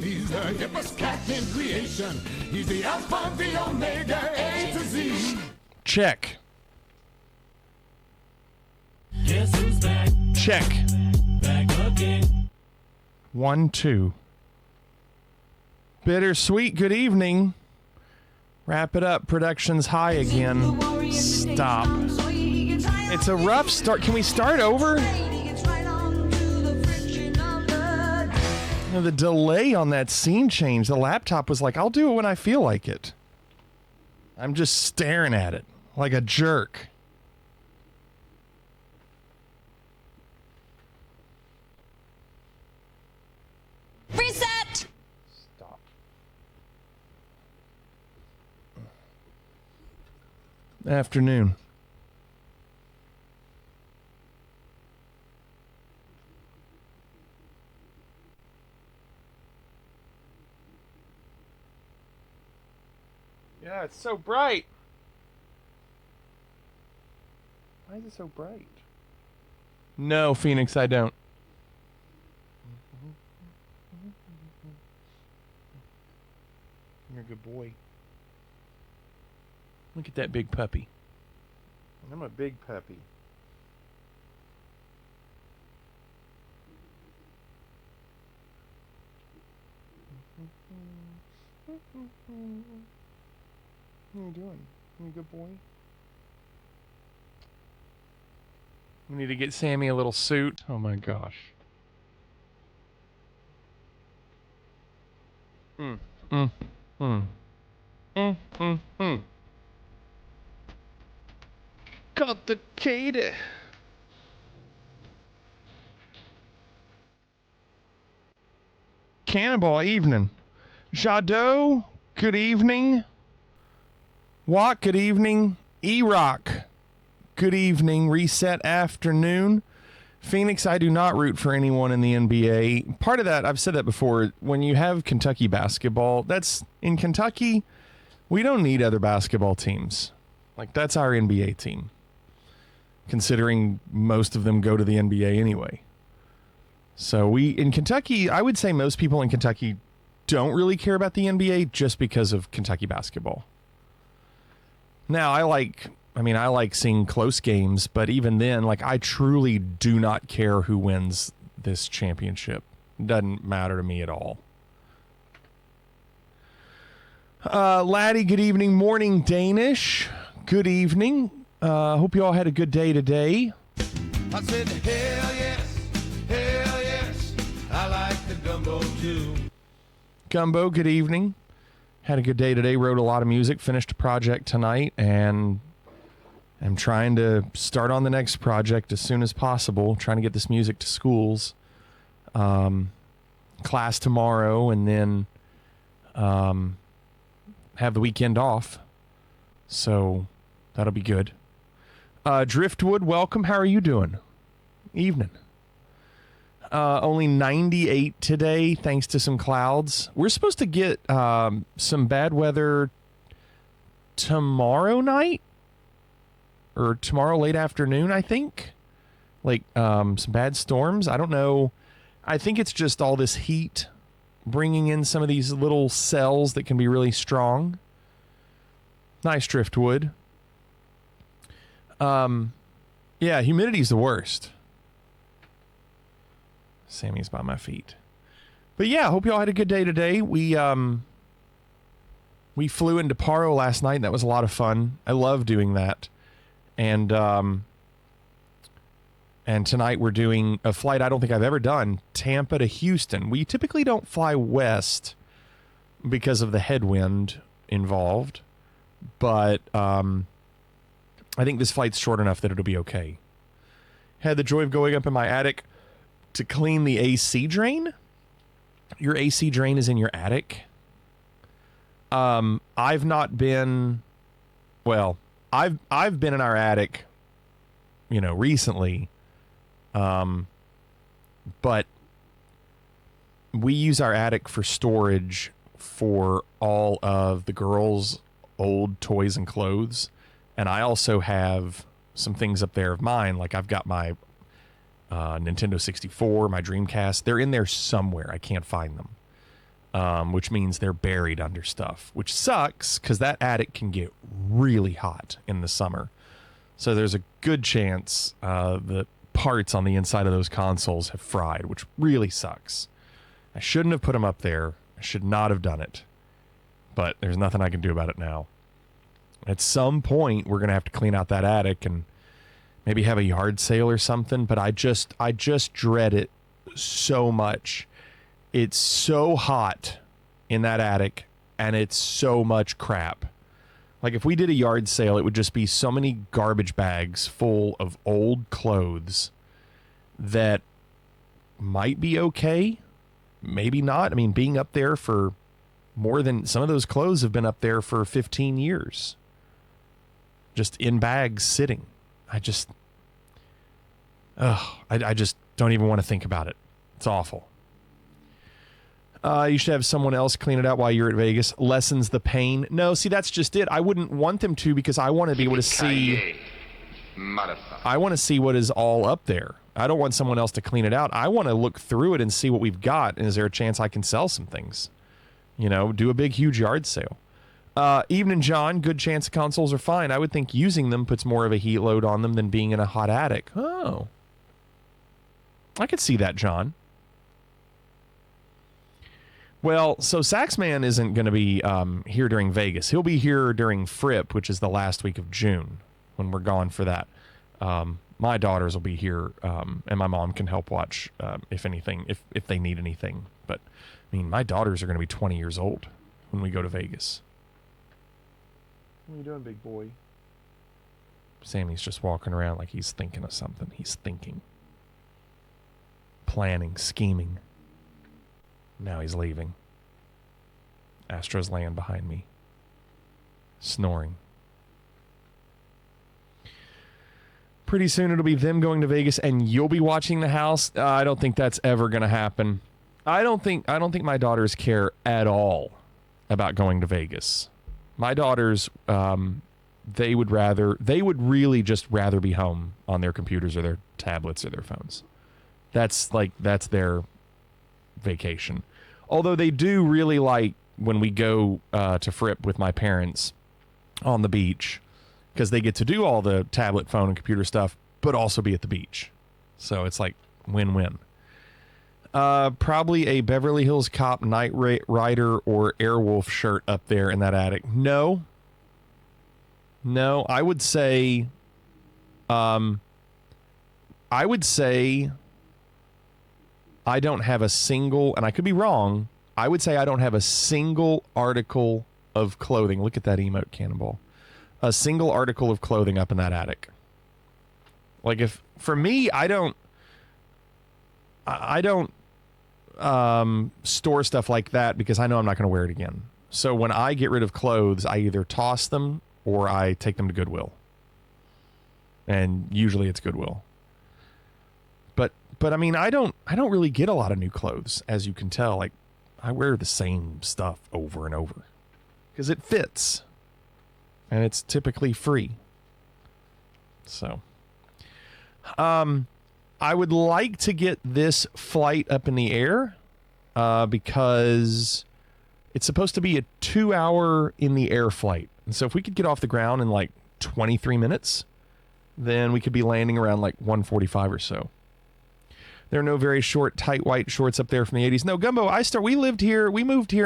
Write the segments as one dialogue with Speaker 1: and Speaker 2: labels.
Speaker 1: He's the hippest cat in creation. He's the Alpha, the Omega, A to Z.
Speaker 2: Check.
Speaker 3: Guess who's back?
Speaker 2: Check.
Speaker 3: Back again.
Speaker 2: 1, 2. Bittersweet, good evening. Wrap it up. Production's high again. Stop. It's a rough start. Can we start over? The delay on that scene change. The laptop was like, I'll do it when I feel like it. I'm just staring at it like a jerk.
Speaker 4: Reset!
Speaker 2: Stop. Afternoon. Yeah, it's so bright. Why is it so bright? No, Phoenix, I don't. You're a good boy. Look at that big puppy. I'm a big puppy. What are you doing? You a good boy? We need to get Sammy a little suit. Oh my gosh. Got the Katie. Cannonball, evening. Jadot, good evening. Watt, good evening. E-Rock, good evening. Reset, afternoon. Phoenix, I do not root for anyone in the NBA. Part of that, I've said that before, when you have Kentucky basketball, that's in Kentucky, we don't need other basketball teams. Like, that's our NBA team, considering most of them go to the NBA anyway. So in Kentucky, I would say most people in Kentucky don't really care about the NBA just because of Kentucky basketball. Now, I like seeing close games, but even then, like, I truly do not care who wins this championship. It doesn't matter to me at all. Laddie, good evening. Morning, Danish. Good evening. Hope you all had a good day today.
Speaker 1: I said, hell yes, I like the gumbo too.
Speaker 2: Gumbo, good evening. Had a good day today. Wrote a lot of music. Finished a project tonight, and I'm trying to start on the next project as soon as possible. Trying to get this music to schools. Class tomorrow, and then have the weekend off. So that'll be good. Driftwood, welcome. How are you doing? Evening. Only 98 today, thanks to some clouds. We're supposed to get some bad weather tomorrow night or tomorrow late afternoon, I think. Like some bad storms. I don't know. I think it's just all this heat bringing in some of these little cells that can be really strong. Nice, Driftwood. Yeah, humidity's the worst. Sammy's by my feet. But yeah, hope y'all had a good day today. We flew into Paro last night, and that was a lot of fun. I love doing that. And tonight we're doing a flight I don't think I've ever done, Tampa to Houston. We typically don't fly west because of the headwind involved, but I think this flight's short enough that it'll be okay. Had the joy of going up in my attic to clean the AC drain. Your AC drain is in your attic. I've not been, well, I've been in our attic, recently. But we use our attic for storage for all of the girls' old toys and clothes. And I also have some things up there of mine. Like I've got my Nintendo 64, my Dreamcast. They're in there somewhere. I can't find them. which means they're buried under stuff, which sucks because that attic can get really hot in the summer. So there's a good chance the parts on the inside of those consoles have fried, which really sucks. I shouldn't have put them up there. I should not have done it. But there's nothing I can do about it now. At some point, we're going to have to clean out that attic and maybe have a yard sale or something, but I just dread it so much. It's so hot in that attic, and it's so much crap. Like, if we did a yard sale, it would just be so many garbage bags full of old clothes that might be okay, maybe not. I mean, being up there for more than... Some of those clothes have been up there for 15 years. Just in bags sitting. I just don't even want to think about it. It's awful. You should have someone else clean it out while you're at Vegas. Lessens the pain. No, see, that's just it. I wouldn't want them to because I want to be able to see... I want to see what is all up there. I don't want someone else to clean it out. I want to look through it and see what we've got. And is there a chance I can sell some things? You know, do a big, huge yard sale. Evening, John. Good chance the consoles are fine. I would think using them puts more of a heat load on them than being in a hot attic. Oh. I could see that, John. Well, so Saxman isn't going to be here during Vegas. He'll be here during Fripp, which is the last week of June, when we're gone for that. My daughters will be here, and my mom can help watch if anything, if they need anything. But, I mean, my daughters are going to be 20 years old when we go to Vegas. What are you doing, big boy? Sammy's just walking around like he's thinking of something. He's thinking. Planning, scheming. Now he's leaving. Astros land behind me. Snoring. Pretty soon it'll be them going to Vegas and you'll be watching the house. I don't think that's ever going to happen. I don't think my daughters care at all about going to Vegas. My daughters, they would really just rather be home on their computers or their tablets or their phones. That's their vacation. Although they do really like when we go to Fripp with my parents on the beach, because they get to do all the tablet, phone, and computer stuff, but also be at the beach. So it's like win-win. Probably a Beverly Hills Cop, Knight Rider, or Airwolf shirt up there in that attic. No, I would say, I don't have a single, and I could be wrong, I would say I don't have a single article of clothing. Look at that emote, Cannonball. A single article of clothing up in that attic. Like, if, for me, I don't store stuff like that because I know I'm not going to wear it again. So when I get rid of clothes, I either toss them or I take them to Goodwill. And usually it's Goodwill. But I mean, I don't really get a lot of new clothes, as you can tell. Like, I wear the same stuff over and over because it fits and it's typically free. So, I would like to get this flight up in the air because it's supposed to be a 2-hour in the air flight. And so if we could get off the ground in like 23 minutes, then we could be landing around like 1:45 or so. There are no very short, tight white shorts up there from the 80s. No, Gumbo, we moved here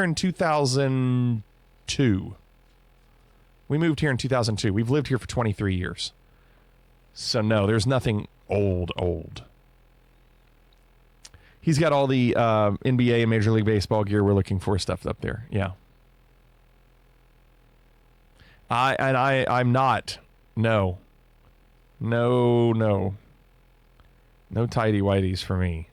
Speaker 2: in 2002. We moved here in 2002. We've lived here for 23 years. So no, there's nothing old. He's got all the NBA and Major League Baseball gear we're looking for stuff up there. Yeah. I'm not. No. No tidy whities for me.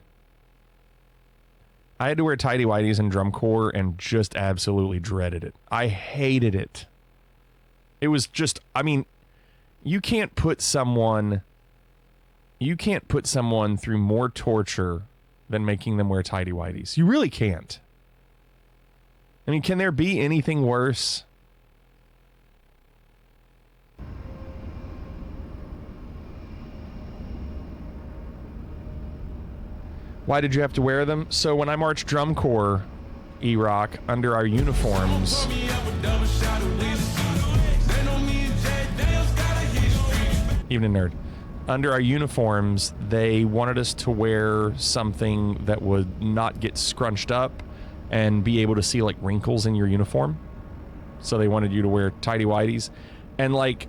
Speaker 2: I had to wear tidy whities in drum corps and just absolutely dreaded it. I hated it. It was just, I mean, you can't put someone through more torture than making them wear tidy whities. You really can't. I mean, can there be anything worse? Why did you have to wear them? So when I marched drum corps, E-Rock, under our uniforms. Evening, nerd. Under our uniforms, they wanted us to wear something that would not get scrunched up and be able to see like wrinkles in your uniform. So they wanted you to wear tighty-whities. And like,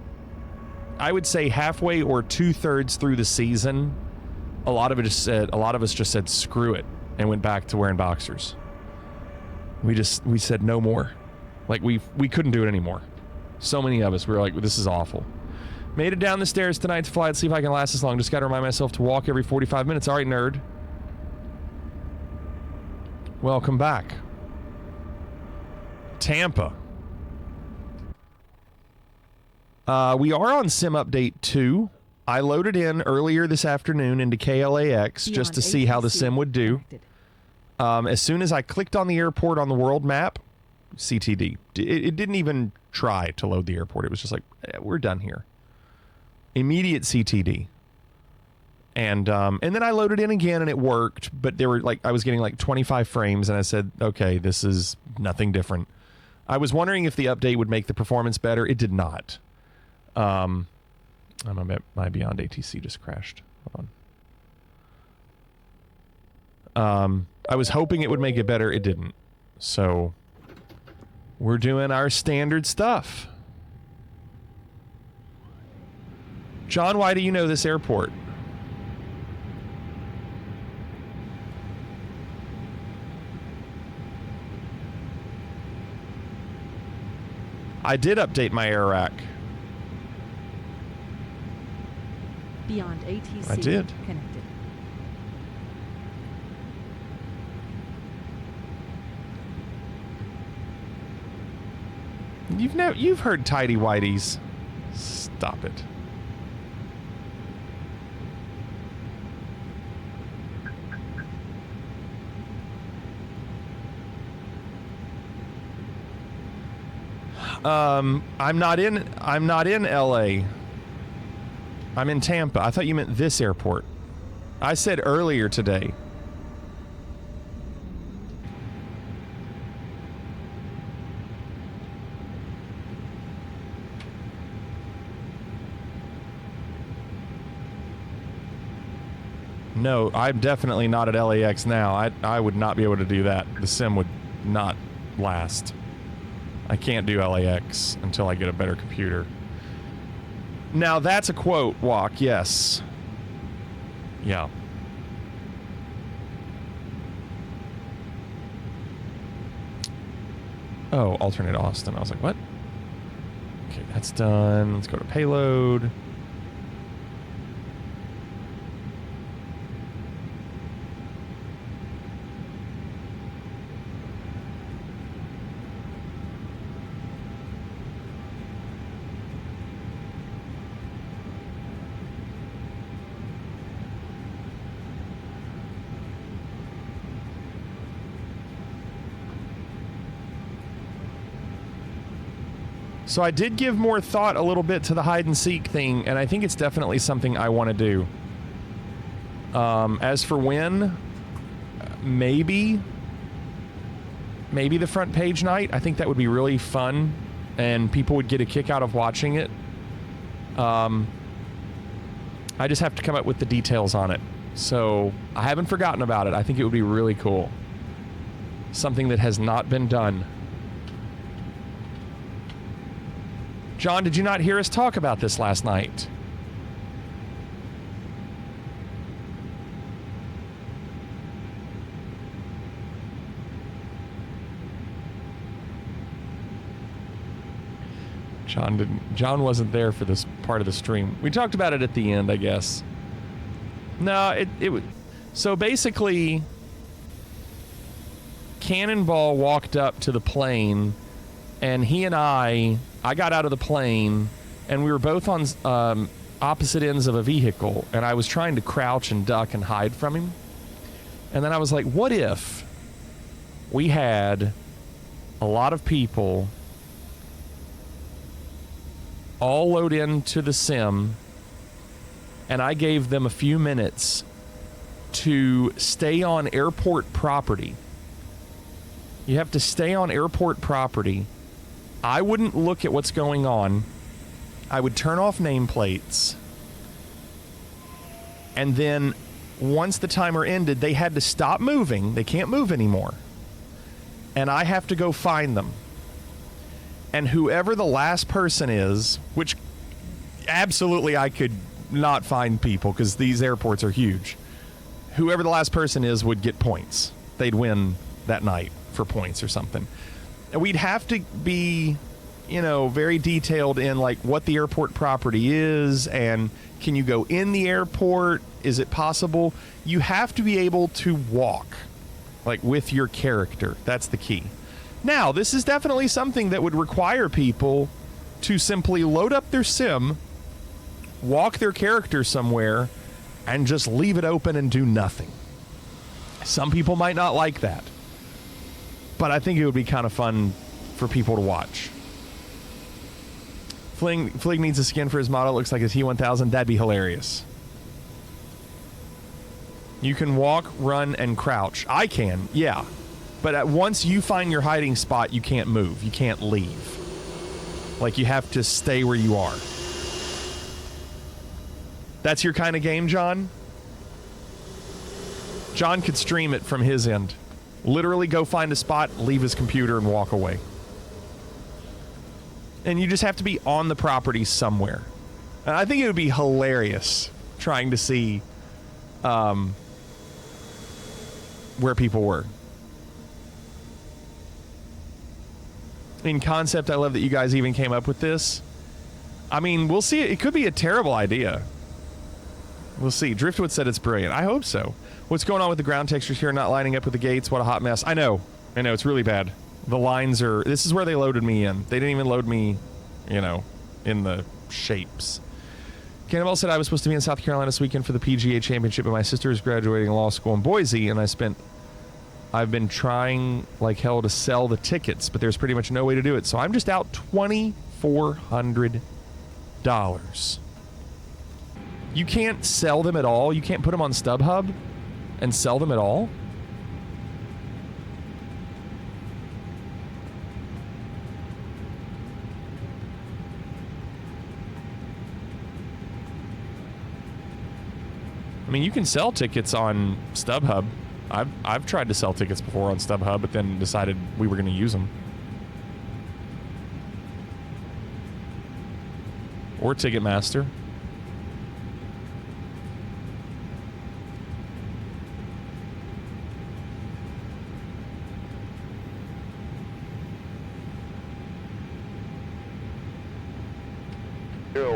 Speaker 2: I would say halfway or 2/3 through the season, a lot of us just said screw it and went back to wearing boxers. We said no more. Like we couldn't do it anymore. So many of us, we were like, this is awful. Made it down the stairs tonight to fly. Let's see if I can last this long. Just got to remind myself to walk every 45 minutes. All right, nerd. Welcome back. Tampa. We are on Sim Update 2. I loaded in earlier this afternoon into KLAX just to see how the sim would do. As soon as I clicked on the airport on the world map, CTD. It didn't even try to load the airport. It was just like, we're done here. Immediate CTD. And then I loaded in again and it worked, but there were like, I was getting like 25 frames and I said, okay, this is nothing different. I was wondering if the update would make the performance better. It did not. My Beyond ATC just crashed. Hold on. I was hoping it would make it better. It didn't. So we're doing our standard stuff. John, why do you know this airport? I did update my air rack.
Speaker 5: Beyond ATC
Speaker 2: I did.
Speaker 5: connected.
Speaker 2: You've heard tidy whities. Stop it. I'm not in LA. I'm in Tampa. I thought you meant this airport. I said earlier today. No, I'm definitely not at LAX now. I would not be able to do that. The sim would not last. I can't do LAX until I get a better computer. Now that's a quote, Walk, yes. Yeah. Oh, alternate Austin. I was like, what? Okay, that's done. Let's go to payload. So I did give more thought a little bit to the hide and seek thing, and I think it's definitely something I want to do. As for when, maybe the front page night. I think that would be really fun, and people would get a kick out of watching it. I just have to come up with the details on it. So I haven't forgotten about it. I think it would be really cool. Something that has not been done. John, did you not hear us talk about this last night? John wasn't there for this part of the stream. We talked about it at the end, I guess. No, it was... So basically, Cannonball walked up to the plane, and he and I got out of the plane, and we were both on opposite ends of a vehicle, and I was trying to crouch and duck and hide from him. And then I was like, what if we had a lot of people all load into the sim, and I gave them a few minutes to stay on airport property. You have to stay on airport property. I wouldn't look at what's going on. I would turn off nameplates. And then once the timer ended, they had to stop moving. They can't move anymore. And I have to go find them. And whoever the last person is, which absolutely I could not find people because these airports are huge. Whoever the last person is would get points. They'd win that night for points or something. And we'd have to be, you know, very detailed in like what the airport property is and can you go in the airport? Is it possible? You have to be able to walk like with your character. That's the key. Now, this is definitely something that would require people to simply load up their sim, walk their character somewhere, and just leave it open and do nothing. Some people might not like that, but I think it would be kind of fun for people to watch. Flig needs a skin for his model. It looks like a T1000. That'd be hilarious. You can walk, run, and crouch. I can, yeah. But once you find your hiding spot, you can't move. You can't leave. Like, you have to stay where you are. That's your kind of game, John? John could stream it from his end. Literally go find a spot, leave his computer, and walk away. And you just have to be on the property somewhere. And I think it would be hilarious trying to see where people were. In concept, I love that you guys even came up with this. I mean, we'll see. It could be a terrible idea. We'll see. Driftwood said it's brilliant. I hope so. What's going on with the ground textures here not lining up with the gates? What a hot mess. I know. It's really bad. The lines are... This is where they loaded me in. They didn't even load me, you know, in the shapes. Cannonball said I was supposed to be in South Carolina this weekend for the PGA Championship, but my sister is graduating law school in Boise, and I've been trying like hell to sell the tickets, but there's pretty much no way to do it. So I'm just out $2,400. You can't sell them at all? You can't put them on StubHub and sell them at all? I mean, you can sell tickets on StubHub. I've tried to sell tickets before on StubHub, but then decided we were going to use them. Or Ticketmaster.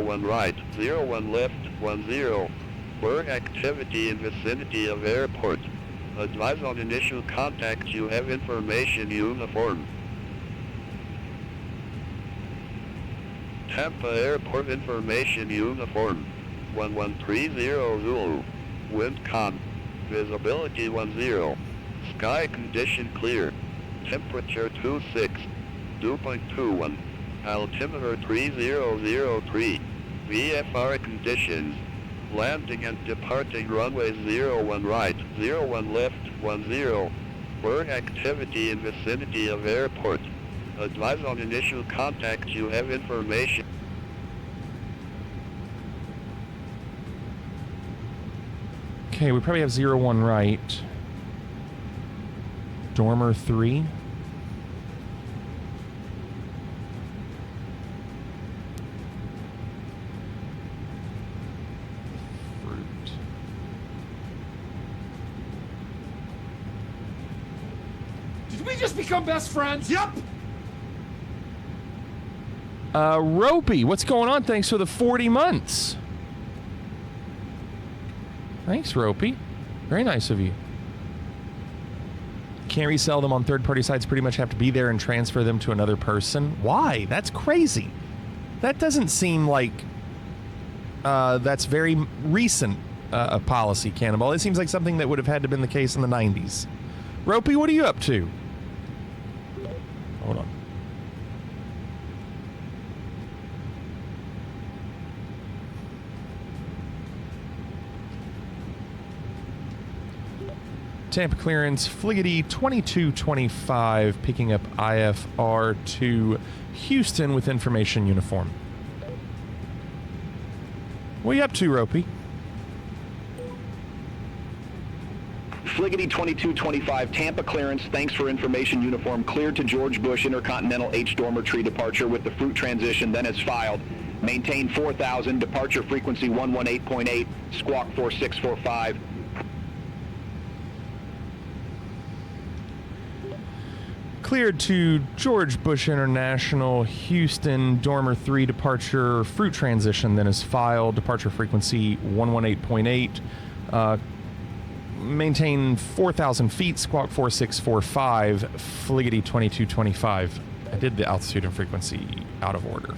Speaker 6: One right, 01 left, 10. Work activity in vicinity of airport. Advise on initial contact. You have information uniform. Tampa Airport information uniform. 1130 Zulu. Wind con. Visibility 10. Sky condition clear. Temperature 26. Dew point 21. Altimeter 3003. VFR conditions. Landing and departing runways 01 right, 01 left, 10. Work activity in vicinity of airport. Advise on initial contact. You have information.
Speaker 2: Okay, we probably have 01 right. Dormer 3.
Speaker 7: Just become best friends. Yep.
Speaker 2: Ropey, what's going on? Thanks for the 40 months. Thanks, Ropey. Very nice of you. Can't resell them on third-party sites. Pretty much have to be there and transfer them to another person. Why? That's crazy. That doesn't seem like that's very recent policy, Cannonball. It seems like something that would have had to have been the case in the 90s. Ropey, what are you up to? Hold on. Tampa clearance, Fliggity 2225, picking up IFR to Houston with information uniform. What are you up to, Ropey?
Speaker 8: Fliggity 2225, Tampa clearance, thanks for information uniform, cleared to George Bush Intercontinental H dormitory departure with the fruit transition, then as filed. Maintain 4,000, departure frequency 118.8, squawk 4645.
Speaker 2: Cleared to George Bush International, Houston, Dormer 3, departure, fruit transition, then is filed, departure frequency 118.8, maintain 4,000 feet, squawk 4645, Fliggity 2225. I did the altitude and frequency out of order.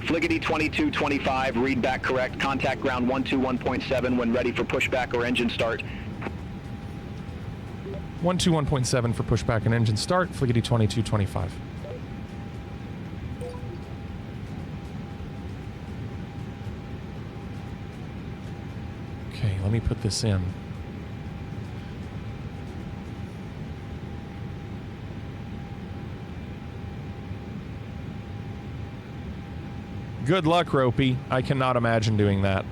Speaker 8: Fliggity 2225, read back correct, contact ground 121.7 when ready for pushback or engine start.
Speaker 2: 121.7 for pushback and engine start, Fliggity 2225. Okay, let me put this in. Good luck, Ropey. I cannot imagine doing that.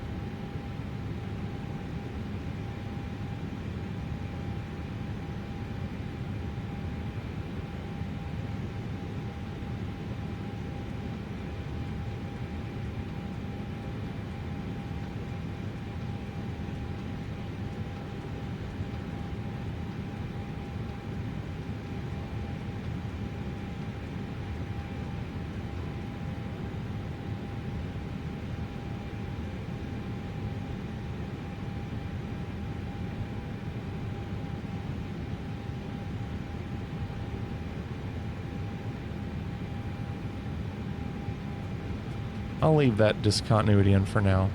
Speaker 2: I'll leave that discontinuity in for now.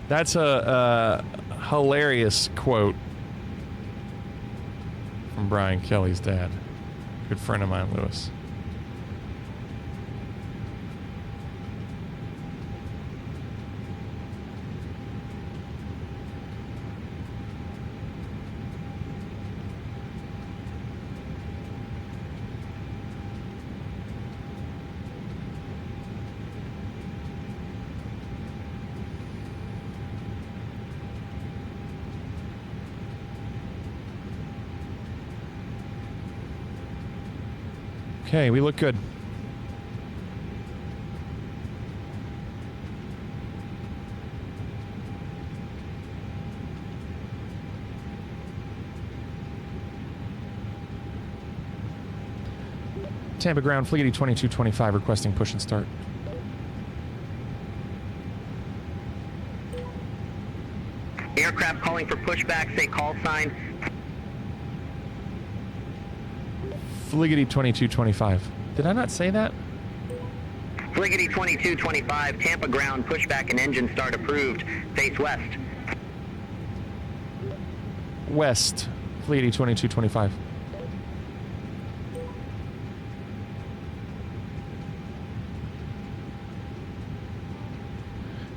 Speaker 2: That's a hilarious quote from Brian Kelly's dad. Good friend of mine, Lewis. Okay, we look good. Tampa ground, Fliggity 2225, requesting push and start.
Speaker 8: Aircraft calling for pushback, say call sign.
Speaker 2: Fliggity 2225. Did I not say that?
Speaker 8: Fliggity 2225, Tampa ground, pushback and engine start approved. Face west.
Speaker 2: West, Fliggity 2225.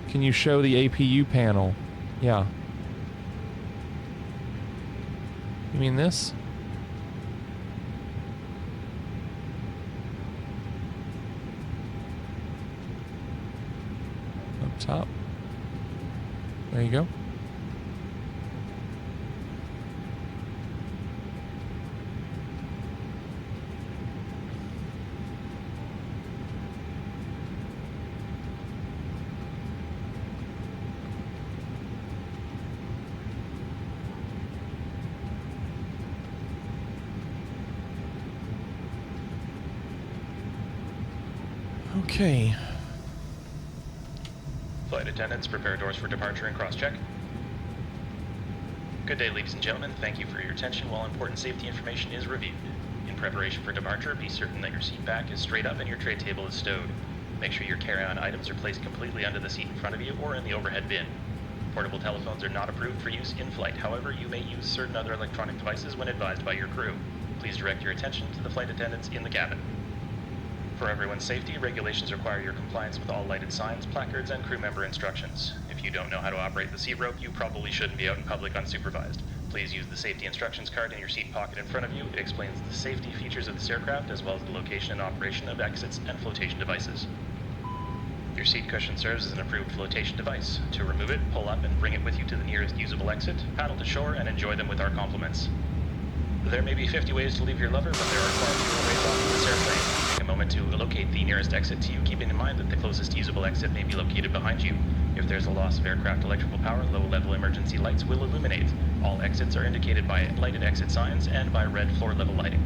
Speaker 2: Can you show the APU panel? Yeah. You mean this? Up top. There you go. Okay.
Speaker 9: Flight attendants, prepare doors for departure and cross-check. Good day, ladies and gentlemen. Thank you for your attention while important safety information is reviewed. In preparation for departure, be certain that your seat back is straight up and your tray table is stowed. Make sure your carry-on items are placed completely under the seat in front of you or in the overhead bin. Portable telephones are not approved for use in flight. However, you may use certain other electronic devices when advised by your crew. Please direct your attention to the flight attendants in the cabin. For everyone's safety, regulations require your compliance with all lighted signs, placards, and crew member instructions. If you don't know how to operate the seat rope, you probably shouldn't be out in public unsupervised. Please use the safety instructions card in your seat pocket in front of you. It explains the safety features of this aircraft, as well as the location and operation of exits and flotation devices. Your seat cushion serves as an approved flotation device. To remove it, pull up and bring it with you to the nearest usable exit, paddle to shore, and enjoy them with our compliments. There may be 50 ways to leave your lover, but there are far fewer ways off this airplane. Take a moment to locate the nearest exit to you, keeping in mind that the closest usable exit may be located behind you. If there's a loss of aircraft electrical power, low-level emergency lights will illuminate. All exits are indicated by lighted exit signs and by red floor-level lighting.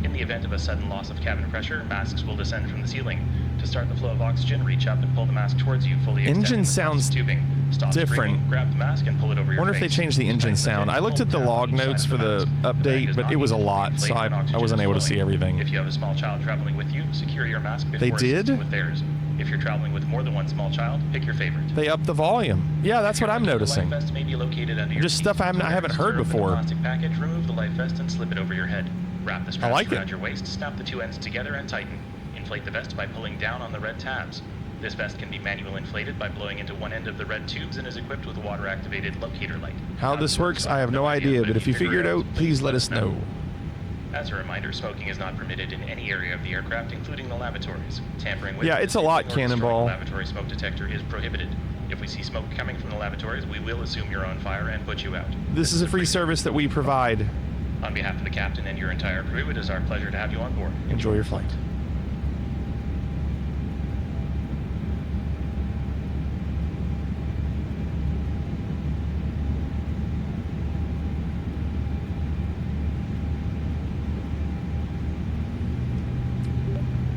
Speaker 9: In the event of a sudden loss of cabin pressure, masks will descend from the ceiling. To start the flow of oxygen, reach up and pull the mask towards you, fully extending
Speaker 2: Engine
Speaker 9: the
Speaker 2: sounds
Speaker 9: tubing. Stop
Speaker 2: different.
Speaker 9: screaming, grab the mask and pull it over your
Speaker 2: Wonder if they
Speaker 9: face.
Speaker 2: changed the engine sound. I looked at the log notes for the update, but it was a lot, so I wasn't able to see everything.
Speaker 9: If you have a small child traveling with you, secure your mask before
Speaker 2: They did?
Speaker 9: assisting with theirs. If you're traveling with more than one small child, pick your favorite.
Speaker 2: They upped the volume. Yeah, that's what I'm noticing.
Speaker 9: The life vest may be located under your
Speaker 2: Just
Speaker 9: seat.
Speaker 2: stuff I haven't heard
Speaker 9: Serve in a
Speaker 2: before.
Speaker 9: plastic package, remove the life vest and slip it over your head. Wrap the straps
Speaker 2: like it.
Speaker 9: around your waist, snap the two ends together and tighten. Inflate the vest by pulling down on the red tabs. This vest can be manual inflated by blowing into one end of the red tubes and is equipped with a water-activated locator light.
Speaker 2: How this works, I have no idea, but if you figure it out, please let us know.
Speaker 9: As a reminder, smoking is not permitted in any area of the aircraft, including the lavatories. Tampering with
Speaker 2: Yeah, it's a lot,
Speaker 9: or destroying
Speaker 2: Cannonball.
Speaker 9: the lavatory smoke detector is prohibited. If we see smoke coming from the lavatories, we will assume you're on fire and put you out.
Speaker 2: This is a free service that we provide.
Speaker 9: On behalf of the captain and your entire crew, it is our pleasure to have you on board.
Speaker 2: Enjoy your flight.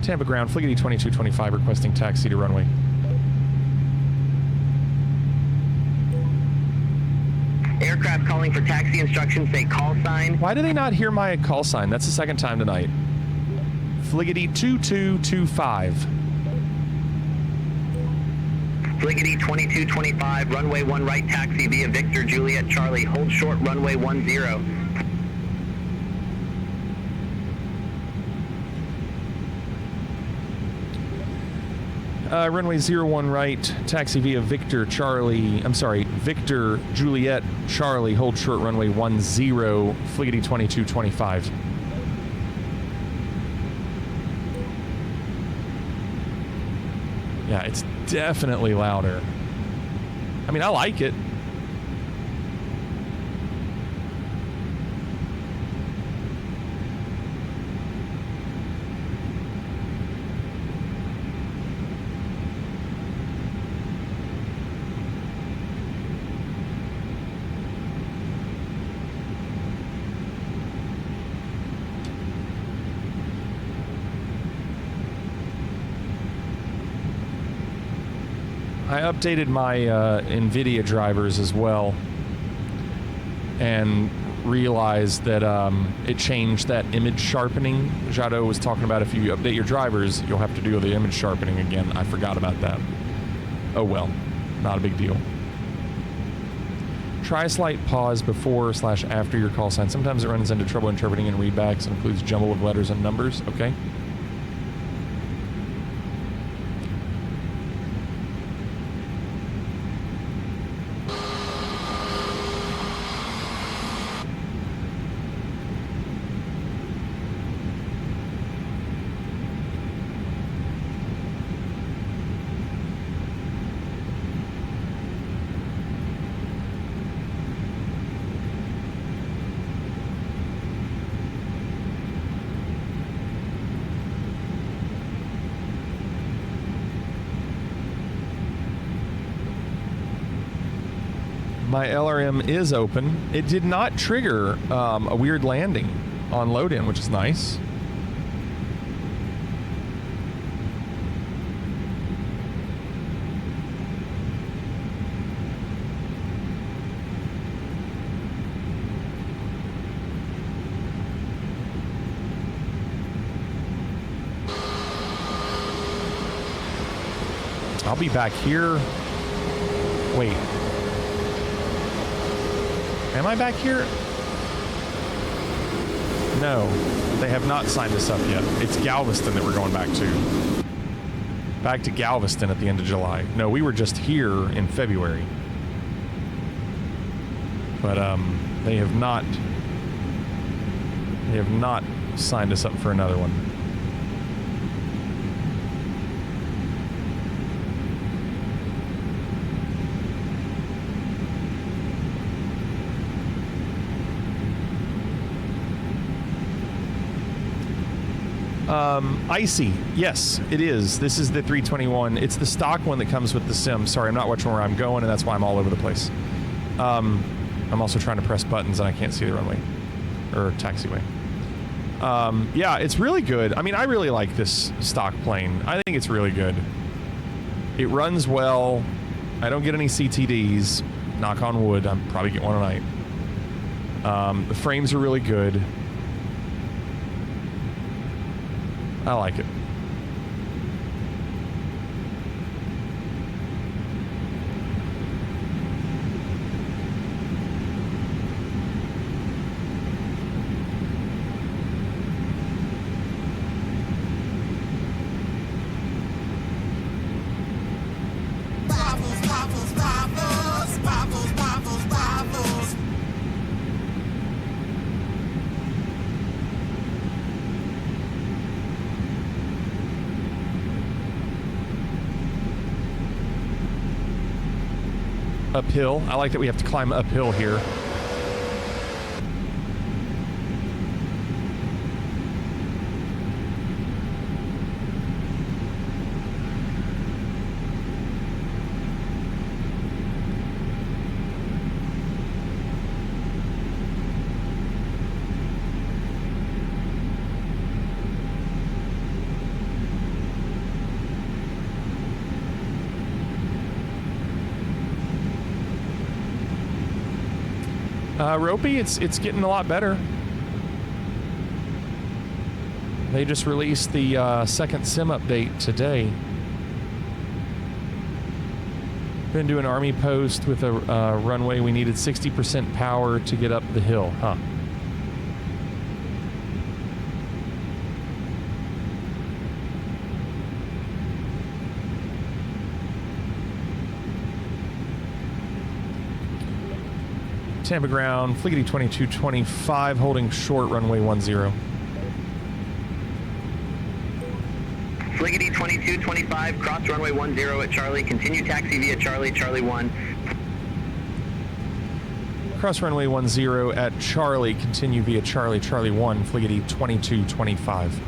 Speaker 2: Tampa ground, Fliggity 2225 requesting taxi to runway.
Speaker 10: Aircraft calling for taxi instructions, say call sign.
Speaker 2: Why do they not hear my call sign? That's the second time tonight. Fliggity 2225.
Speaker 10: Fliggity 2225, runway 1 right taxi via Victor Juliet Charlie, hold short runway 10.
Speaker 2: Runway 01 right, taxi via Victor Juliet Charlie, hold short runway 10, Fliggity 2225. Yeah, it's definitely louder. I mean, I like it. I updated my NVIDIA drivers as well and realized that it changed that image sharpening. Jado was talking about if you update your drivers, you'll have to do the image sharpening again. I forgot about that. Oh well, not a big deal. Try a slight pause before/after your call sign. Sometimes it runs into trouble interpreting and readbacks and includes jumble of letters and numbers. Okay. My LRM is open. It did not trigger a weird landing on load-in, which is nice. I'll be back here. Wait. Am I back here? No, they have not signed us up yet. It's Galveston that we're going back to. Back to Galveston at the end of July. No, we were just here in February. But they have not signed us up for another one. Icy. Yes, it is. This is the 321. It's the stock one that comes with the sim. Sorry, I'm not watching where I'm going, and that's why I'm all over the place. I'm also trying to press buttons, and I can't see the runway. Or taxiway. Yeah, it's really good. I mean, I really like this stock plane. I think it's really good. It runs well. I don't get any CTDs. Knock on wood. I'll probably get one tonight. The frames are really good. I like it. Uphill. I like that we have to climb uphill here. Ropey, it's getting a lot better. They just released the second sim update today. Been doing Army post with a runway. We needed 60% power to get up the hill, huh? Tampa ground, Fliggity 2225, holding short, runway 10.
Speaker 10: Fliggity 2225, cross runway 10 at Charlie, continue taxi via Charlie, Charlie 1.
Speaker 2: Cross runway 10 at Charlie, continue via Charlie, Charlie 1, Fliggity 2225.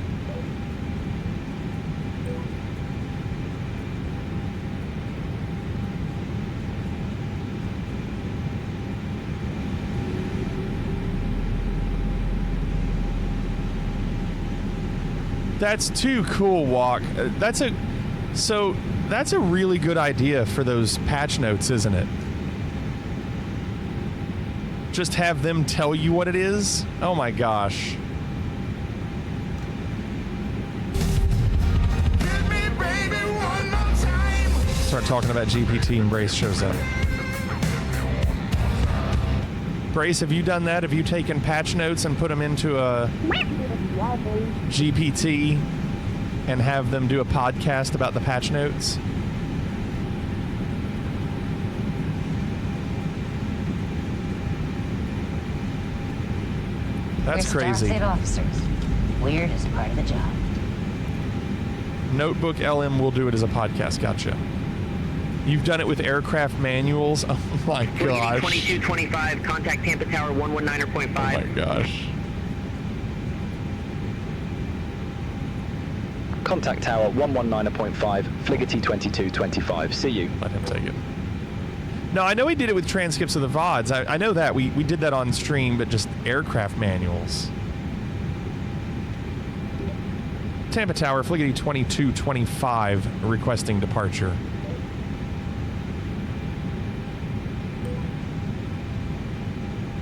Speaker 2: That's too cool, Walk. That's a really good idea for those patch notes, isn't it? Just have them tell you what it is. Oh my gosh. Start talking about GPT and Brace shows up. Brace, have you done that? Have you taken patch notes and put them into a GPT and have them do a podcast about the patch notes? That's crazy.
Speaker 11: State officers. Weird is part of the job.
Speaker 2: Notebook LM will do it as a podcast. Gotcha. You've done it with aircraft manuals. Oh my gosh.
Speaker 10: 2225, contact Tampa Tower 119.5.
Speaker 2: Oh my gosh.
Speaker 8: Contact Tower 119.5, Fliggity 2225. See you.
Speaker 2: Let him take it. No, I know he did it with transcripts of the VODs. I know that. We did that on stream, but just aircraft manuals. Tampa Tower, Fliggity 2225, requesting departure.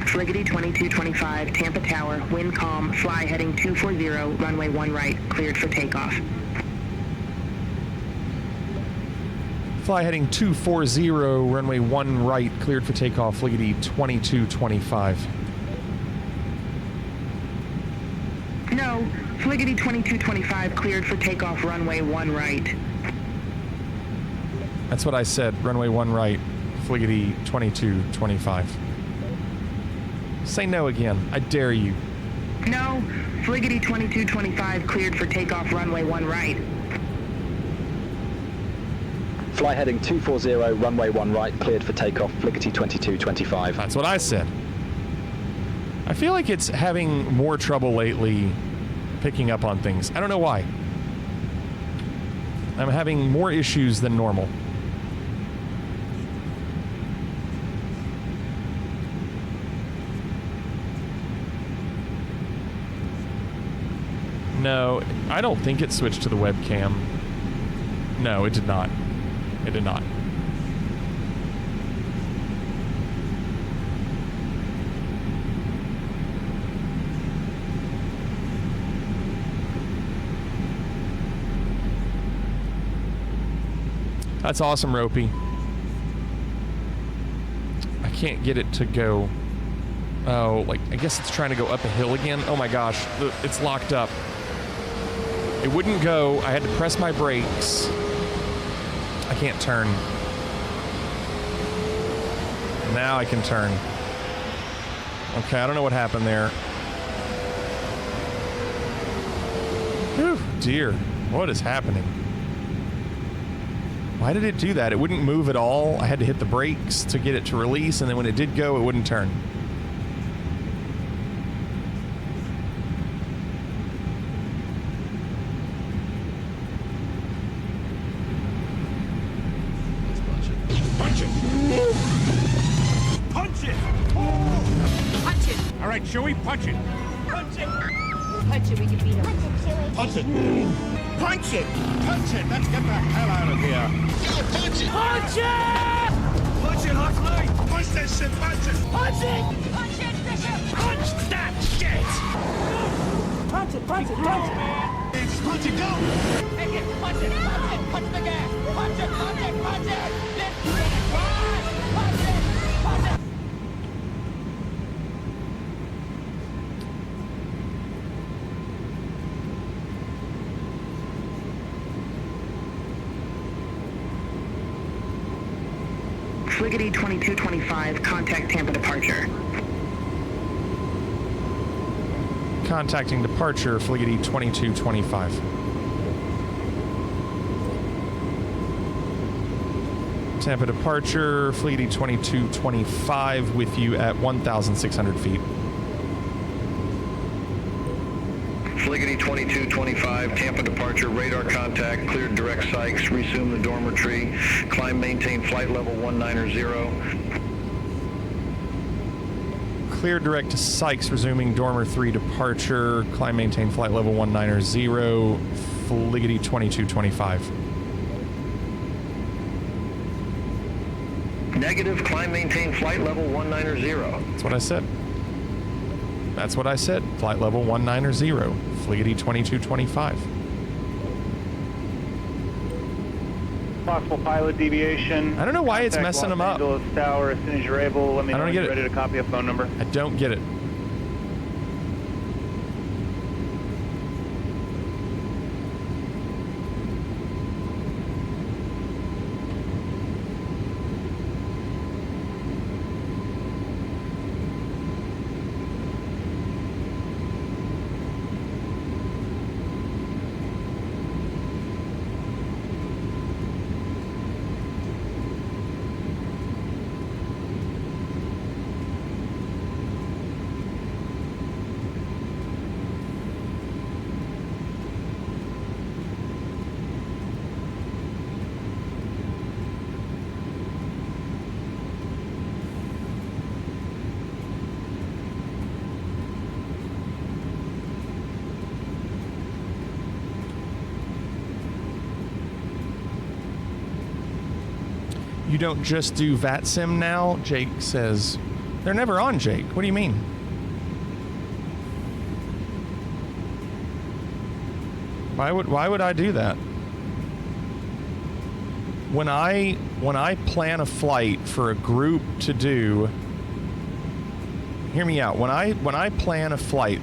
Speaker 10: Fliggity 2225, Tampa Tower, wind calm, fly heading 240, runway 1 right, cleared for takeoff.
Speaker 2: Fly heading 240, runway 1 right, cleared for takeoff, Fliggity 2225.
Speaker 10: No, Fliggity 2225 cleared for takeoff runway 1 right.
Speaker 2: That's what I said. Runway 1 right, Fliggity 2225. Say no again. I dare you.
Speaker 10: No, Fliggity 2225 cleared for takeoff runway 1 right.
Speaker 8: Fly heading 240, runway 1 right, cleared for takeoff, Fliggity 2225.
Speaker 2: That's what I said. I feel like it's having more trouble lately picking up on things. I don't know why. I'm having more issues than normal. No, I don't think it switched to the webcam. No, it did not. It did not. That's awesome, Ropey. I can't get it to go. Oh, like, I guess it's trying to go up a hill again. Oh my gosh, it's locked up. It wouldn't go. I had to press my brakes. I can't turn. Now I can turn. Okay, I don't know what happened there. Whew, dear. What is happening? Why did it do that? It wouldn't move at all. I had to hit the brakes to get it to release, and then when it did go, it wouldn't turn.
Speaker 7: Punch it! Punch it!
Speaker 4: Punch it.
Speaker 7: All right, shall we punch it?
Speaker 4: Punch it. Punch it. We can beat him.
Speaker 7: Punch it! Punch it! Punch it! Let's get the hell out of here!
Speaker 1: Go punch it!
Speaker 7: Punch it! Punch it, Huxley! Punch that shit! Punch it!
Speaker 4: Punch it. Punch it, Bishop.
Speaker 7: Punch that shit!
Speaker 4: Punch it. Punch it. Punch it.
Speaker 7: Punch it, go!
Speaker 4: Take it. Punch it. Punch it. Punch the gas. Punch it. Punch it. Punch it. Lift it. Punch it. Punch it.
Speaker 10: Fliggity 2225, contact Tampa departure.
Speaker 2: Contacting departure, Fliggity 2225. Tampa departure, Fliggity 2225 with you at 1,600 feet.
Speaker 8: Fliggity 2225, Tampa departure, radar contact, cleared direct Sykes, resume the dormitory, climb, maintain flight level 190.
Speaker 2: Clear direct to Sykes, resuming Dormer 3 departure, climb, maintain flight level 190, Fliggity 2225.
Speaker 8: Negative, climb, maintain flight level 190.
Speaker 2: That's what I said. That's what I said. Flight level 190, Fliggity 2225.
Speaker 12: Possible pilot deviation.
Speaker 2: I don't know why it's messing them up.
Speaker 12: Los Angeles Tower as soon as you're able. Let me know when you're ready to copy a phone number.
Speaker 2: I don't get it. You don't just do VATSIM now? Jake says. They're never on, Jake. What do you mean? Why would I do that? When I plan a flight for a group to do, hear me out. When I plan a flight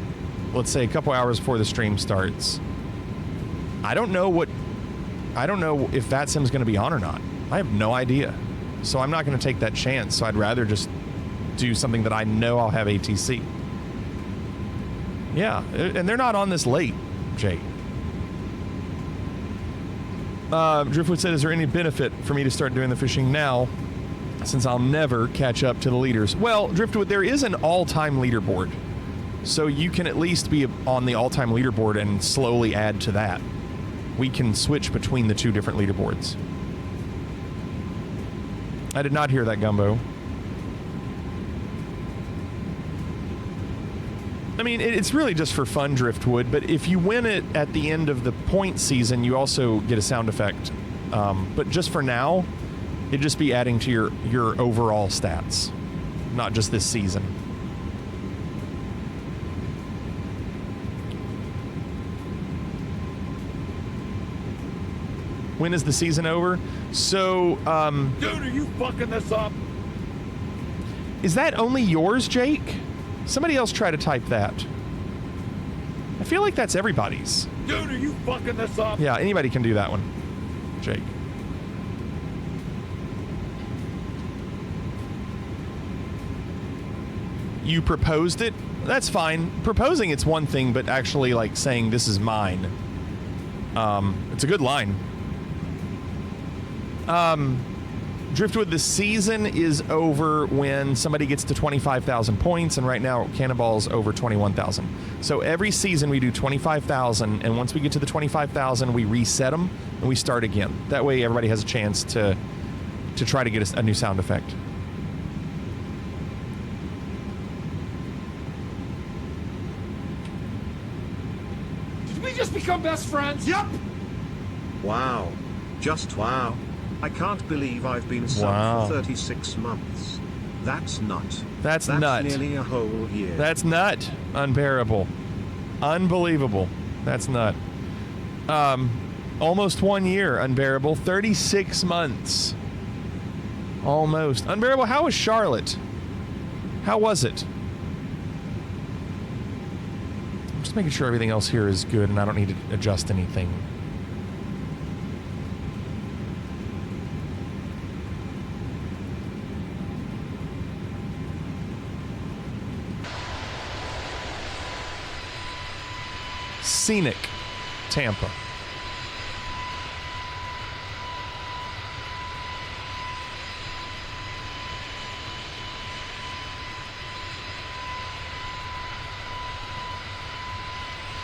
Speaker 2: let's say a couple hours before the stream starts, I don't know if VATSIM's going to be on or not. I have no idea. So I'm not going to take that chance. So I'd rather just do something that I know I'll have ATC. Yeah, and they're not on this late, Jake. Driftwood said, is there any benefit for me to start doing the fishing now since I'll never catch up to the leaders? Well, Driftwood, there is an all-time leaderboard. So you can at least be on the all-time leaderboard and slowly add to that. We can switch between the two different leaderboards. I did not hear that, Gumbo. I mean, it's really just for fun, Driftwood, but if you win it at the end of the point season, you also get a sound effect. But just for now, it'd just be adding to your overall stats, not just this season. When is the season over? So,
Speaker 7: Dude, are you fucking this up?
Speaker 2: Is that only yours, Jake? Somebody else try to type that. I feel like that's everybody's.
Speaker 7: Dude, are you fucking this up?
Speaker 2: Yeah, anybody can do that one, Jake. You proposed it? That's fine. Proposing it's one thing, but actually like saying this is mine. It's a good line. Driftwood, the season is over when somebody gets to 25,000 points, and right now Cannonball's over 21,000. So every season we do 25,000, and once we get to the 25,000, we reset them and we start again. That way everybody has a chance to try to get a new sound effect.
Speaker 7: Did we just become best friends?
Speaker 13: Yep. Wow. Just wow. I can't believe I've been subbed for 36 months. That's nut.
Speaker 2: That's nut.
Speaker 13: Nearly a whole year.
Speaker 2: That's nut. Unbearable. Unbelievable. That's nut. Almost 1 year, Unbearable. 36 months. Almost. Unbearable, how was Charlotte? How was it? I'm just making sure everything else here is good and I don't need to adjust anything. Scenic Tampa.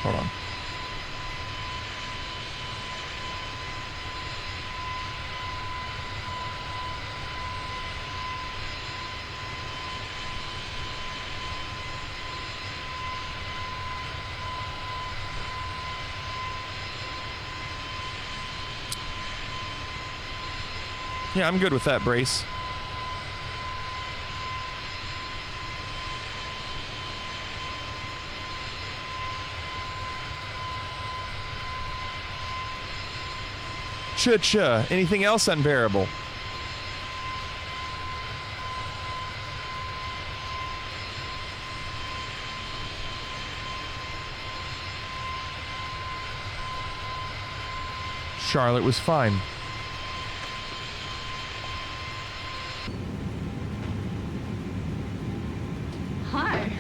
Speaker 2: Hold on. Yeah, I'm good with that, Brace. Cha-cha. Anything else Unbearable? Charlotte was fine.
Speaker 5: Hi.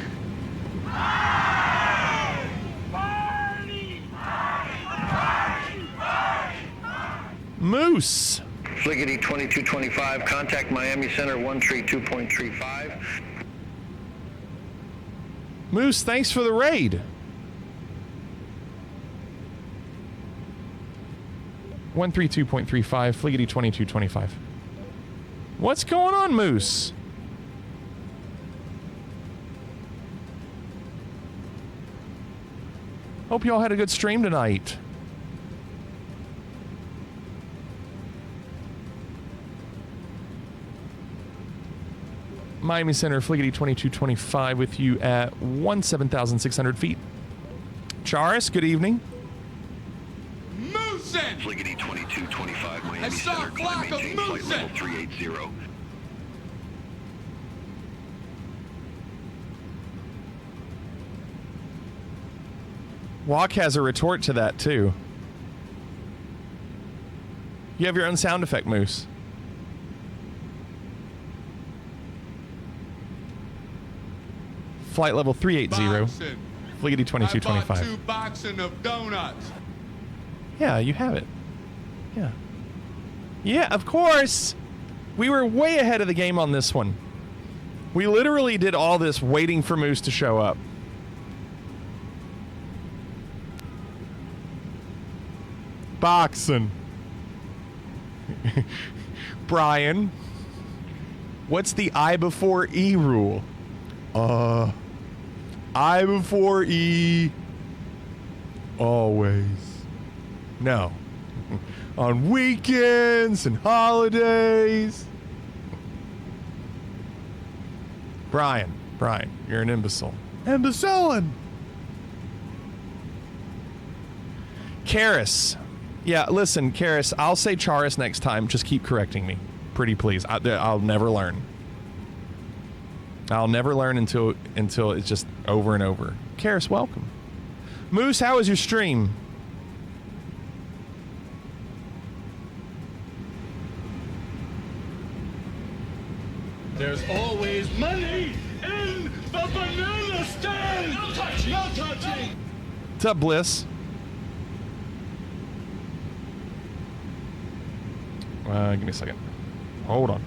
Speaker 2: Moose.
Speaker 8: Fliggity 2225, contact Miami Center 132.35.
Speaker 2: Moose, thanks for the raid. 132.35, Fliggity 2225. What's going on, Moose? Hope y'all had a good stream tonight. Miami Center, Fliggity 2225 with you at 17,600 feet. Charis, good evening.
Speaker 1: Moosin!
Speaker 8: Fliggity 2225, Miami
Speaker 1: I saw
Speaker 8: Center,
Speaker 1: a flock of
Speaker 8: maintain flight
Speaker 1: moosin!
Speaker 8: level 380.
Speaker 2: Walk has a retort to that, too. You have your own sound effect, Moose. Flight level 380. Fliggity 2225.
Speaker 1: I bought 2 boxes of donuts.
Speaker 2: Yeah, you have it. Yeah. Yeah, of course. We were way ahead of the game on this one. We literally did all this waiting for Moose to show up. Boxing. Brian, what's the I before E rule? I before E. Always. No. On weekends and holidays. Brian, you're an imbecile. Imbecilin'. Karis. Yeah, listen, Karis, I'll say Charis next time. Just keep correcting me. Pretty please. I'll never learn. I'll never learn until it's just over and over. Karis, welcome. Moose, how was your stream?
Speaker 3: There's always money in the banana stand! No touching! No touching!
Speaker 2: What's up, Bliss? Give me a second. Hold on.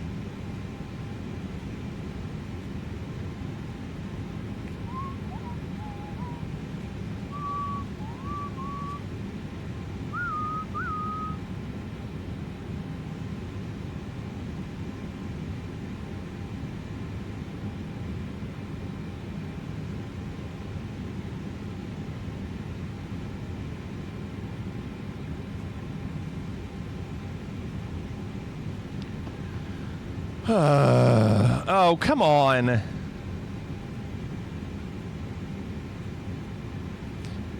Speaker 2: Oh, come on.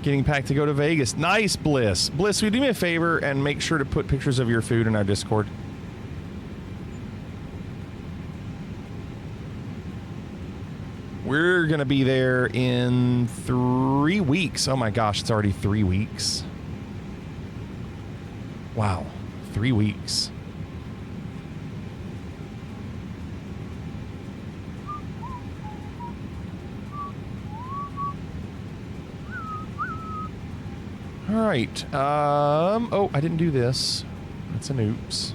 Speaker 2: Getting packed to go to Vegas. Nice, Bliss. Bliss, will you do me a favor and make sure to put pictures of your food in our Discord? We're going to be there in 3 weeks. Oh my gosh, it's already 3 weeks. Wow, 3 weeks. All right. Oh, I didn't do this. That's an oops.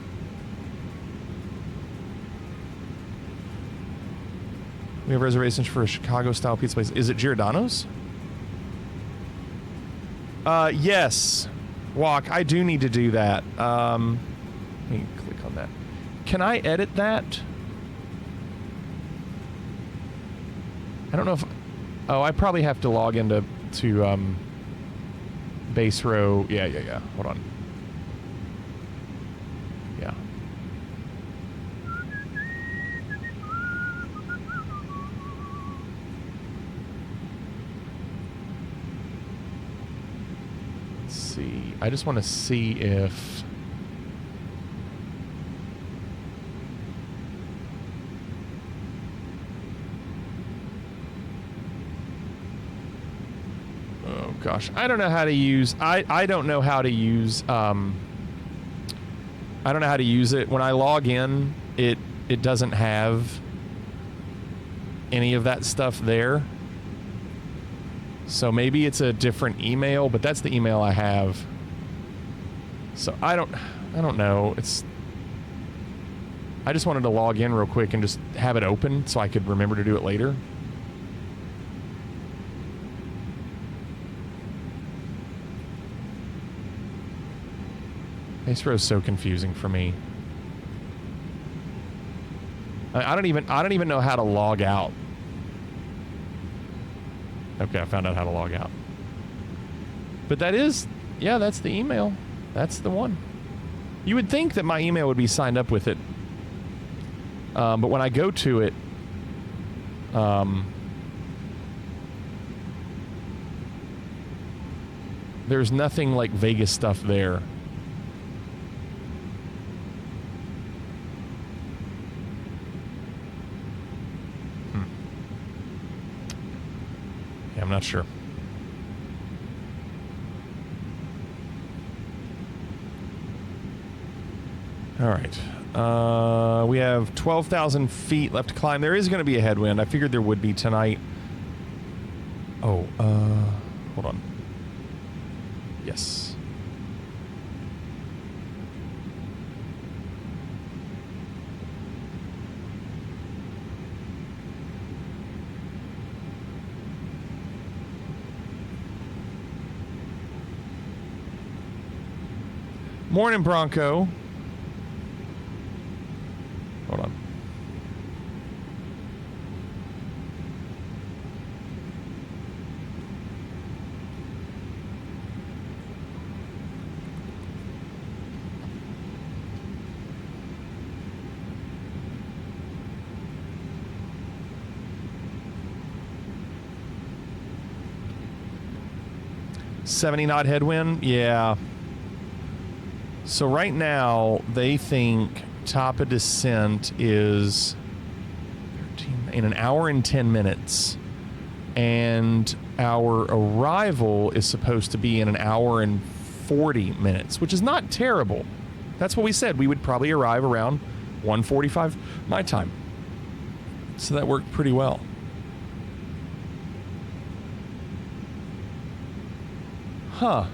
Speaker 2: We have reservations for a Chicago-style pizza place. Is it Giordano's? Yes. Walk. I do need to do that. Let me click on that. Can I edit that? I don't know if... Oh, I probably have to log into base row. Yeah. Hold on. Yeah. Let's see. I just want to see if... Gosh, I don't know how to use. I don't know how to use. I don't know how to use it. When I log in, it doesn't have any of that stuff there. So maybe it's a different email, but that's the email I have. So I don't know. I just wanted to log in real quick and just have it open so I could remember to do it later. Base row is so confusing for me. I don't even know how to log out. Okay, I found out how to log out. But that is, yeah, that's the email. That's the one. You would think that my email would be signed up with it. But when I go to it, there's nothing like Vegas stuff there. I'm not sure. All right. We have 12,000 feet left to climb. There is going to be a headwind. I figured there would be tonight. Oh, hold on. Yes. Morning, Bronco. Hold on. $70-knot headwind? Yeah. So right now, they think top of descent is 13, in an hour and 10 minutes. And our arrival is supposed to be in an hour and 40 minutes, which is not terrible. That's what we said. We would probably arrive around 1:45 my time. So that worked pretty well. Huh.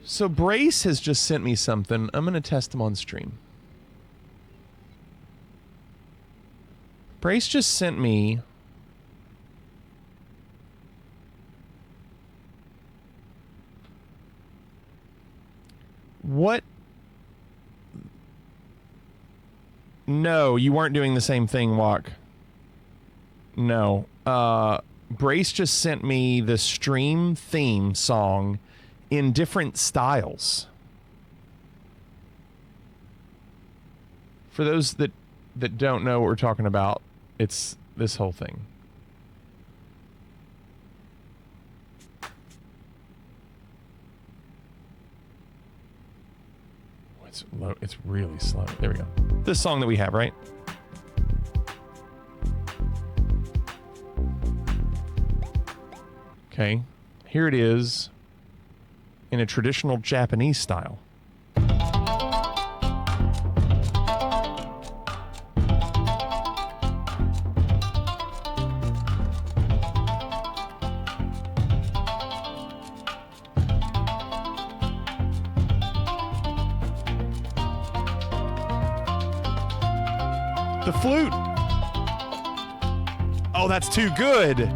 Speaker 2: So Brace has just sent me something. I'm going to test him on stream. Brace just sent me what? No, you weren't doing the same thing, Walk. No. Brace just sent me the stream theme song in different styles. For those that don't know what we're talking about, it's this whole thing. It's low. It's really slow. There we go. This song that we have, right? Okay. Here it is in a traditional Japanese style. The flute. Oh, that's too good.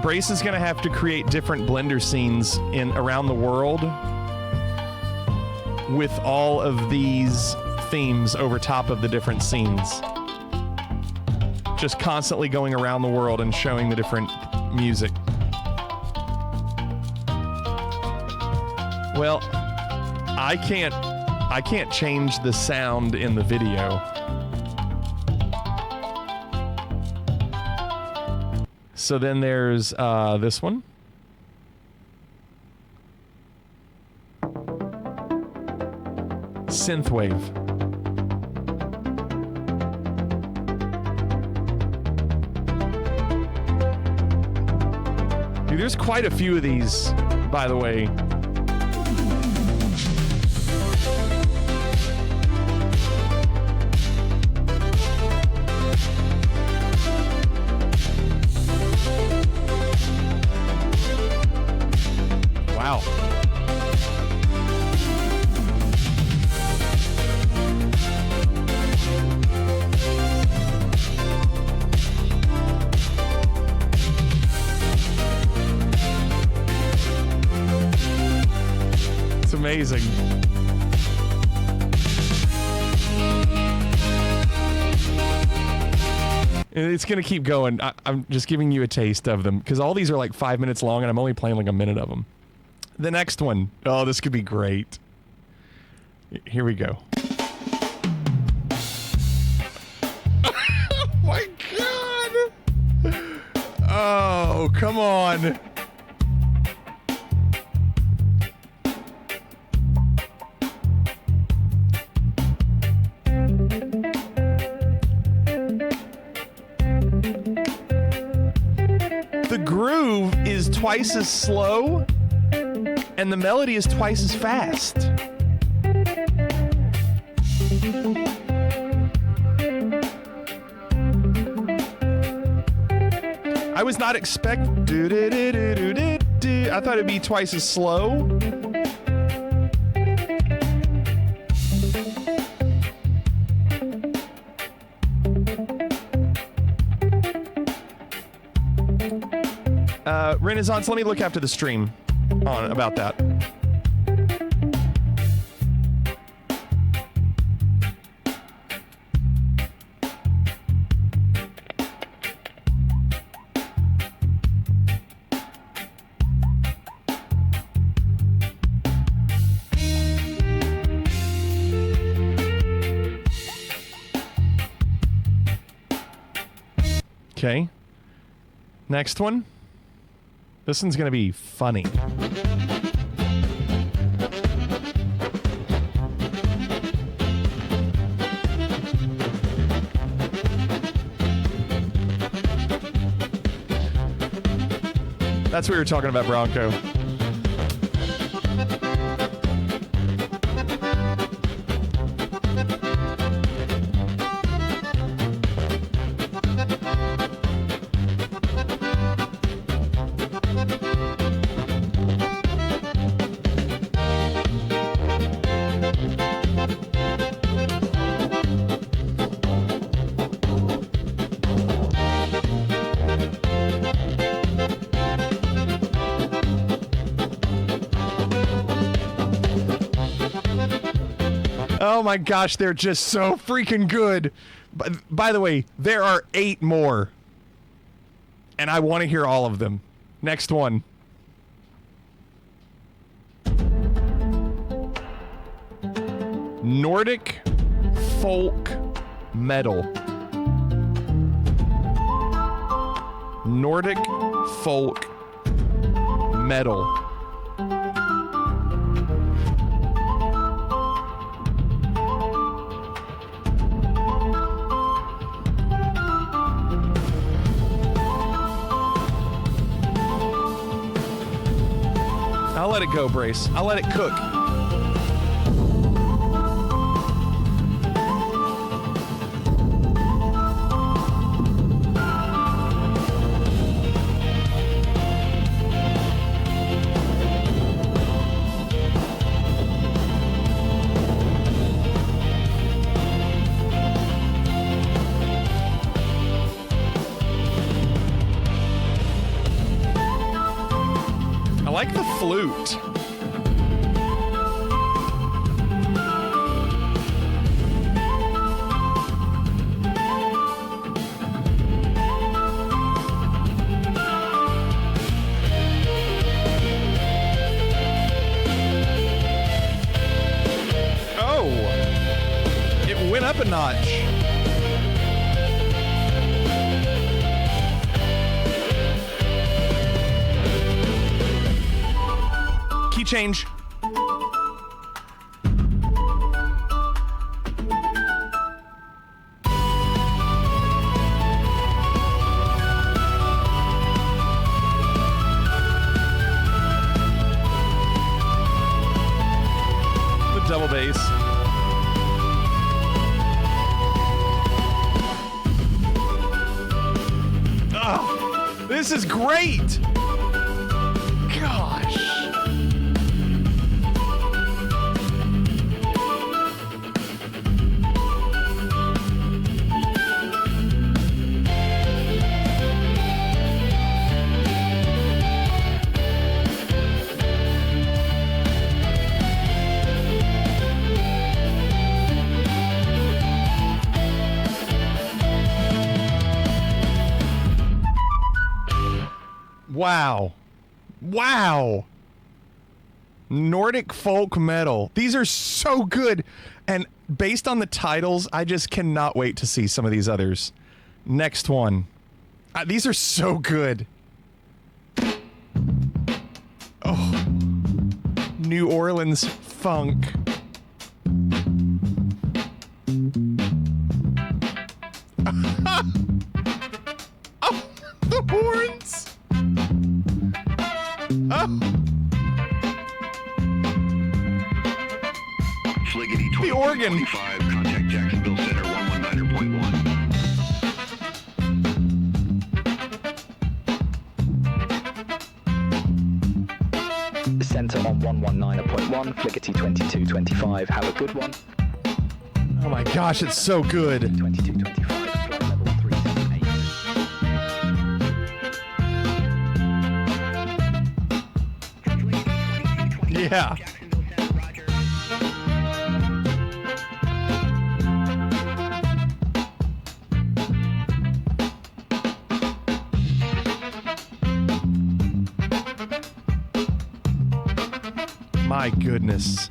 Speaker 2: Brace is going to have to create different Blender scenes around the world with all of these themes over top of the different scenes. Just constantly going around the world and showing the different music. Well, I can't change the sound in the video. So then there's this one. Synthwave. Dude, there's quite a few of these, by the way. Wow. It's amazing. It's going to keep going. I'm just giving you a taste of them because all these are like 5 minutes long and I'm only playing like a minute of them. The next one. Oh, this could be great. Here we go. Oh my God. Oh, come on. groove is twice as slow and the melody is twice as fast. I was not expecting. I thought it'd be twice as slow. Renaissance, let me look after the stream on about that. Okay. Next one. This one's gonna be funny. That's what we were talking about, Bronco. Oh my gosh, they're just so freaking good. By the way, there are 8 more. And I want to hear all of them. Next one. Nordic folk metal. Nordic folk metal. I'll let it go, Brace. I'll let it cook. I like the flute. Oh, it went up a notch. Key change. The double bass. Oh, this is great. Gosh. Wow. Wow. Nordic folk metal. These are so good. And based on the titles, I just cannot wait to see some of these others. Next one. These are so good. Oh. New Orleans funk. Oh, the horns. Morgan.
Speaker 8: 25, contact Jacksonville Center 119.1.
Speaker 10: Center on 119.1, Flickety 2225. Have a good one.
Speaker 2: Oh my gosh, it's so good.
Speaker 10: 2225, flight level 378.
Speaker 2: Yeah. My goodness.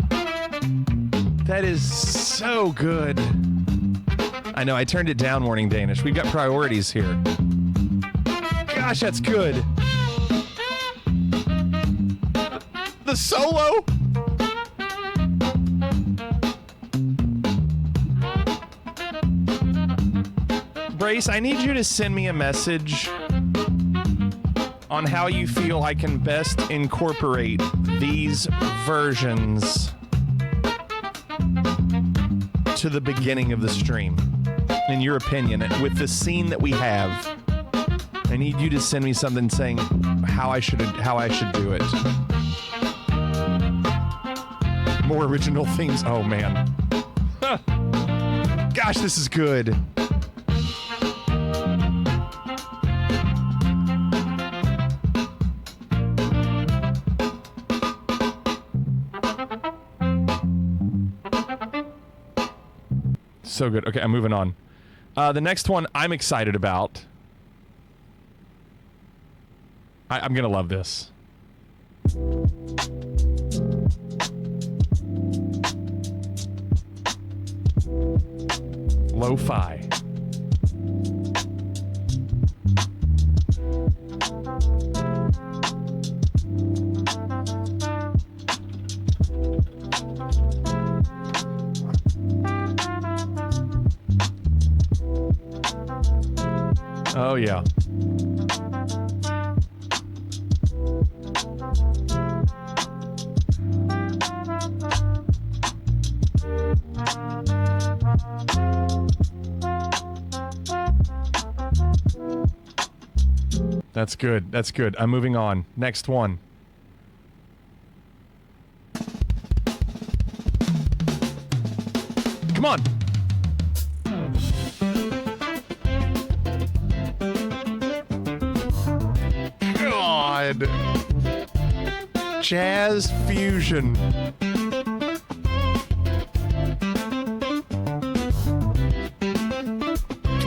Speaker 2: That is so good. I know, I turned it down, Morning Danish. We've got priorities here. Gosh, that's good. The solo? Brace, I need you to send me a message on how you feel I can best incorporate these versions to the beginning of the stream. In your opinion, with the scene that we have, I need you to send me something saying how I should do it. More original things. Oh man. Gosh, this is good. So good. Okay, I'm moving on. The next one I'm excited about. I'm going to love this. Lo-fi. Oh, yeah. That's good. That's good. I'm moving on. Next one. Come on. God. Jazz fusion.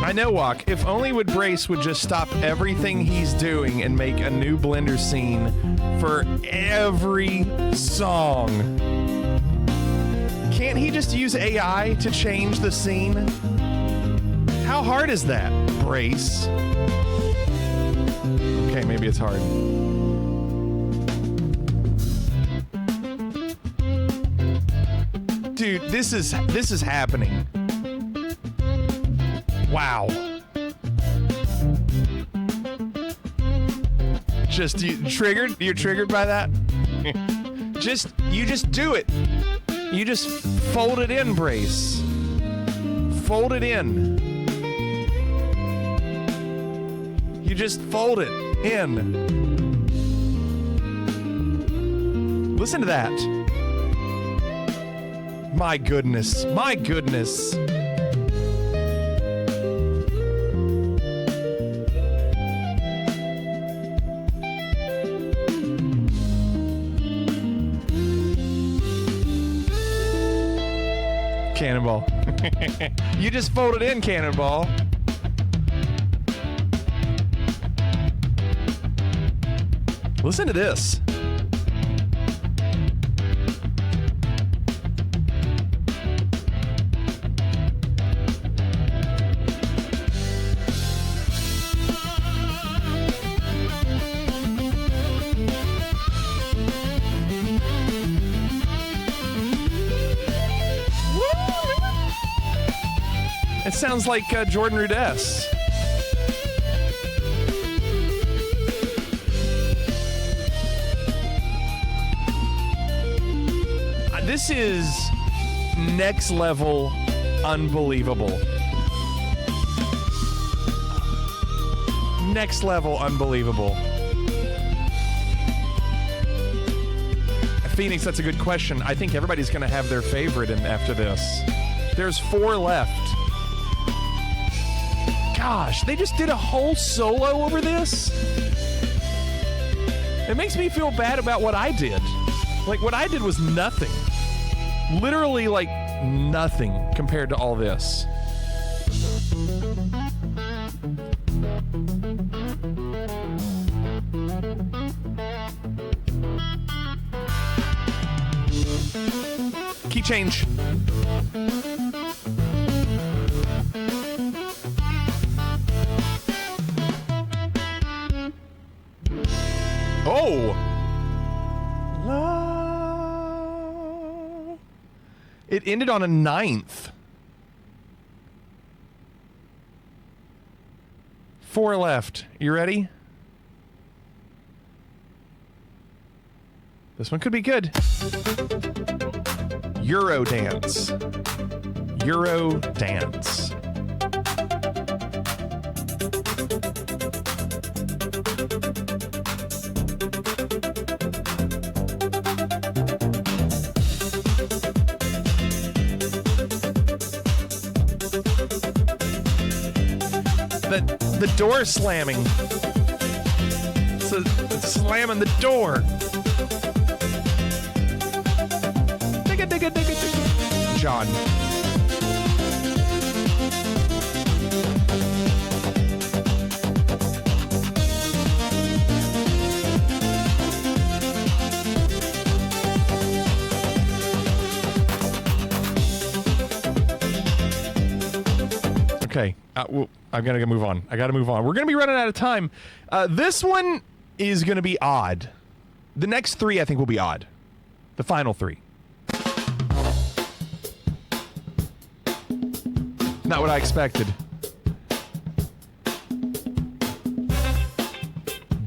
Speaker 2: I know, Walk. If only Brace would just stop everything he's doing and make a new Blender scene for every song. Can't he just use AI to change the scene? How hard is that, Brace? Okay, maybe it's hard. Dude, this is happening. Wow. Just triggered? You're triggered by that? You just do it. You just fold it in, Brace. Fold it in. You just fold it in. Listen to that. My goodness. My goodness. Cannonball. You just fold it in, Cannonball. Listen to this. It sounds like Jordan Rudess. next level unbelievable. Next level unbelievable. Phoenix, that's a good question. I think everybody's going to have their favorite after this. There's 4 left. Gosh, they just did a whole solo over this? It makes me feel bad about what I did. Like, what I did was nothing. Literally, like, nothing compared to all this. Key change. Oh! It ended on a 9th. 4 left. You ready? This one could be good. Euro dance. Euro dance. The door slamming. It's slamming the door. Digga, digga, digga, digga. John. Okay, I've got to move on. I got to move on. We're going to be running out of time. This one is going to be odd. The next 3, I think, will be odd. The final 3. Not what I expected.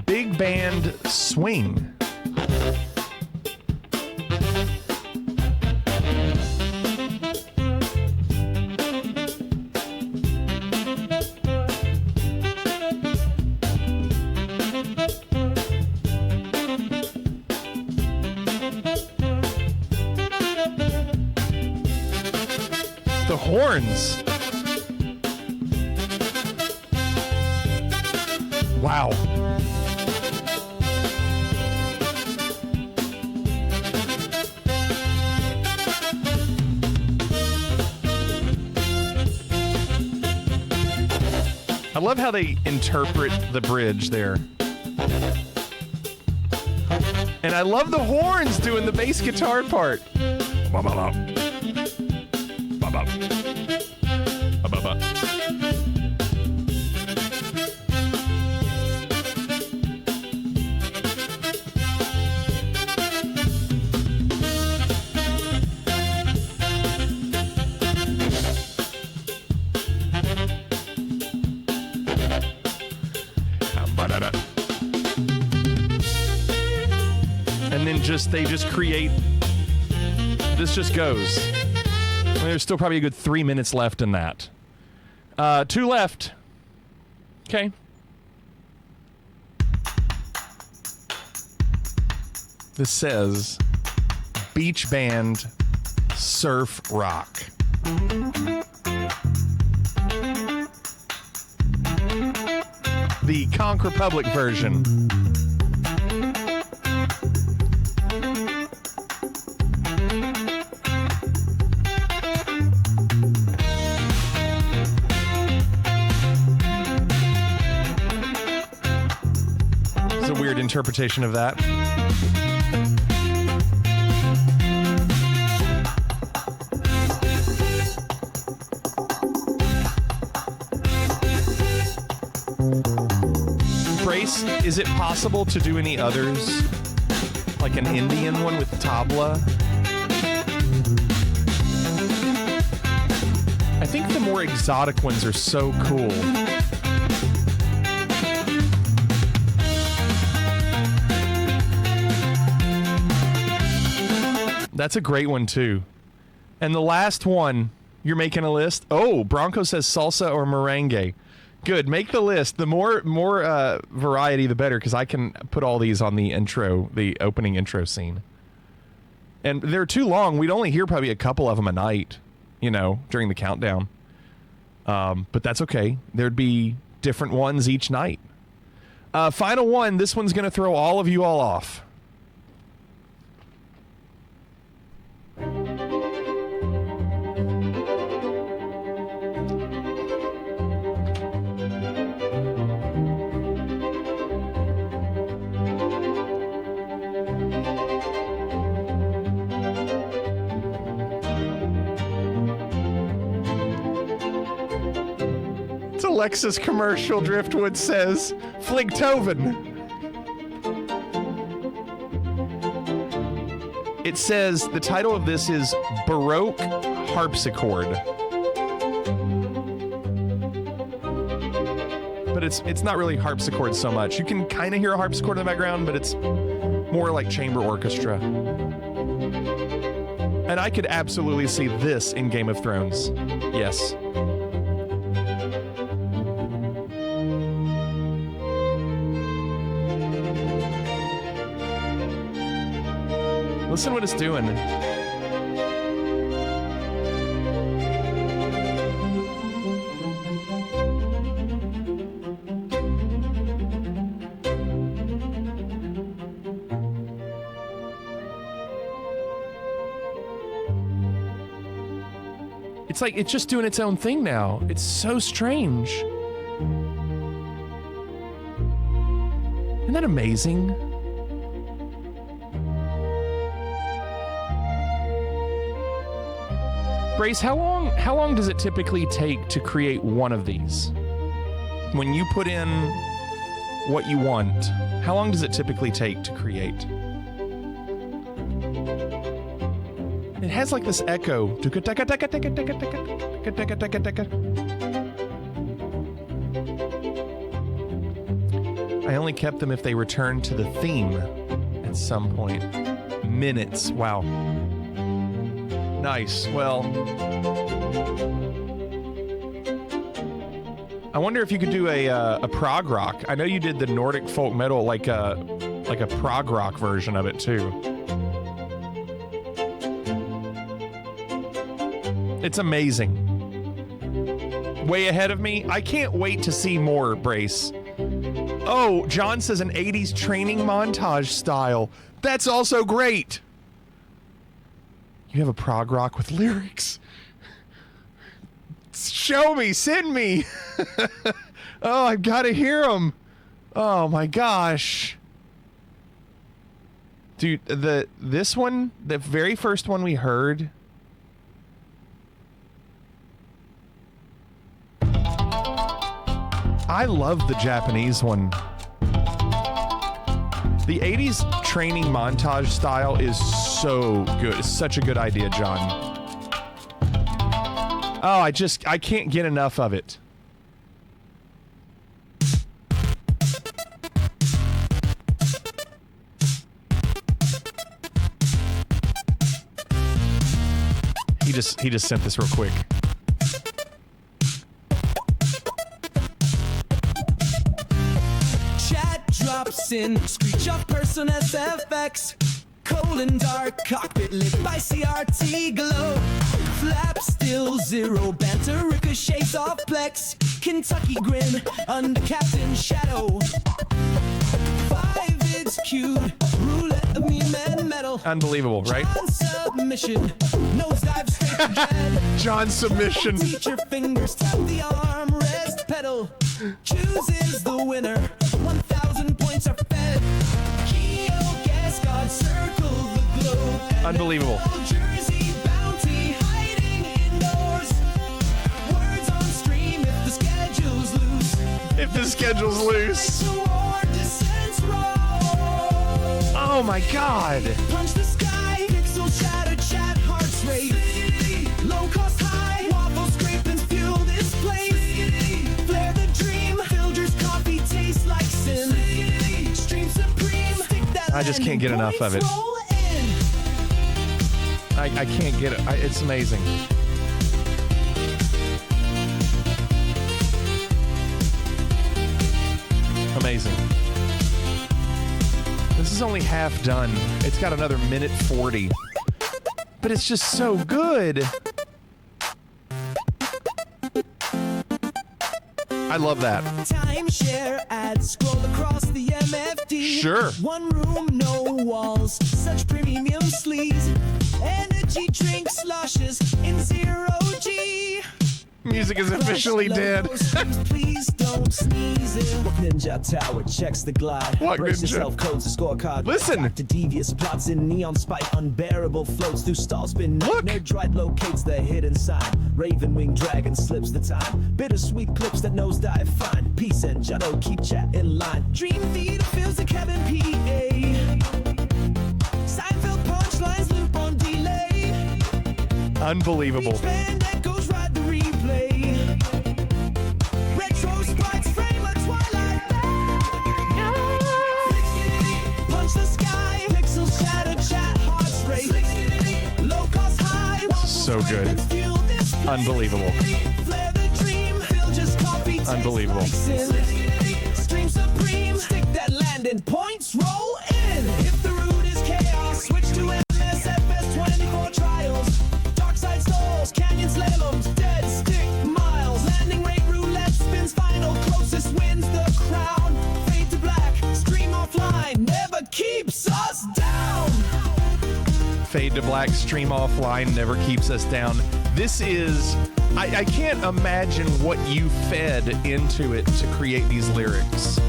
Speaker 2: Big band swing. The horns. Wow. I love how they interpret the bridge there. And I love the horns doing the bass guitar part. And then they just create. This just goes. There's still probably a good 3 minutes left in that. 2 left. Okay. This says Beach Band Surf Rock. The Conch Republic version. It's a weird interpretation of that. Brace, is it possible to do any others? Like an Indian one with tabla? I think the more exotic ones are so cool. That's a great one too. And the last one, you're making a list? Oh, Bronco says salsa or merengue. Good. Make the list. The more variety, the better, because I can put all these on the intro, the opening intro scene. And they're too long. We'd only hear probably a couple of them a night, during the countdown. But that's okay. There'd be different ones each night. Final one. This one's going to throw all of you all off. Lexus commercial, Driftwood says. Fligtoven. It says the title of this is Baroque Harpsichord. But it's not really harpsichord so much. You can kind of hear a harpsichord in the background, but it's more like chamber orchestra. And I could absolutely see this in Game of Thrones. Yes. Listen what it's doing. It's like it's just doing its own thing now. It's so strange. Isn't that amazing? Brace, how long does it typically take to create one of these? When you put in what you want, how long does it typically take to create? It has like this echo. I only kept them if they returned to the theme at some point. Minutes. Wow. Nice. Well, I wonder if you could do a prog rock. I know you did the Nordic folk metal, like a prog rock version of it too. It's amazing. Way ahead of me. I can't wait to see more, Brace. Oh, John says an 80s training montage style. That's also great. You have a prog rock with lyrics. Show me, send me. Oh, I've got to hear them. Oh my gosh. Dude, this one, the very first one we heard. I love the Japanese one. The 80s training montage style is so good. It's such a good idea, John. Oh, I can't get enough of it. He just sent this real quick.
Speaker 14: Drops in, screech of person SFX. Cold and dark, cockpit lit by CRT glow. Flap still zero, banter ricochets off Plex. Kentucky grin under Captain Shadow. 5 vids queued, roulette of meme and metal.
Speaker 2: Unbelievable, right?
Speaker 14: John's submission, nosedive straight to dread.
Speaker 2: John's submission.
Speaker 14: Teacher fingers tap the armrest pedal. Chooses the winner. 1,000 points are fed. Keo Gascon circle the globe.
Speaker 2: Unbelievable.
Speaker 14: Jersey bounty hiding indoors. Words on stream if the schedule's loose.
Speaker 2: If the schedule's loose. Oh my God.
Speaker 14: Punch the sky. Pixel shatter chat hearts rate. Low cost high. Waffle scrapings fuel this place. Flare the dream. Filger's coffee tastes like sin. Stream supreme.
Speaker 2: I just can't get enough of it. I can't get it. It's amazing. Amazing. This is only half done. It's got another minute 40. But it's just so good. I love that.
Speaker 14: Timeshare ads scroll across the MFD.
Speaker 2: Sure.
Speaker 14: One room, no walls. Such premium sleaze. Energy drink sloshes in 0G.
Speaker 2: Music is officially dead.
Speaker 14: Please don't sneeze it. Ninja Tower checks the glide.
Speaker 2: What
Speaker 14: Brace
Speaker 2: ninja?
Speaker 14: yourself, codes a scorecard.
Speaker 2: Listen.
Speaker 14: Back to devious plots in neon spite. Unbearable floats through stall spin.
Speaker 2: Look.
Speaker 14: Nerdrite locates the hidden sign. Raven wing dragon slips the time. Bittersweet clips that nosedive fine. Peace and Jado keep chat in line. Dream theater fills the cabin PA. Seinfeld punchlines loop on delay.
Speaker 2: Unbelievable.
Speaker 14: Each band echoes ride the replay. Retro sprites frame a twilight. Punch the sky. Pixels shatter chat hearts race. Low cost high.
Speaker 2: So good. Unbelievable.
Speaker 14: Flare the dream. Fill just coffee.
Speaker 2: Unbelievable.
Speaker 14: Stream supreme. Stick that landing. Points roll in. If the route is chaos, switch to MSFS 24 trials. Dark side stalls, canyon slaloms, dead stick miles. Landing rate roulette spins final. Closest wins the crown. Fade to black. Stream offline. Never keeps us down.
Speaker 2: Fade to black, stream offline, never keeps us down. This is, I can't imagine what you fed into it to create these lyrics.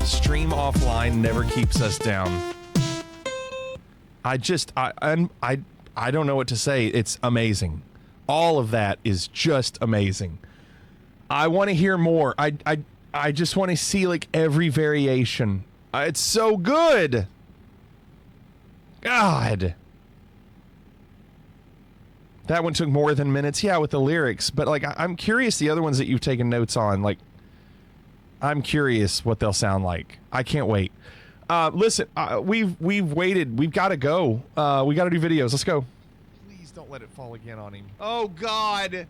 Speaker 2: Stream offline, never keeps us down. I don't know what to say. It's amazing. All of that is just amazing. I want to hear more. I just want to see like every variation. It's so good. God. That one took more than minutes. Yeah, with the lyrics. But, like, I'm curious the other ones that you've taken notes on. Like, I'm curious what they'll sound like. I can't wait. Listen, we've waited. We've got to go. We got to do videos. Let's go. Please don't let it fall again on him. Oh, God.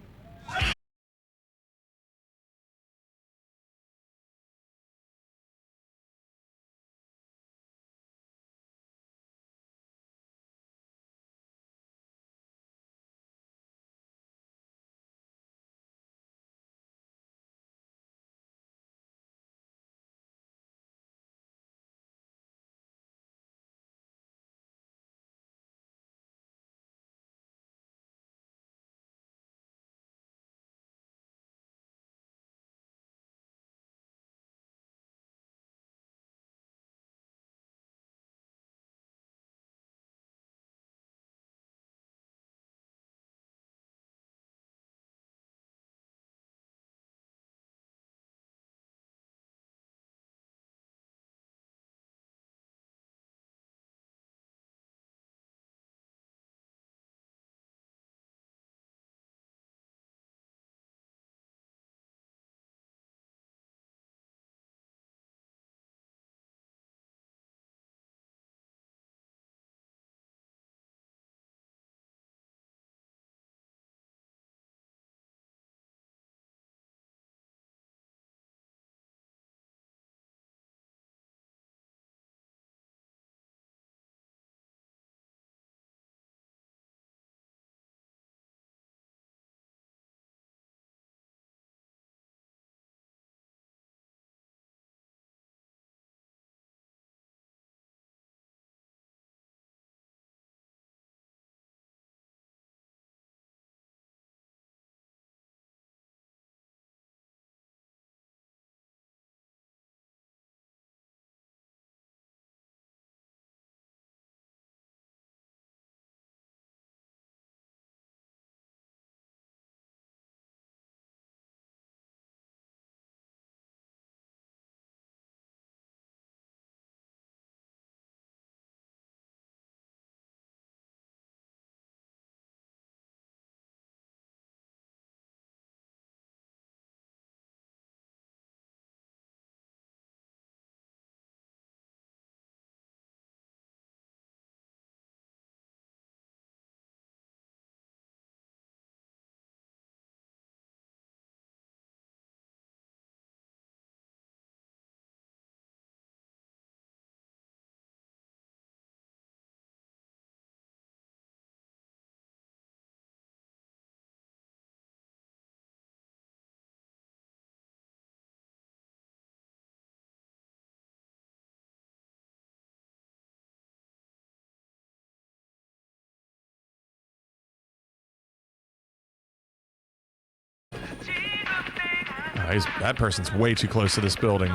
Speaker 2: Yeah, that person's way too close to this building.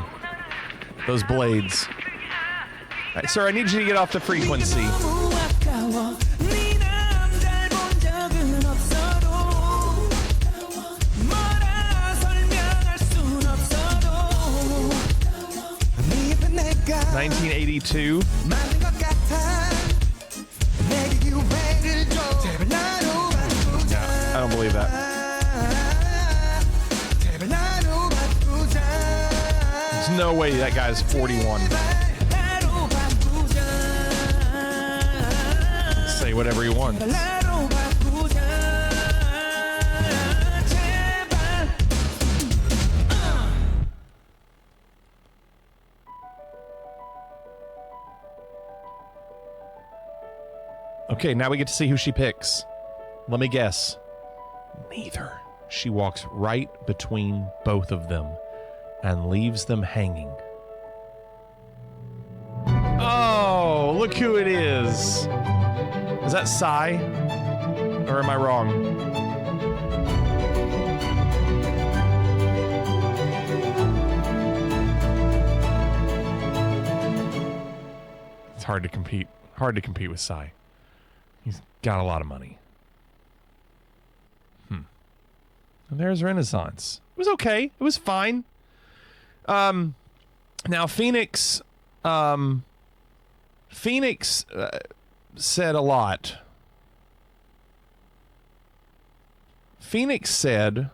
Speaker 2: Those blades. All right, sir, I need you to get off the frequency. $1982. I don't believe that. There's no way that guy's 41. Say whatever he wants. Okay, now we get to see who she picks. Let me guess. Neither. She walks right between both of them and leaves them hanging. Oh, look who it is. Is that Psy? Or am I wrong? It's hard to compete. Hard to compete with Psy. He's got a lot of money. And there's Renaissance. It was okay. It was fine. Now Phoenix said a lot. Phoenix said,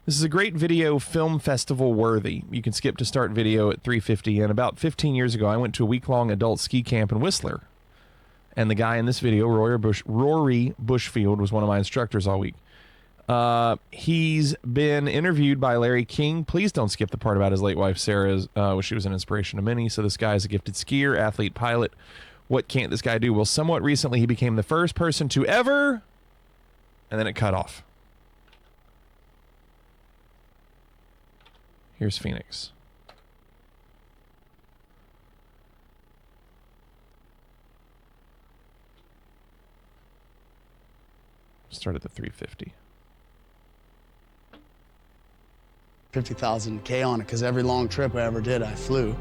Speaker 2: "This is a great video, film festival worthy. You can skip to start video at 3:50. And about 15 years ago, I went to a week-long adult ski camp in Whistler. And the guy in this video, Rory Bushfield, was one of my instructors all week. He's been interviewed by Larry King. Please don't skip the part about his late wife, Sarah, she was an inspiration to many. So this guy is a gifted skier, athlete, pilot. What can't this guy do? Well, somewhat recently, he became the first person to ever..." And then it cut off. Here's Phoenix. Start at the 350.
Speaker 15: 50,000 K on it, because every long trip I ever did, I flew.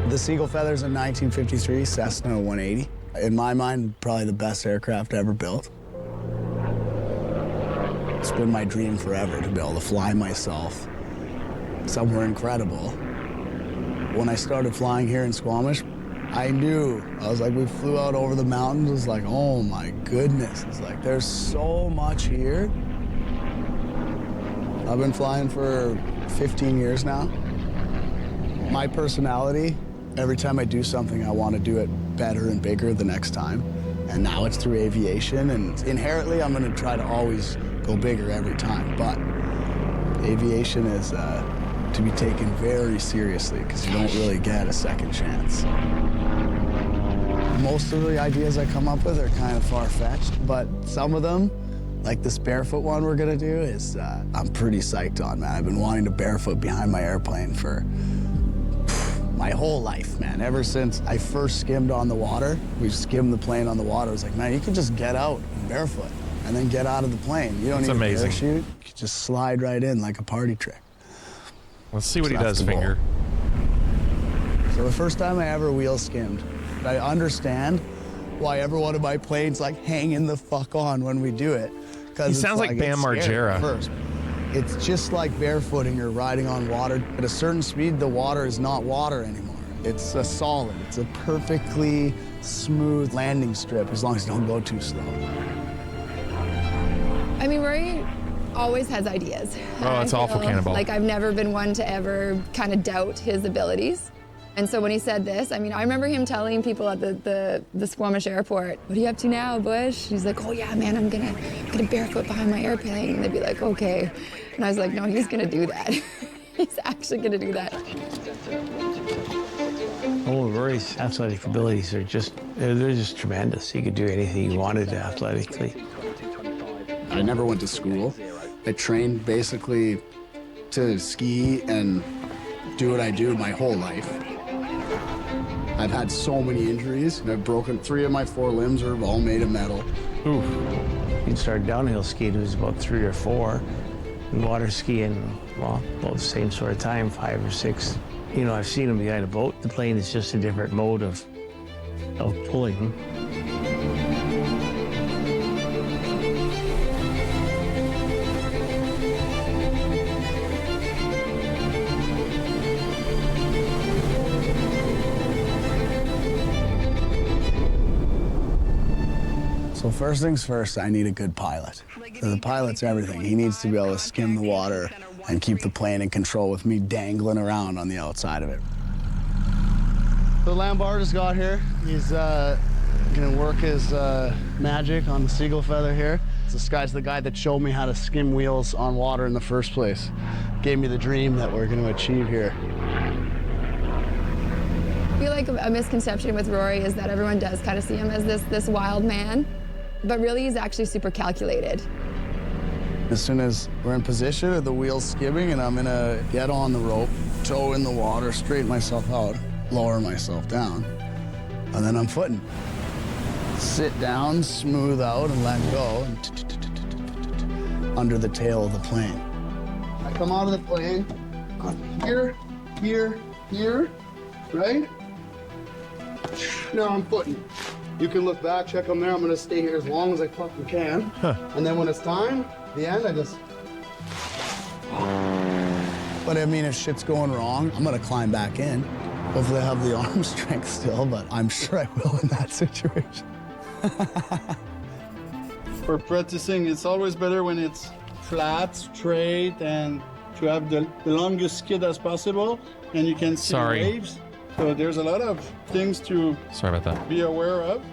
Speaker 15: The Seagull Feather's a 1953 Cessna 180. In my mind, probably the best aircraft ever built. It's been my dream forever to be able to fly myself somewhere incredible. When I started flying here in Squamish, I knew. I was like, we flew out over the mountains. It was like, oh my goodness. It's like, there's so much here. I've been flying for 15 years now. My personality, every time I do something, I want to do it better and bigger the next time. And now it's through aviation, and inherently I'm going to try to always go bigger every time. But aviation is to be taken very seriously, because you don't really get a second chance. Most of the ideas I come up with are kind of far-fetched, but some of them, like this barefoot one we're gonna do, is I'm pretty psyched on, man. I've been wanting to barefoot behind my airplane for my whole life, man. Ever since I first skimmed on the water, we skimmed the plane on the water. I was like, man, you can just get out barefoot and then get out of the plane. You don't need a parachute. You can just slide right in like a party trick.
Speaker 2: Let's see what he does, Finger.
Speaker 15: So the first time I ever wheel skimmed, I understand why every one of my planes like hanging the fuck on when we do it.
Speaker 2: He sounds like Bam Margera.
Speaker 15: First. It's just like barefooting or riding on water. At a certain speed, the water is not water anymore. It's a solid. It's a perfectly smooth landing strip as long as you don't go too slow.
Speaker 16: I mean, Rory always has ideas.
Speaker 2: Oh, it's awful, Cannonball.
Speaker 16: Like, I've never been one to ever kind of doubt his abilities. And so when he said this, I mean, I remember him telling people at the Squamish airport, "What are you up to now, Bush?" He's like, "Oh yeah, man, I'm gonna barefoot behind my airplane." And they'd be like, "Okay." And I was like, "No, he's gonna do that." He's actually gonna do that.
Speaker 17: Oh, Rory's athletic abilities are they're just tremendous. He could do anything he wanted athletically.
Speaker 15: I never went to school. I trained basically to ski and do what I do my whole life. I've had so many injuries. I've broken 3 of my 4 limbs are all made of metal.
Speaker 17: Oof. He and started downhill skiing, he was about 3 or 4. And water skiing, well, about the same sort of time, 5 or 6. You know, I've seen him behind a boat. The plane is just a different mode of pulling.
Speaker 15: So first things first, I need a good pilot. The pilot's everything. He needs to be able to skim the water and keep the plane in control with me dangling around on the outside of it. The Lambard just got here. He's gonna work his magic on the seagull feather here. This guy's the guy that showed me how to skim wheels on water in the first place. Gave me the dream that we're gonna achieve here.
Speaker 16: I feel like a misconception with Rory is that everyone does kind of see him as this wild man, but really he's actually super calculated.
Speaker 15: As soon as we're in position, the wheel's skimming, and I'm gonna get on the rope, toe in the water, straighten myself out, lower myself down, and then I'm footing. Sit down, smooth out, and let go, and under the tail of the plane. I come out of the plane, here, here, here, right? Now I'm footing. You can look back, check them there. I'm gonna stay here as long as I fucking can. And then when it's time, the end, I just... But I mean, if shit's going wrong, I'm gonna climb back in. Hopefully I have the arm strength still, but I'm sure I will in that situation.
Speaker 18: For practicing, it's always better when it's flat, straight, and to have the longest skid as possible, and you can see the waves. So there's a lot of things to be aware of.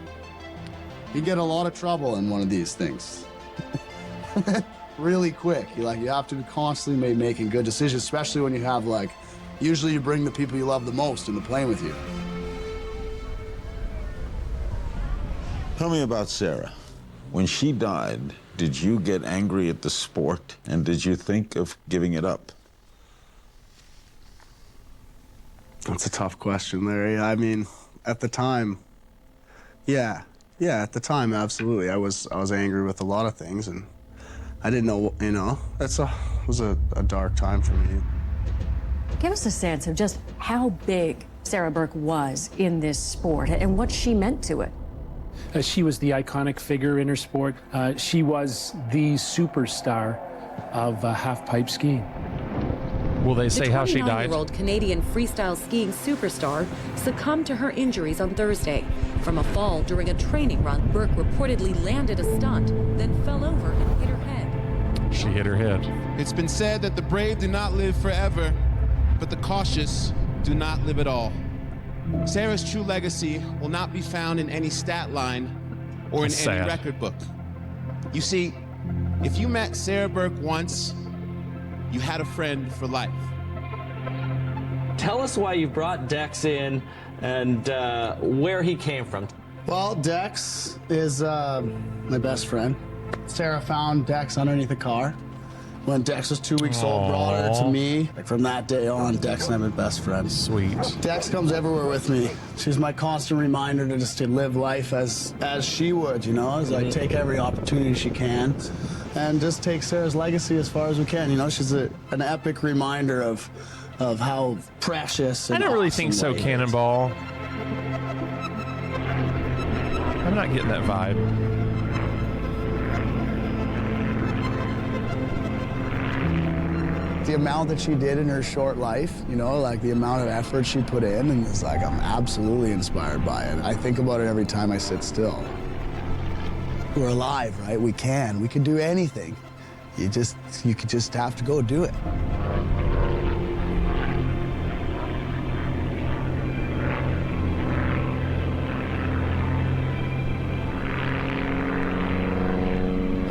Speaker 15: You get a lot of trouble in one of these things. Really quick. You have to be constantly making good decisions, especially when you have usually you bring the people you love the most in the plane with you.
Speaker 19: Tell me about Sarah. When she died, did you get angry at the sport, and did you think of giving it up?
Speaker 15: That's a tough question, Larry. I mean, at the time, yeah, at the time, absolutely. I was angry with a lot of things, and I didn't know, it was a dark time for me.
Speaker 20: Give us a sense of just how big Sarah Burke was in this sport and what she meant to it.
Speaker 21: She was the iconic figure in her sport. She was the superstar of half-pipe skiing.
Speaker 2: Will they say how she died?
Speaker 5: The 29-year-old Canadian freestyle skiing superstar succumbed to her injuries on Thursday. From a fall during a training run, Burke reportedly landed a stunt, then fell over and hit her head.
Speaker 2: She hit her head.
Speaker 1: It's been said that the brave do not live forever, but the cautious do not live at all. Sarah's true legacy will not be found in any stat line or in any record book. You see, if you met Sarah Burke once, you had a friend for life.
Speaker 22: Tell us why you brought Dex in and where he came from.
Speaker 15: Well, Dex is my best friend. Sarah found Dex underneath the car. When Dex was 2 weeks old, brought her to me. From that day on, Dex and I have been best friends.
Speaker 2: Sweet.
Speaker 15: Dex comes everywhere with me. She's my constant reminder to just to live life as she would, as I take every opportunity she can, and just take Sarah's legacy as far as we can. She's an epic reminder of how precious. And
Speaker 2: I don't really think so, Cannonball. I'm not getting that vibe.
Speaker 15: The amount that she did in her short life, the amount of effort she put in, and it's I'm absolutely inspired by it. I think about it every time I sit still. We're alive, right? We can do anything. You could just have to go do it.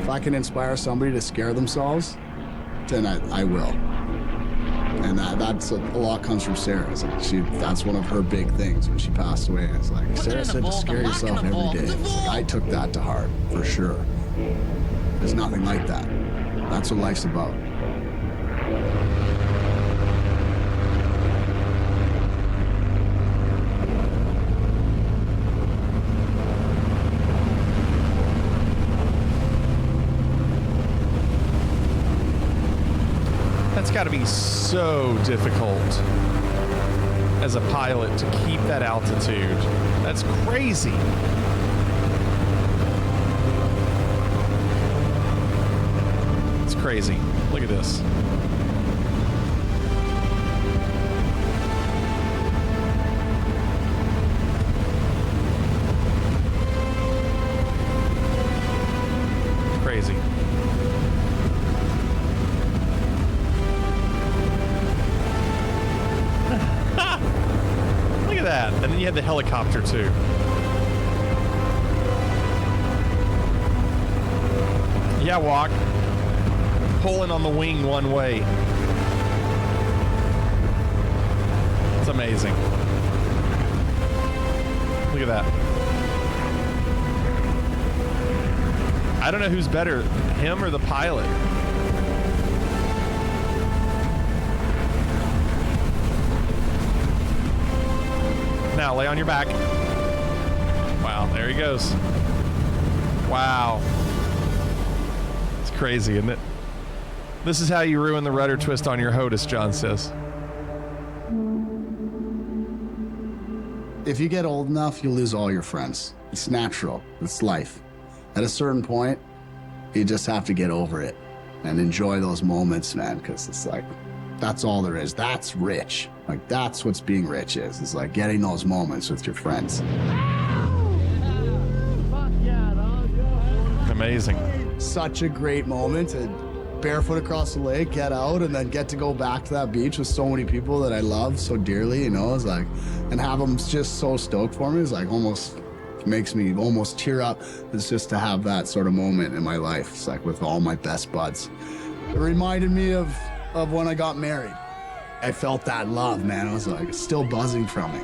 Speaker 15: If I can inspire somebody to scare themselves, then I will. And that's a lot comes from Sarah. That's one of her big things when she passed away. It's Sarah said to scare yourself every day. I took that to heart, for sure. There's nothing like that. That's what life's about.
Speaker 2: That's got to be so difficult as a pilot to keep that altitude. That's crazy. It's crazy. Look at this. Crazy. Look at that. And then you had the helicopter too. Yeah, walk. Pulling on the wing one way. It's amazing. Look at that. I don't know who's better, him or the pilot. Now lay on your back. Wow, there he goes. Wow. It's crazy, isn't it? This is how you ruin the rudder twist on your HOTUS, John says.
Speaker 15: If you get old enough, you lose all your friends. It's natural. It's life. At a certain point, you just have to get over it and enjoy those moments, man, because it's like, that's all there is. That's rich. Like, that's what's being rich is. It's like getting those moments with your friends.
Speaker 2: Amazing.
Speaker 15: Such a great moment to barefoot across the lake, get out, and then get to go back to that beach with so many people that I love so dearly, you know, it's like, and have them just so stoked for me. It's like almost makes me almost tear up. It's just to have that sort of moment in my life. It's like with all my best buds. It reminded me of when I got married. I felt that love, man. I was like, it's still buzzing from it.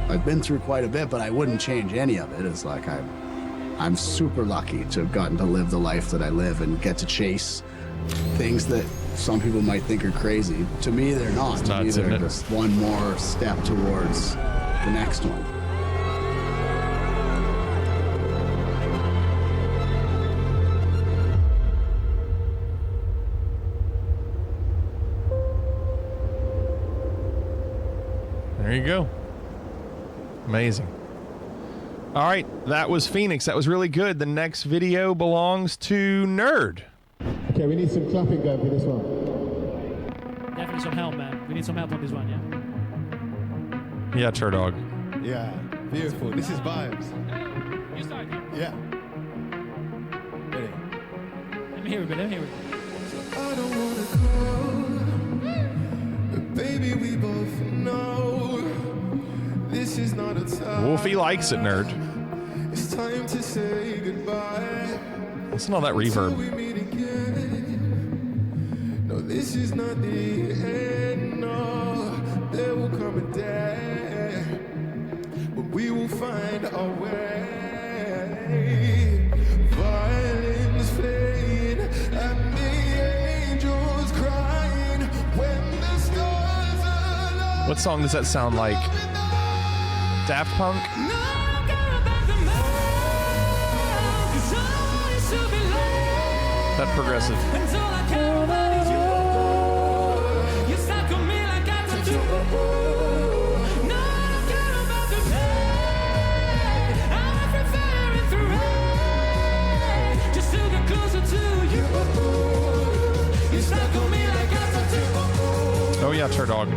Speaker 15: I've been through quite a bit, but I wouldn't change any of it. It's like I'm super lucky to have gotten to live the life that I live and get to chase things that some people might think are crazy. To me, they're not. To me, they're just one more step towards the next one.
Speaker 2: There you go. Amazing. All right, that was Phoenix. That was really good. The next video belongs to Nerd.
Speaker 6: Okay, we need some clapping going for this one.
Speaker 9: Definitely some help, man. We need some help on this one, yeah?
Speaker 2: Yeah, Turdog.
Speaker 6: Yeah, beautiful. This is vibes.
Speaker 9: You start.
Speaker 6: Yeah. Ready?
Speaker 9: Let me hear it, let me hear it.
Speaker 6: I don't wanna call, but baby, we both know this is not a time.
Speaker 2: Wolfie likes it, Nerd.
Speaker 6: It's time to say goodbye.
Speaker 2: Listen to all that reverb.
Speaker 6: No, this is not the end. No, there will come a day, but we will find our way. Violins playing and the angels crying when the stars align.
Speaker 2: What song does that sound like? Daft Punk? That progressive. Oh yeah, Turdog.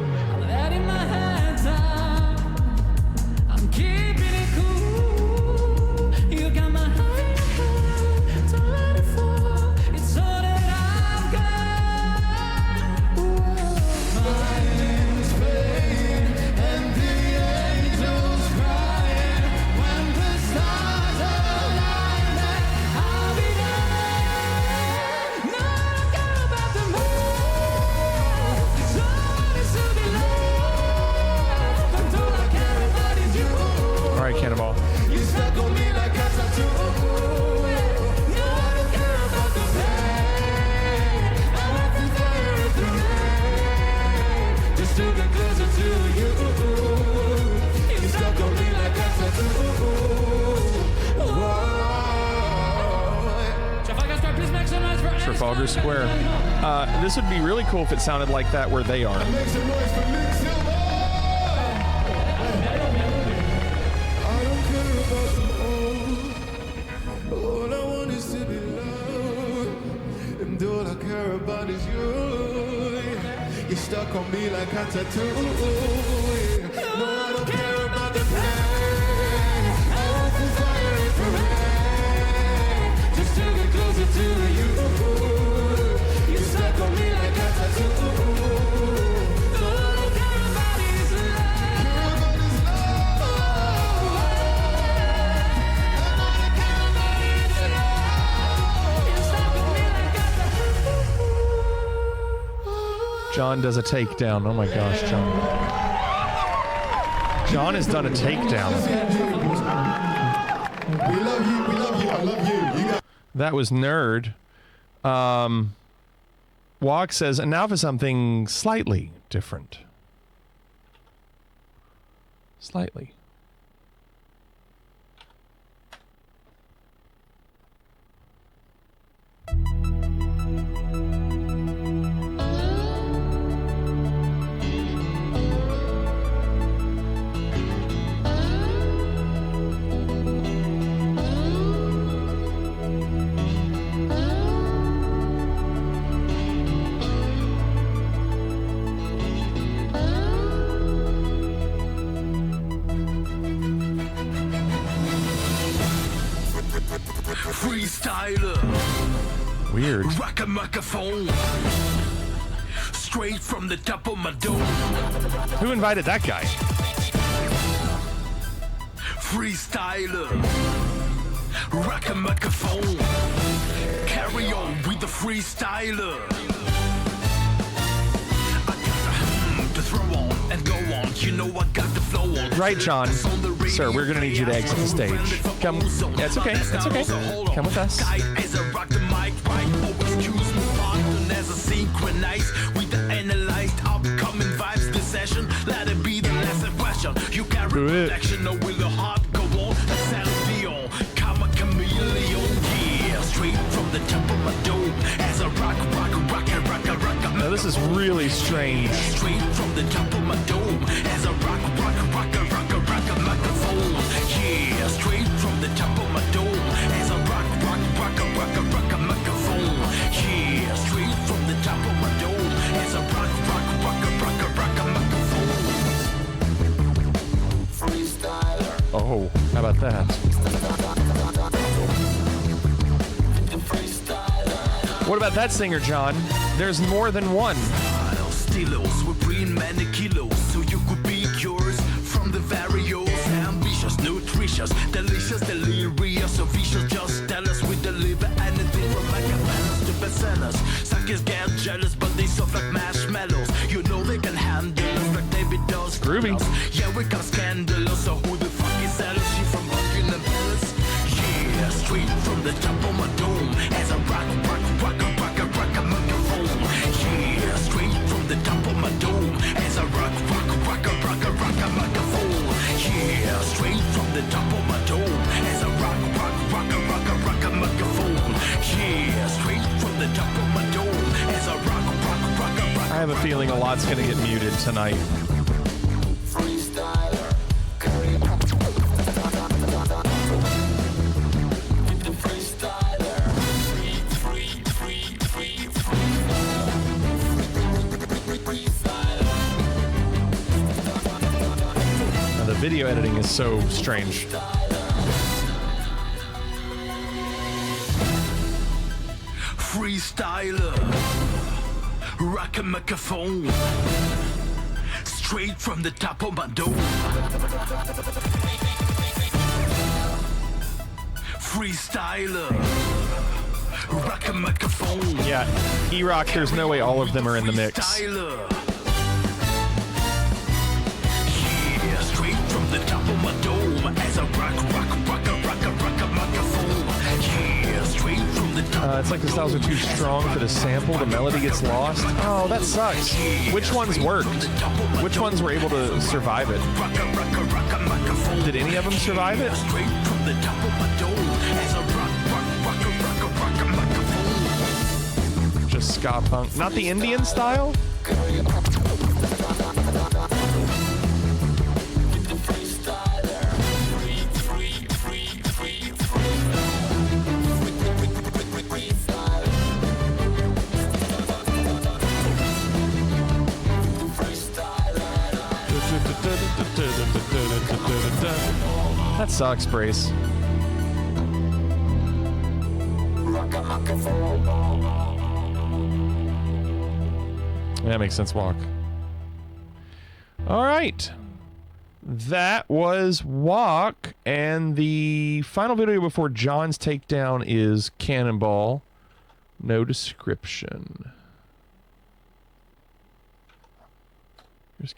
Speaker 2: Cannonball.
Speaker 6: You stuck on me like a tattoo. No, I don't care about the pain. I want to fire the rain, just to get closer to you. You stuck on me like a tattoo.
Speaker 2: Trafalgar Square. This would be really cool if it sounded like that where they are.
Speaker 6: All I want is to be loved, and all I care about is you. You're stuck on me like a tattoo. No, I don't care about the pain. I want to fire it for rain, just to get closer to you. You're stuck on me like a tattoo. All I don't care about is
Speaker 2: John does a takedown. Oh my gosh, John. John has done a takedown.
Speaker 6: We love you, I love you.
Speaker 2: That was Nerd. Walk says, and now for something slightly different. Slightly.
Speaker 4: Freestyler.
Speaker 2: Weird.
Speaker 4: Rock a microphone. Straight from the top of my dome.
Speaker 2: Who invited that guy?
Speaker 4: Freestyler. Rock a microphone. Carry on with the freestyler. I got to throw on and go on. You know I got the flow on.
Speaker 2: Right, John. Sir, we're going to need you to exit the stage. Come. Yeah, it's okay. It's okay. Come with us.
Speaker 4: As I rock the mic, right? Oh, excuse me, pardon, as I synchronize with the analyzed upcoming vibes. This session, let it be the last question. You carry protection, or will the heart go on? That's Dion, come a chameleon, yeah. Straight from the top of my dome, as I rock.
Speaker 2: Now this is really strange.
Speaker 4: Straight from the top of my dome, as I rock a microphone. Yeah, straight from the top of my dome, as I rock a microphone. Yeah, straight from the top of my dome, as I rock a microphone. Freestyler.
Speaker 2: Oh, how about that? What about that singer, John? There's more than one.
Speaker 4: Stilos, we bring many kilos, so you could be yours from the various. Ambitious, nutritious, delicious, delirious, so vicious. Just tell us we deliver anything from macarons to bestsellers. Suckers get jealous, but they soft like marshmallows. You know they can handle us like David does.
Speaker 2: Groovy.
Speaker 4: Yeah, we got scandalous, so who the fuck is Alice? She from Buckingham Palace? Yeah, straight from the top of my dome, as I rock a microphone. Yeah, straight from the top of my dome, as I rock a microphone. Yeah, straight from the top of my dome, as I rock a microphone. Yeah, straight from the top of my dome, as I rock.
Speaker 2: I have a feeling a lot's going to get muted tonight.
Speaker 4: Freestyler, carry
Speaker 2: Now, the video editing is so strange.
Speaker 4: Freestyler, rock a microphone, straight from the top of my dome. Freestyler, rock a microphone.
Speaker 2: Yeah, E-Rock, there's no way all of them are in the mix.
Speaker 4: Yeah, straight from the top of my dome, as I rock a microphone. Yeah, straight from the top.
Speaker 2: It's like the styles are too strong for the sample. The melody gets lost. Oh, that sucks. Which ones worked? Which ones were able to survive it? Did any of them survive it?
Speaker 4: Straight from the top of my dome, as I rock a microphone.
Speaker 2: ska punk. Not the Indian style? That sucks, Brace. That makes sense, Walk. All right. That was Walk, and the final video before John's takedown is Cannonball. No description. Here's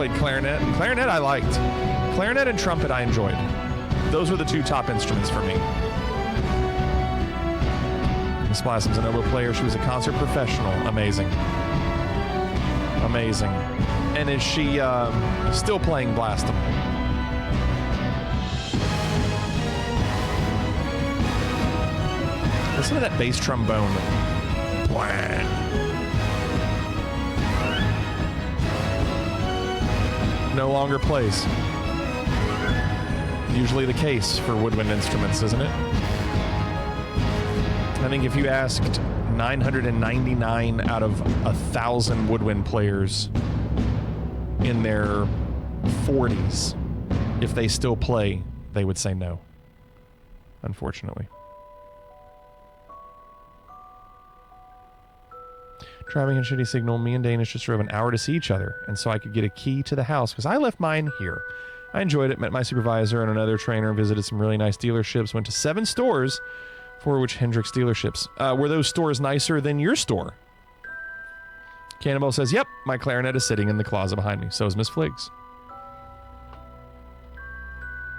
Speaker 2: played clarinet. Clarinet I liked. Clarinet and trumpet I enjoyed. Those were the two top instruments for me. Miss Blossom's an oboe player. She was a concert professional. Amazing. Amazing. And is she still playing Blastum? Listen to that bass trombone. No longer plays. Usually the case for woodwind instruments, isn't it? I think if you asked 999 out of 1,000 woodwind players in their 40s, if they still play, they would say no, unfortunately. Driving a shitty signal, me and Danish just drove an hour to see each other, and so I could get a key to the house, because I left mine here. I enjoyed it. Met my supervisor and another trainer. Visited some really nice dealerships. Went to 7 stores, 4 which Hendrix dealerships. Were those stores nicer than your store? Cannonball says, yep, my clarinet is sitting in the closet behind me. So is Miss Fliggs.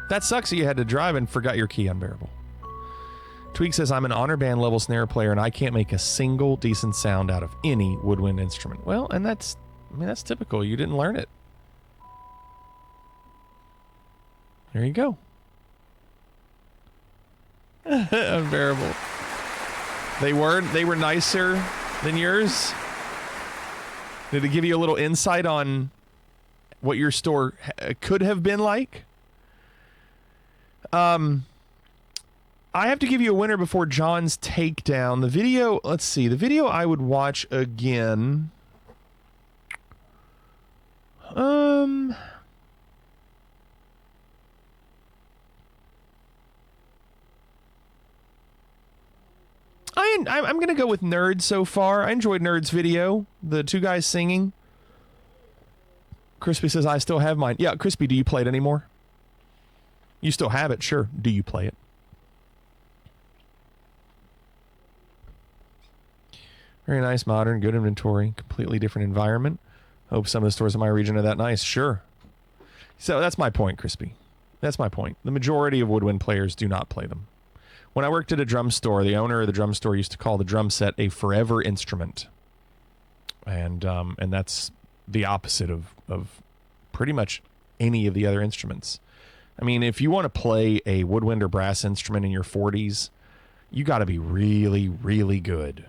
Speaker 2: That sucks that you had to drive and forgot your key. Unbearable. Tweak says, I'm an honor band level snare player and I can't make a single decent sound out of any woodwind instrument. Well, and that's typical. You didn't learn it. There you go. Unbearable. They were nicer than yours? Did it give you a little insight on what your store could have been like? I have to give you a winner before John's takedown. The video, let's see. The video I would watch again. I'm going to go with Nerd so far. I enjoyed Nerd's video. The 2 guys singing. Crispy says, I still have mine. Yeah, Crispy, do you play it anymore? You still have it, sure. Do you play it? Very nice, modern, good inventory. Completely different environment. Hope some of the stores in my region are that nice. Sure. So that's my point, Crispy. That's my point. The majority of woodwind players do not play them. When I worked at a drum store, the owner of the drum store used to call the drum set a forever instrument. And that's the opposite of pretty much any of the other instruments. I mean, if you want to play a woodwind or brass instrument in your 40s, you got to be really, really good.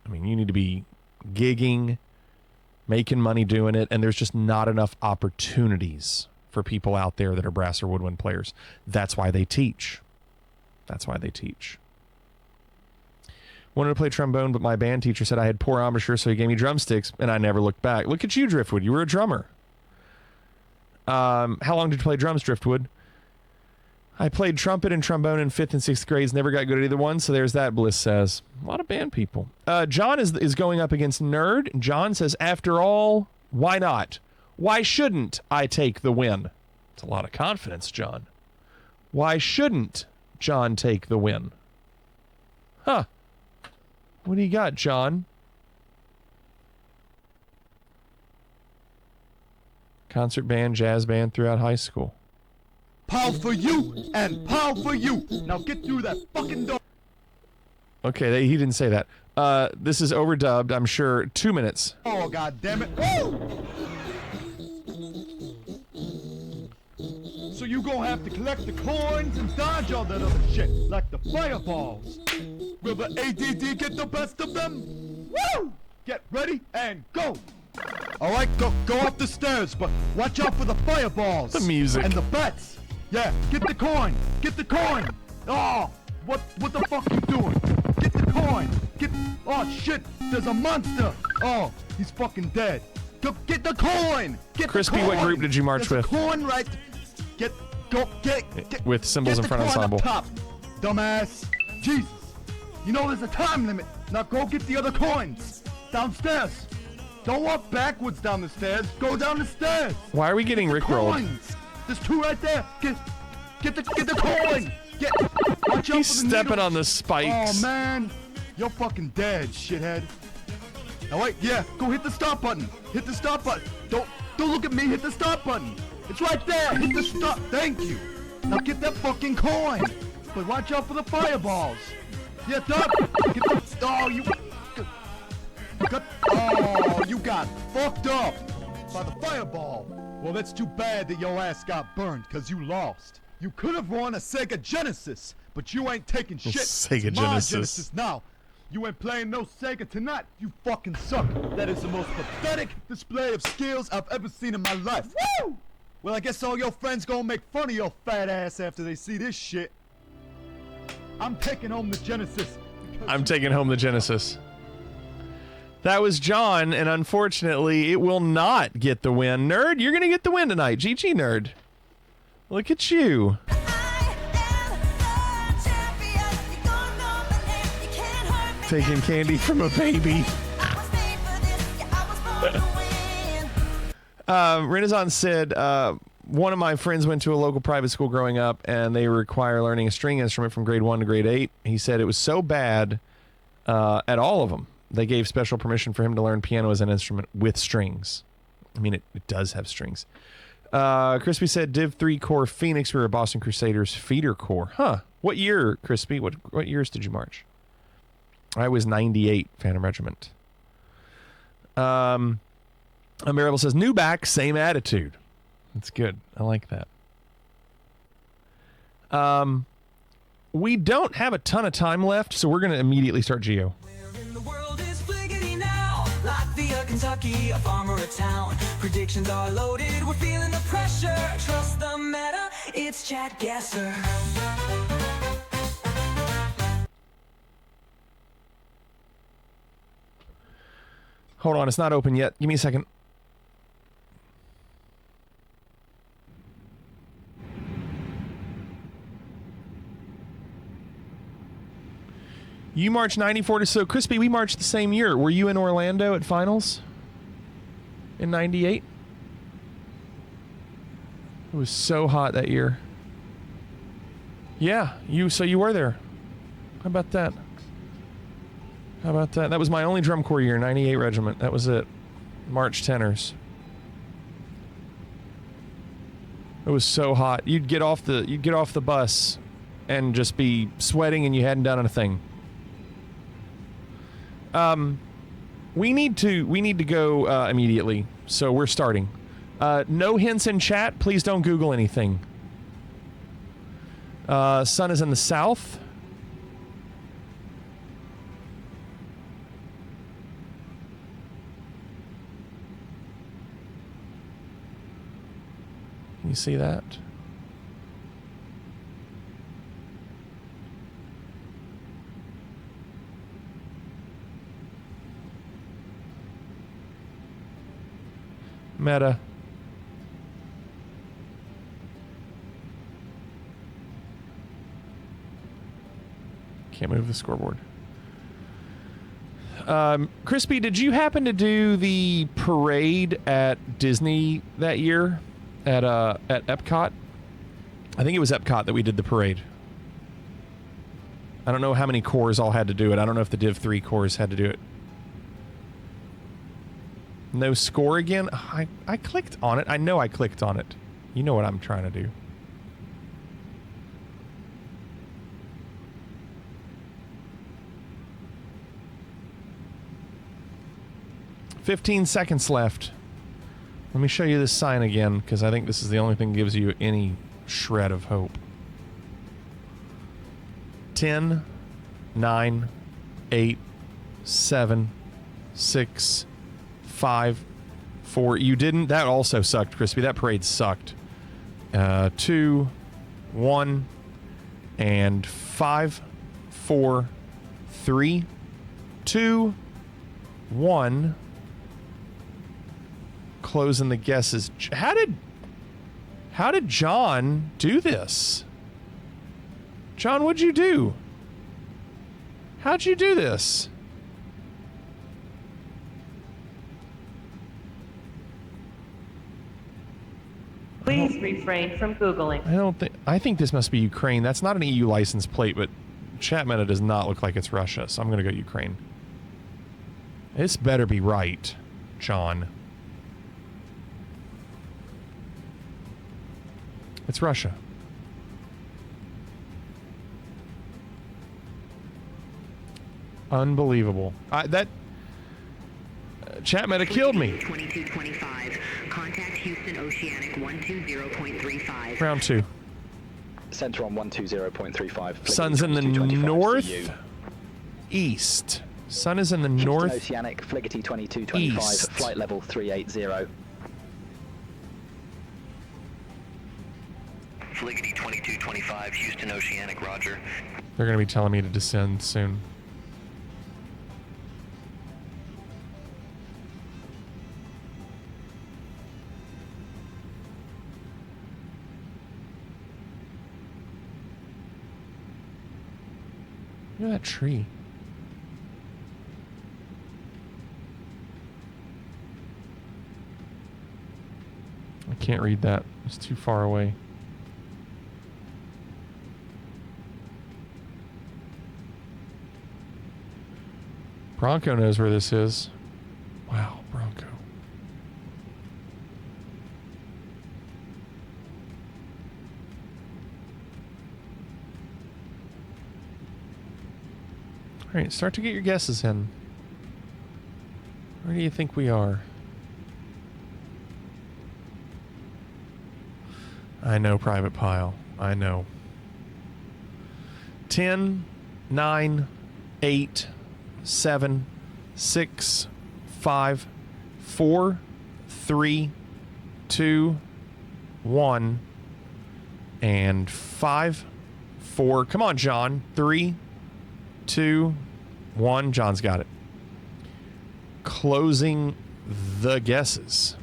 Speaker 2: I mean, you need to be gigging, making money doing it, and there's just not enough opportunities for people out there that are brass or woodwind players. That's why they teach. That's why they teach. Wanted to play trombone, but my band teacher said I had poor embouchure, so he gave me drumsticks, and I never looked back. Look at you, Driftwood. You were a drummer. How long did you play drums, Driftwood? I played trumpet and trombone in 5th and 6th grades. Never got good at either one, so there's that, Bliss says. A lot of band people. John is going up against Nerd. John says, after all, why not? Why shouldn't I take the win? It's a lot of confidence, John. Why shouldn't John take the win? Huh. What do you got, John? Concert band, jazz band throughout high school.
Speaker 7: Pow for you and pow for you. Now get through that fucking door.
Speaker 2: Okay, he didn't say that. This is overdubbed, I'm sure. 2 minutes.
Speaker 7: Oh, God damn it. Woo! So you gonna have to collect the coins and dodge all that other shit, like the fireballs. Will the ADD get the best of them? Woo! Get ready and go. All right, go up the stairs, but watch out for the fireballs.
Speaker 2: The music.
Speaker 7: And the bets. Yeah, get the coin. Get the coin. Oh, what the fuck you doing? Get the coin. Oh shit, there's a monster. Oh, he's fucking dead. Go get the coin. Get
Speaker 2: Crispy,
Speaker 7: the coin.
Speaker 2: what group did you march
Speaker 7: there's
Speaker 2: with?
Speaker 7: A coin right. Get
Speaker 2: with Cymbals in Front Ensemble.
Speaker 7: Up top, dumbass. Jesus. You know there's a time limit. Now go get the other coins. Downstairs. Don't walk backwards down the stairs. Go down the stairs.
Speaker 2: Why are we getting rickrolled?
Speaker 7: There's 2 right there. Get the coin. Watch out
Speaker 2: He's
Speaker 7: for the
Speaker 2: stepping
Speaker 7: needles.
Speaker 2: on the spikes.
Speaker 7: Oh man, you're fucking dead, shithead. Now wait, yeah, go hit the stop button. Hit the stop button. Don't look at me. Hit the stop button. It's right there. Hit the stop. Thank you. Now get that fucking coin. But watch out for the fireballs. Yeah, Doug. Get the. Oh, you got fucked up by the fireball. Well, that's too bad that your ass got burned, because you lost. You could have won a Sega Genesis, but you ain't taking shit.
Speaker 2: Sega
Speaker 7: It's my
Speaker 2: Genesis.
Speaker 7: Genesis now. You ain't playing no Sega tonight. You fucking suck. That is the most pathetic display of skills I've ever seen in my life. Woo! Well, I guess all your friends gonna make fun of your fat ass after they see this shit. I'm taking home the Genesis.
Speaker 2: I'm taking home the Genesis. That was John, and unfortunately, it will not get the win. Nerd, you're going to get the win tonight. GG, Nerd. Look at you. Taking candy from a baby. Renaissance said, one of my friends went to a local private school growing up, and they require learning a string instrument from grade 1 to grade 8. He said it was so bad at all of them, they gave special permission for him to learn piano as an instrument with strings. I mean, it does have strings. Crispy said Div 3 Corps Phoenix. We were a Boston Crusaders feeder corps. Huh. What year, Crispy? What years did you march? I was 98, Phantom Regiment. Unbearable says, new back, same attitude. That's good. I like that. We don't have a ton of time left, so we're going to immediately start Geo.
Speaker 14: Latvia, Kentucky, a farm or a town. Predictions are loaded, we're feeling the pressure. Trust the meta, it's Chad Gasser.
Speaker 2: Hold on, it's not open yet. Give me a second. You marched 94 to so Crispy, we marched the same year. Were you in Orlando at finals in 98? It was so hot that year. Yeah, so you were there. How about that? How about that? That was my only drum corps year, 98 Regiment. That was it. March tenors. It was so hot. You'd get off the bus and just be sweating and you hadn't done a thing. We need to go immediately, so we're starting. No hints in chat. Please don't Google anything. Sun is in the south. Can you see that? Meta. Can't move the scoreboard. Crispy, did you happen to do the parade at Disney that year? At Epcot? I think it was Epcot that we did the parade. I don't know how many corps all had to do it. I don't know if the Div 3 corps had to do it. No score again? I clicked on it. I know I clicked on it. You know what I'm trying to do. $15 seconds left. Let me show you this sign again, because I think this is the only thing that gives you any shred of hope. 10, 9, 8, 7, 6, 5, 4. You didn't? That also sucked, Crispy. That parade sucked. 2, 1, and 5, 4, 3, 2, 1. Closing the guesses. How did John do this? John, what'd you do? How'd you do this?
Speaker 11: Please refrain from Googling.
Speaker 2: I think this must be Ukraine. That's not an EU license plate, but chat meta does not look like it's Russia, so I'm gonna go Ukraine. This better be right, John. It's Russia. Unbelievable. That chat meta killed me.
Speaker 10: 2225. Contact Houston Oceanic 120.35.
Speaker 2: Round 2.
Speaker 12: Center on 120.35.
Speaker 2: Sun's in the north east. Sun is in the
Speaker 12: Houston
Speaker 2: north
Speaker 12: Oceanic Fligety 2225.
Speaker 2: east.
Speaker 12: Flight level 380.
Speaker 10: Fligety 2225, Houston Oceanic, roger.
Speaker 2: They're going to be telling me to descend soon. Look at that tree. I can't read that. It's too far away. Bronco knows where this is. Wow, Bronco. All right, start to get your guesses in. Where do you think we are? I know, Private Pile. I know. 10, 9, 8, 7, 6, 5, 4, 3, 2, 1, and 5, 4. Come on, John. 3, 2, 1. John's got it. Closing the guesses.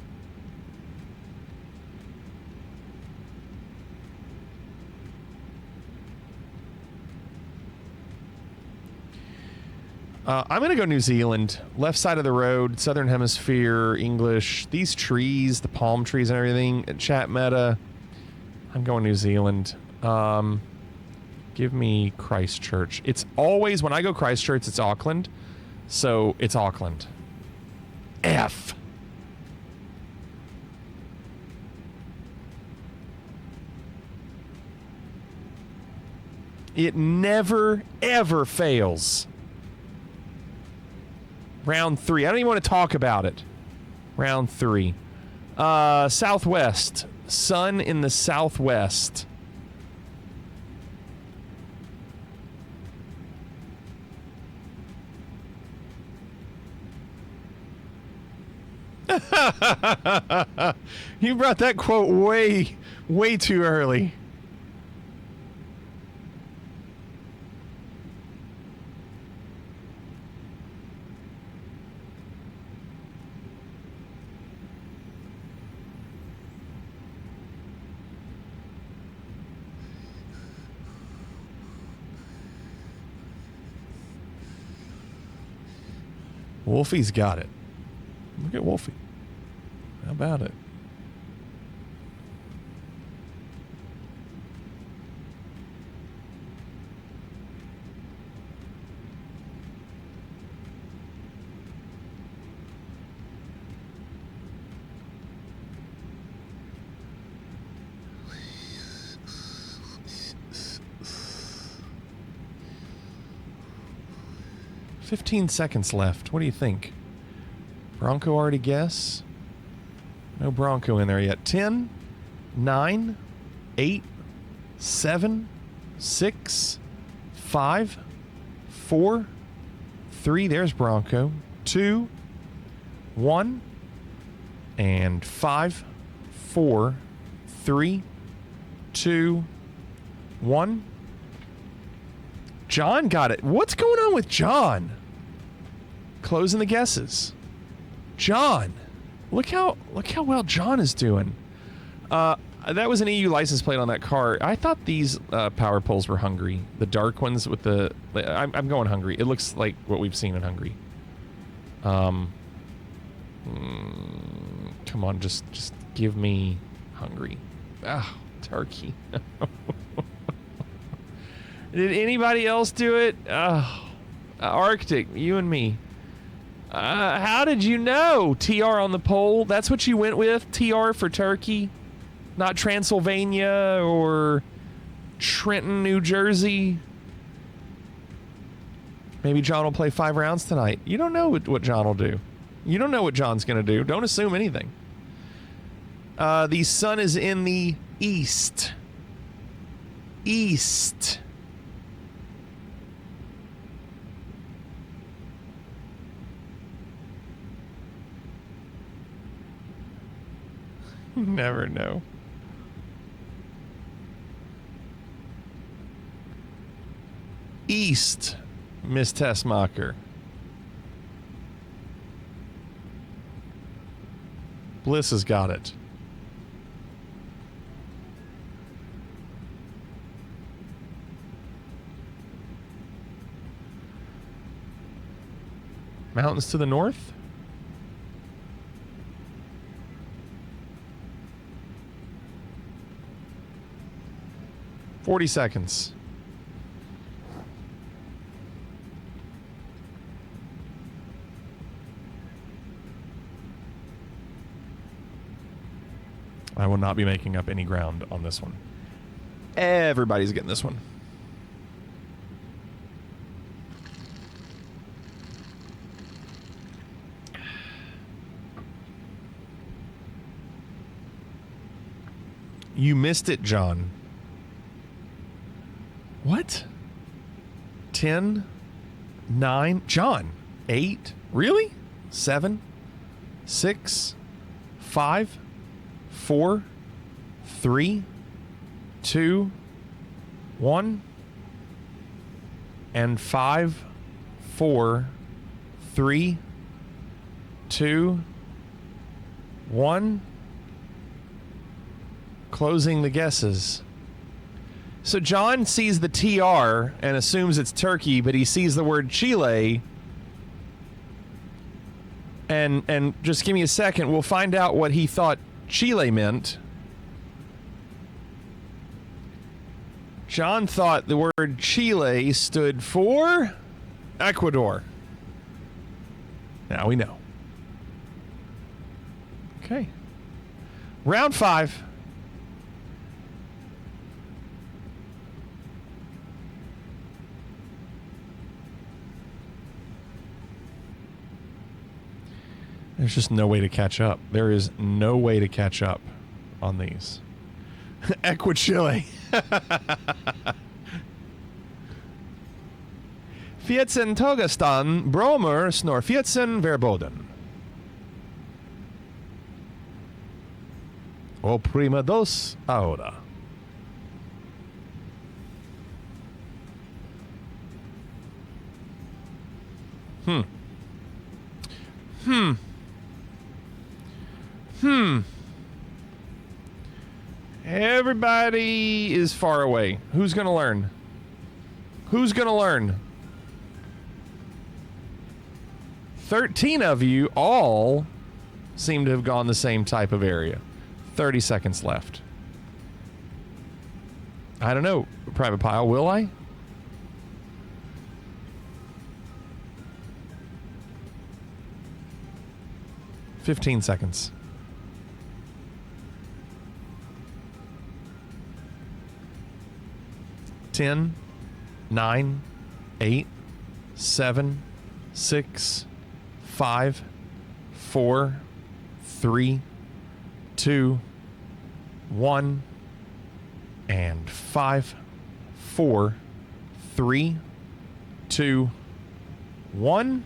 Speaker 2: I'm going to go New Zealand. Left side of the road, Southern Hemisphere, English. These trees, the palm trees and everything. Chat meta. I'm going New Zealand. Give me Christchurch. It's always, when I go Christchurch, it's Auckland. So it's Auckland. F. It never, ever fails. Round 3. I don't even want to talk about it. Round 3. Southwest. Sun in the southwest. You brought that quote way too early. Wolfie's got it. Look at Wolfie. How about it? $15 seconds left. What do you think? Bronco already guess? No Bronco in there yet. 10, 9, 8, 7, 6, 5, 4, 3. There's Bronco. 2, 1, and 5, 4, 3, 2, 1. John got it. What's going on with John? Closing the guesses. John. Look how well John is doing. That was an EU license plate on that car. I thought these power poles were Hungary. The dark ones with the... I'm going Hungary. It looks like what we've seen in Hungary. Come on, just give me Hungary. Ah, Turkey. Did anybody else do it? Arctic, you and me. How did you know? TR on the pole. That's what you went with? TR for Turkey? Not Transylvania or Trenton, New Jersey? Maybe John will play 5 rounds tonight. You don't know what John will do. You don't know what John's going to do. Don't assume anything. The sun is in the east. East. Never know. East, Miss Tessmacher. Bliss has got it. Mountains to the north? 40 seconds. I will not be making up any ground on this one. Everybody's getting this one. You missed it, John. What? 10, 9, John, 8, really? 7, 6, 5, 4, 3, 2, 1, and 5, 4, 3, 2, 1. Closing the guesses. So John sees the TR and assumes it's Turkey, but he sees the word Chile. And just give me a second, we'll find out what he thought Chile meant. John thought the word Chile stood for Ecuador. Now we know. Okay. Round 5. There's just no way to catch up. There is no way to catch up on these. Equachile. 14 Togastan, Bromer, snor 14 verboden. O prima dos ahora. Everybody is far away. Who's going to learn? Who's going to learn? 13 of you all seem to have gone the same type of area. 30 seconds left. I don't know, Private Pile, will I? $15 seconds. 10, 9, 8, 7, 6, 5, 4, 3, 2, 1, and 5, 4, 3, 2, 1.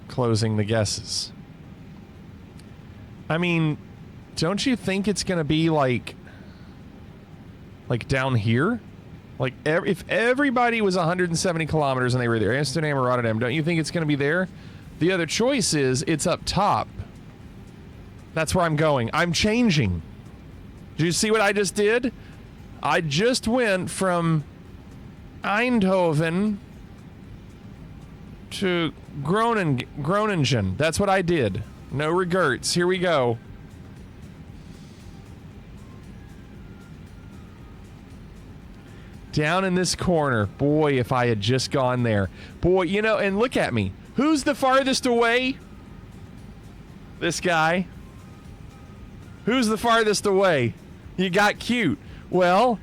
Speaker 2: Closing the guesses. I mean, don't you think it's going to be like down here? Like, if everybody was 170 kilometers and they were there, Amsterdam or Rotterdam, don't you think it's going to be there? The other choice is it's up top. That's where I'm going. I'm changing. Did you see what I just did? I just went from Eindhoven to Groningen. That's what I did. No regrets. Here we go. Down in this corner. Boy, if I had just gone there. Boy, you know, and look at me. Who's the farthest away? This guy. Who's the farthest away? You got cute. Well,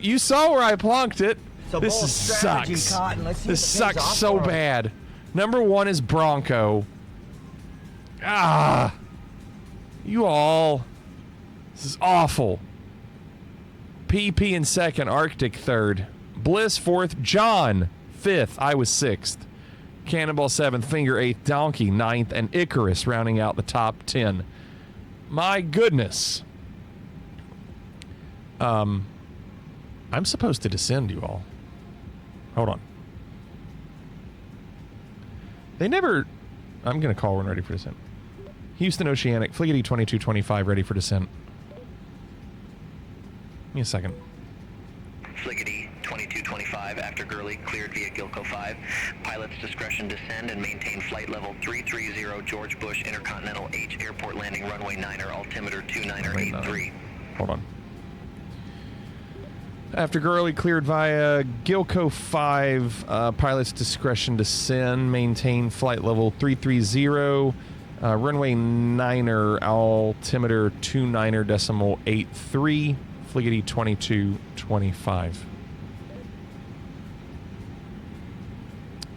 Speaker 2: you saw where I plunked it. This sucks. This sucks so bad. Number 1 is Bronco. You all. This is awful. PP in 2nd, Arctic 3rd, Bliss 4th, John 5th, I was 6th, Cannonball 7th, Finger 8th, Donkey 9th, and Icarus rounding out the top 10. My goodness. I'm supposed to descend, you all. Hold on. They never... I'm going to call one ready for descent. Houston Oceanic, Fliggity 2225 ready for descent. Give me a second.
Speaker 10: Fliggity 2225 after Gurley, cleared via Gilco 5. Pilot's discretion descend and maintain flight level 330 George Bush Intercontinental H Airport landing runway 9er altimeter 29er 83.
Speaker 2: Hold on. After Gurley cleared via Gilco 5, pilot's discretion descend, maintain flight level 330, runway 9er, altimeter 29er.83, Fliggity 2225.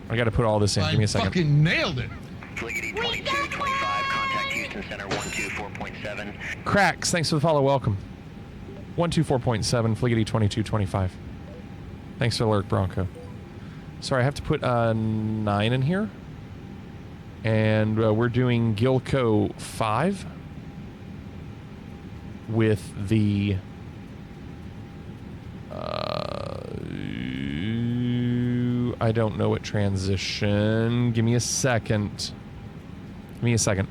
Speaker 2: I got to put all this in. Give me a second.
Speaker 3: Fucking nailed it.
Speaker 10: Fliggity 2225, contact Houston Center 124.7.
Speaker 2: Cracks, thanks for the follow. Welcome. 124.7, Fliggity 2225. Thanks for the alert, Bronco. Sorry, I have to put 9 in here. And we're doing Gilco 5 with the I don't know what transition. Give me a second. Give me a second.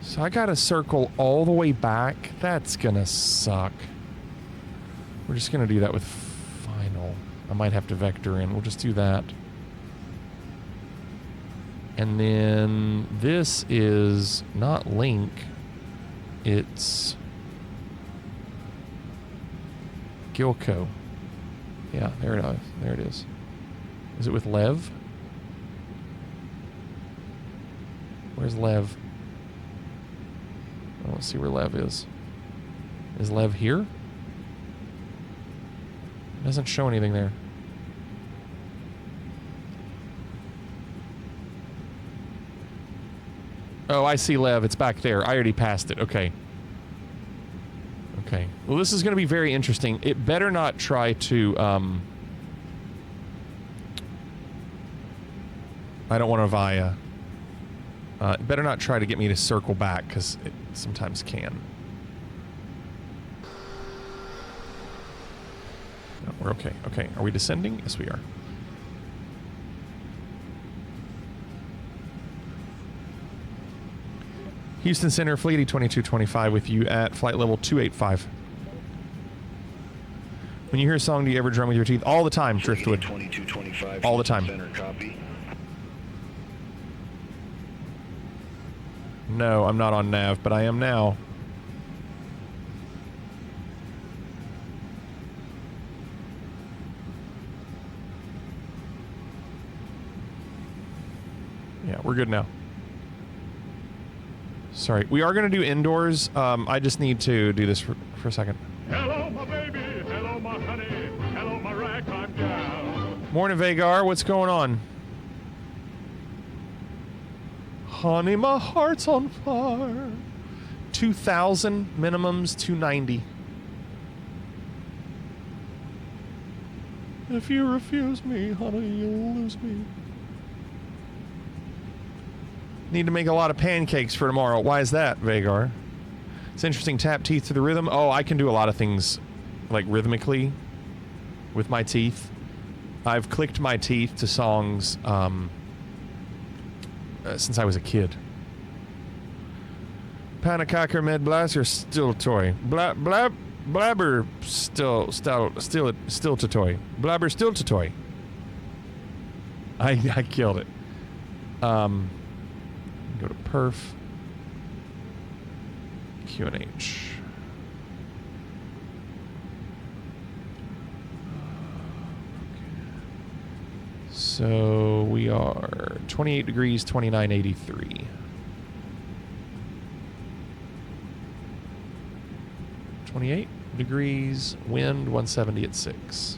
Speaker 2: So I gotta circle all the way back. That's gonna suck. We're just gonna do that with final. I might have to vector in. We'll just do that. And then this is not link. It's Gilco. Yeah, there it is. There it is. Is it with Lev? Where's Lev? Let's see where Lev is. Is Lev here? It doesn't show anything there. Oh, I see Lev. It's back there. I already passed it. Okay. Okay. Well, this is going to be very interesting. It better not try to... I don't want to via... it better not try to get me to circle back, because it sometimes can. No, we're okay. Okay, are we descending? Yes, we are. Houston Center, Flighty 2225 with you at flight level 285. When you hear a song, do you ever drum with your teeth? All the time, Driftwood.
Speaker 8: 2225.
Speaker 2: All the time.
Speaker 8: Center, copy.
Speaker 2: No, I'm not on nav, but I am now. Yeah, we're good now. Sorry, we are going to do indoors. I just need to do this for a second.
Speaker 3: Hello, my baby. Hello, my honey. Hello, my ragtime gal.
Speaker 2: Morning, Vagar. What's going on? Honey, my heart's on fire. 2,000 minimums, 290. If you refuse me, honey, you'll lose me. Need to make a lot of pancakes for tomorrow. Why is that, Vagar? It's interesting. Tap teeth to the rhythm. Oh, I can do a lot of things, like rhythmically, with my teeth. I've clicked my teeth to songs since I was a kid. Panacocker Med Blaster still a toy. Blabber still to toy. Blabber still to toy. I killed it. Go to perf. QNH. So we are 28 degrees, 2983. $28 degrees, wind 170 at 6.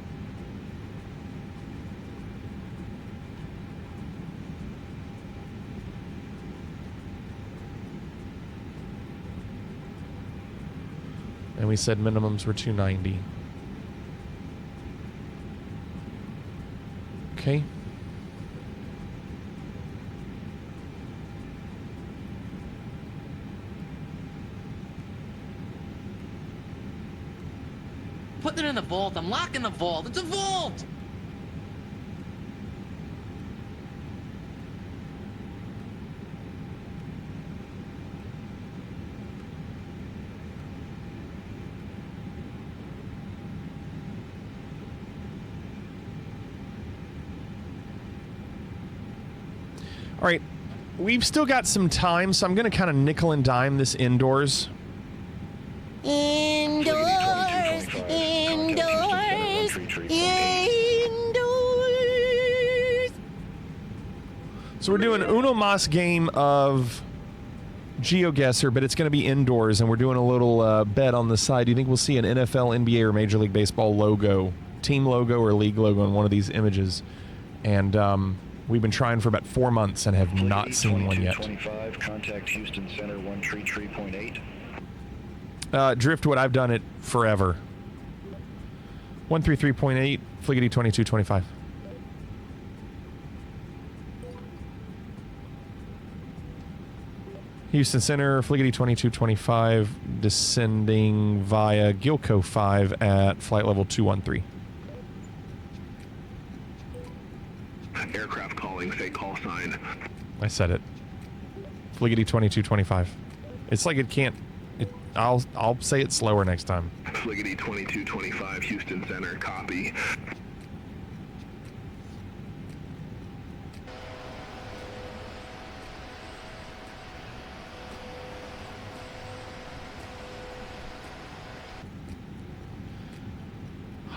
Speaker 2: And we said minimums were 290. Okay.
Speaker 13: Putting it in the vault. I'm locking the vault. It's a vault!
Speaker 2: All right, we've still got some time, so I'm going to kind of nickel and dime this indoors.
Speaker 16: Indoors, indoors, indoors.
Speaker 2: So we're doing Uno Mas game of GeoGuessr, but it's going to be indoors, and we're doing a little bet on the side. Do you think we'll see an NFL, NBA, or Major League Baseball logo, team logo, or league logo in one of these images? And we've been trying for about 4 months and have not seen one yet.
Speaker 8: 25, contact Houston Center 133.8.
Speaker 2: Driftwood, I've done it forever. 133.8, Fliggity 2225. Houston Center, Fliggity 2225, descending via Gilco 5 at flight level 213.
Speaker 17: Aircraft calling, say call sign.
Speaker 2: I said it. Fliggity 2225. It's like it can't. I'll say it slower next time.
Speaker 17: Fliggity 2225, Houston Center, copy.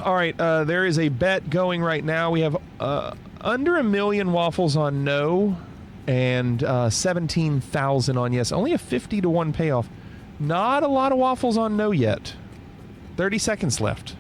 Speaker 2: All right, there is a bet going right now. We have under 1 million waffles on no and 17,000 on yes. Only a 50-to-1 payoff. Not a lot of waffles on no yet. 30 seconds left.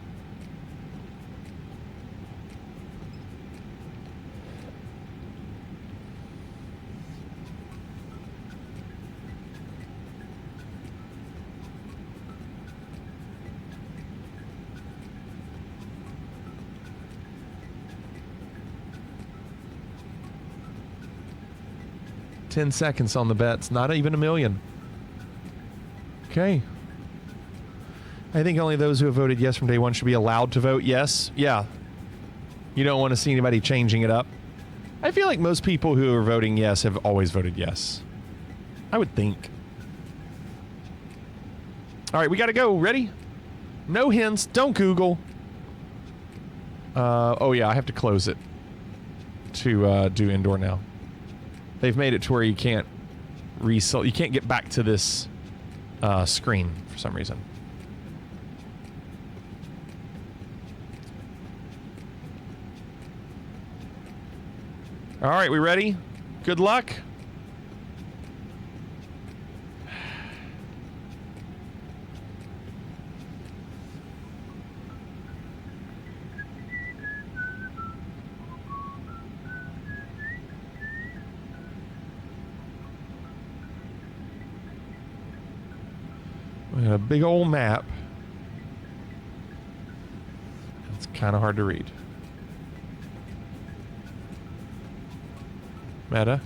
Speaker 2: $10 seconds on the bets. Not even 1 million. Okay. I think only those who have voted yes from day one should be allowed to vote yes. Yeah. You don't want to see anybody changing it up. I feel like most people who are voting yes have always voted yes. I would think. All right, we got to go. Ready? No hints. Don't Google. Oh, yeah, I have to close it to do indoor now. They've made it to where you can't resell. You can't get back to this screen for some reason. All right, we ready? Good luck. We got a big old map. It's kind of hard to read. Meta.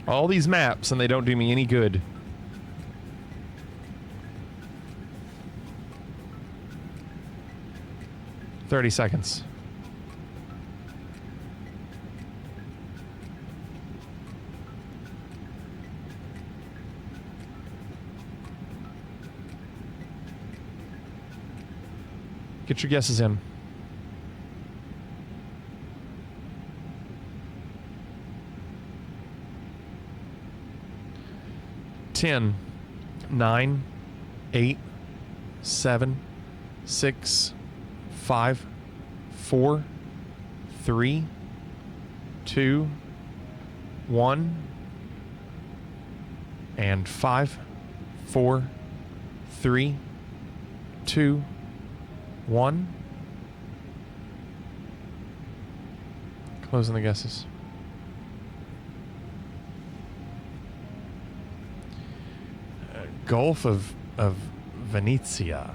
Speaker 2: All these maps, and they don't do me any good. $30 seconds. Get your guesses in. Ten, 9, 8, 7, 6, 5, 4, 3, 2, 1, and 5, 4, 3, 2, 1. Closing the guesses. Gulf of Venezia.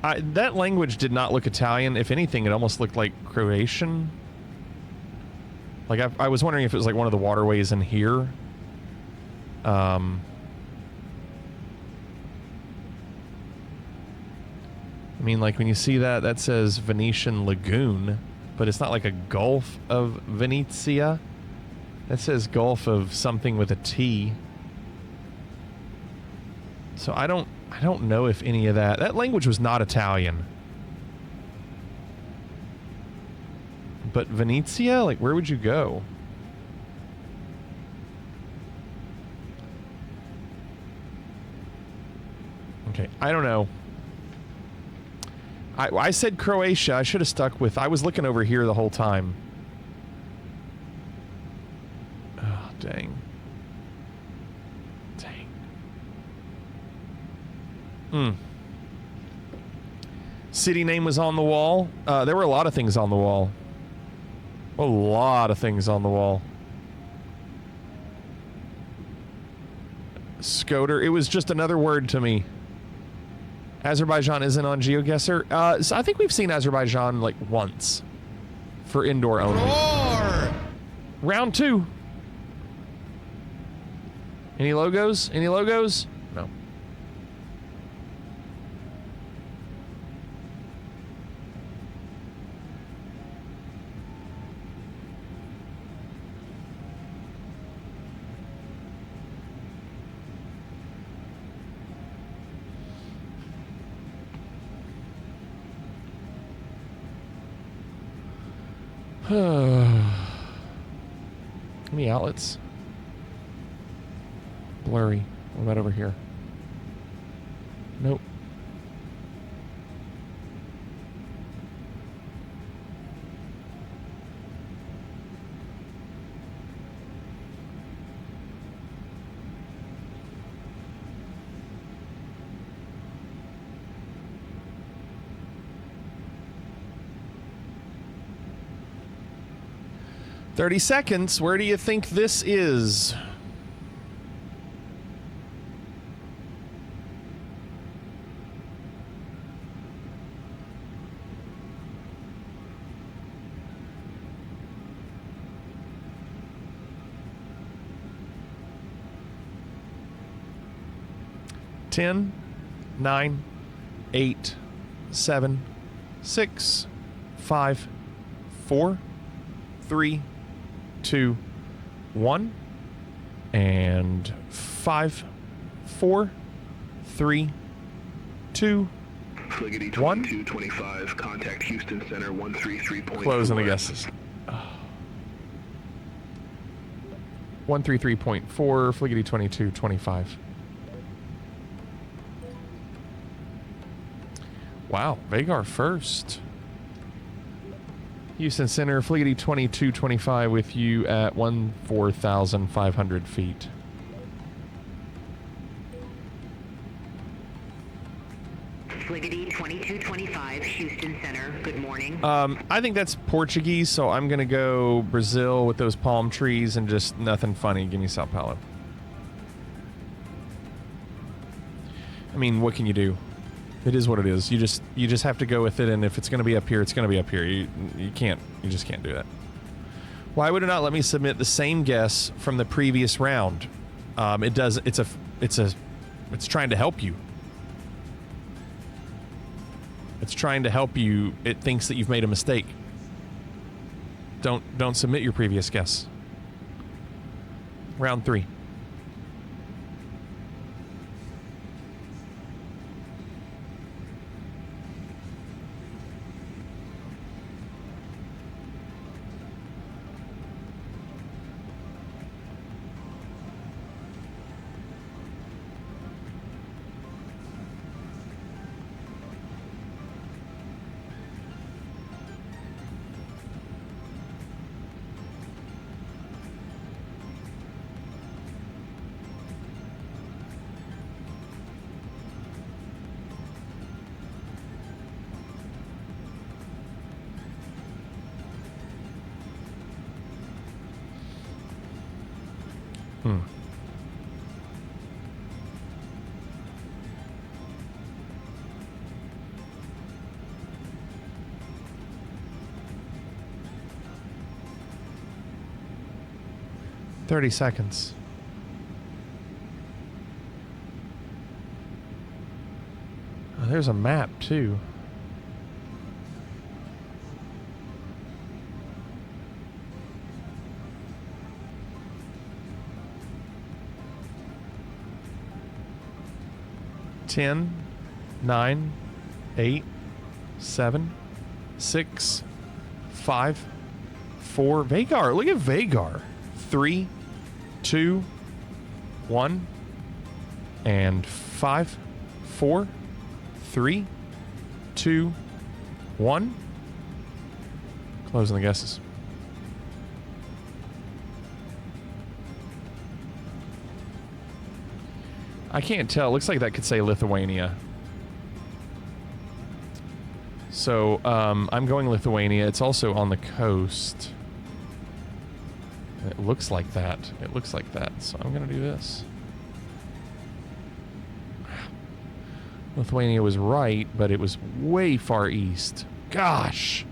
Speaker 2: That language did not look Italian. If anything, it almost looked like Croatian. Like, I was wondering if it was like one of the waterways in here. mean, like when you see that, that says Venetian Lagoon, but it's not like a Gulf of Venezia. That says Gulf of something with a T. So I don't know if any of that. That language was not Italian. But Venezia, like where would you go? Okay, I don't know. I said Croatia. I should have stuck with... I was looking over here the whole time. Oh, dang. City name was on the wall. There were a lot of things on the wall. A lot of things on the wall. Skoder. It was just another word to me. Azerbaijan isn't on GeoGuessr. So I think we've seen Azerbaijan like once for indoor only. Round 2. Any logos? Any logos? No. Any outlets? Blurry. What about over here? Nope. $30 seconds. Where do you think this is? Ten, 9, 8, 7, 6, 5, 4, 3, 2, 1, and 5, 4, 3, 2,
Speaker 17: Fliggity 2225, contact Houston Center 133.4.
Speaker 2: Closing the guesses. 133.4, Fliggity 2225. Wow, Vagar first. Houston Center, Fliggity 2225 with you at 14,500 feet.
Speaker 10: Fliggity 2225, Houston Center, good morning.
Speaker 2: I think that's Portuguese, so I'm going to go Brazil with those palm trees and just nothing funny. Give me Sao Paulo. I mean, what can you do? It is what it is. You just have to go with it, and if it's going to be up here, it's going to be up here. You just can't do that. Why would it not let me submit the same guess from the previous round? It does. It's trying to help you. It's trying to help you. It thinks that you've made a mistake. Don't submit your previous guess. Round 3. Hmm. $30 seconds. Oh, there's a map too. 10, 9, 8, 7, 6, 5, 4. Vagar, look at Vagar. 3, 2, 1, and 5, 4, 3, 2, 1. Closing the guesses. I can't tell. It looks like that could say Lithuania. So I'm going Lithuania. It's also on the coast. It looks like that. It looks like that. So I'm going to do this. Lithuania was right, but it was way far east. Gosh.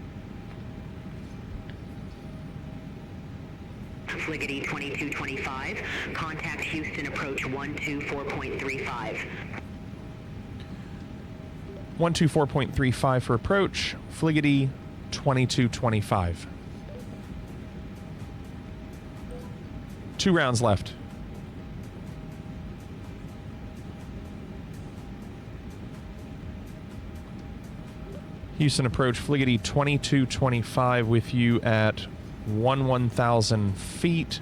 Speaker 10: Fliggity 2225, contact Houston approach 124.35.
Speaker 2: 124.35 for approach. Fliggity 2225. 2 rounds left. Houston approach Fliggity 2225 with you at 1,000 feet,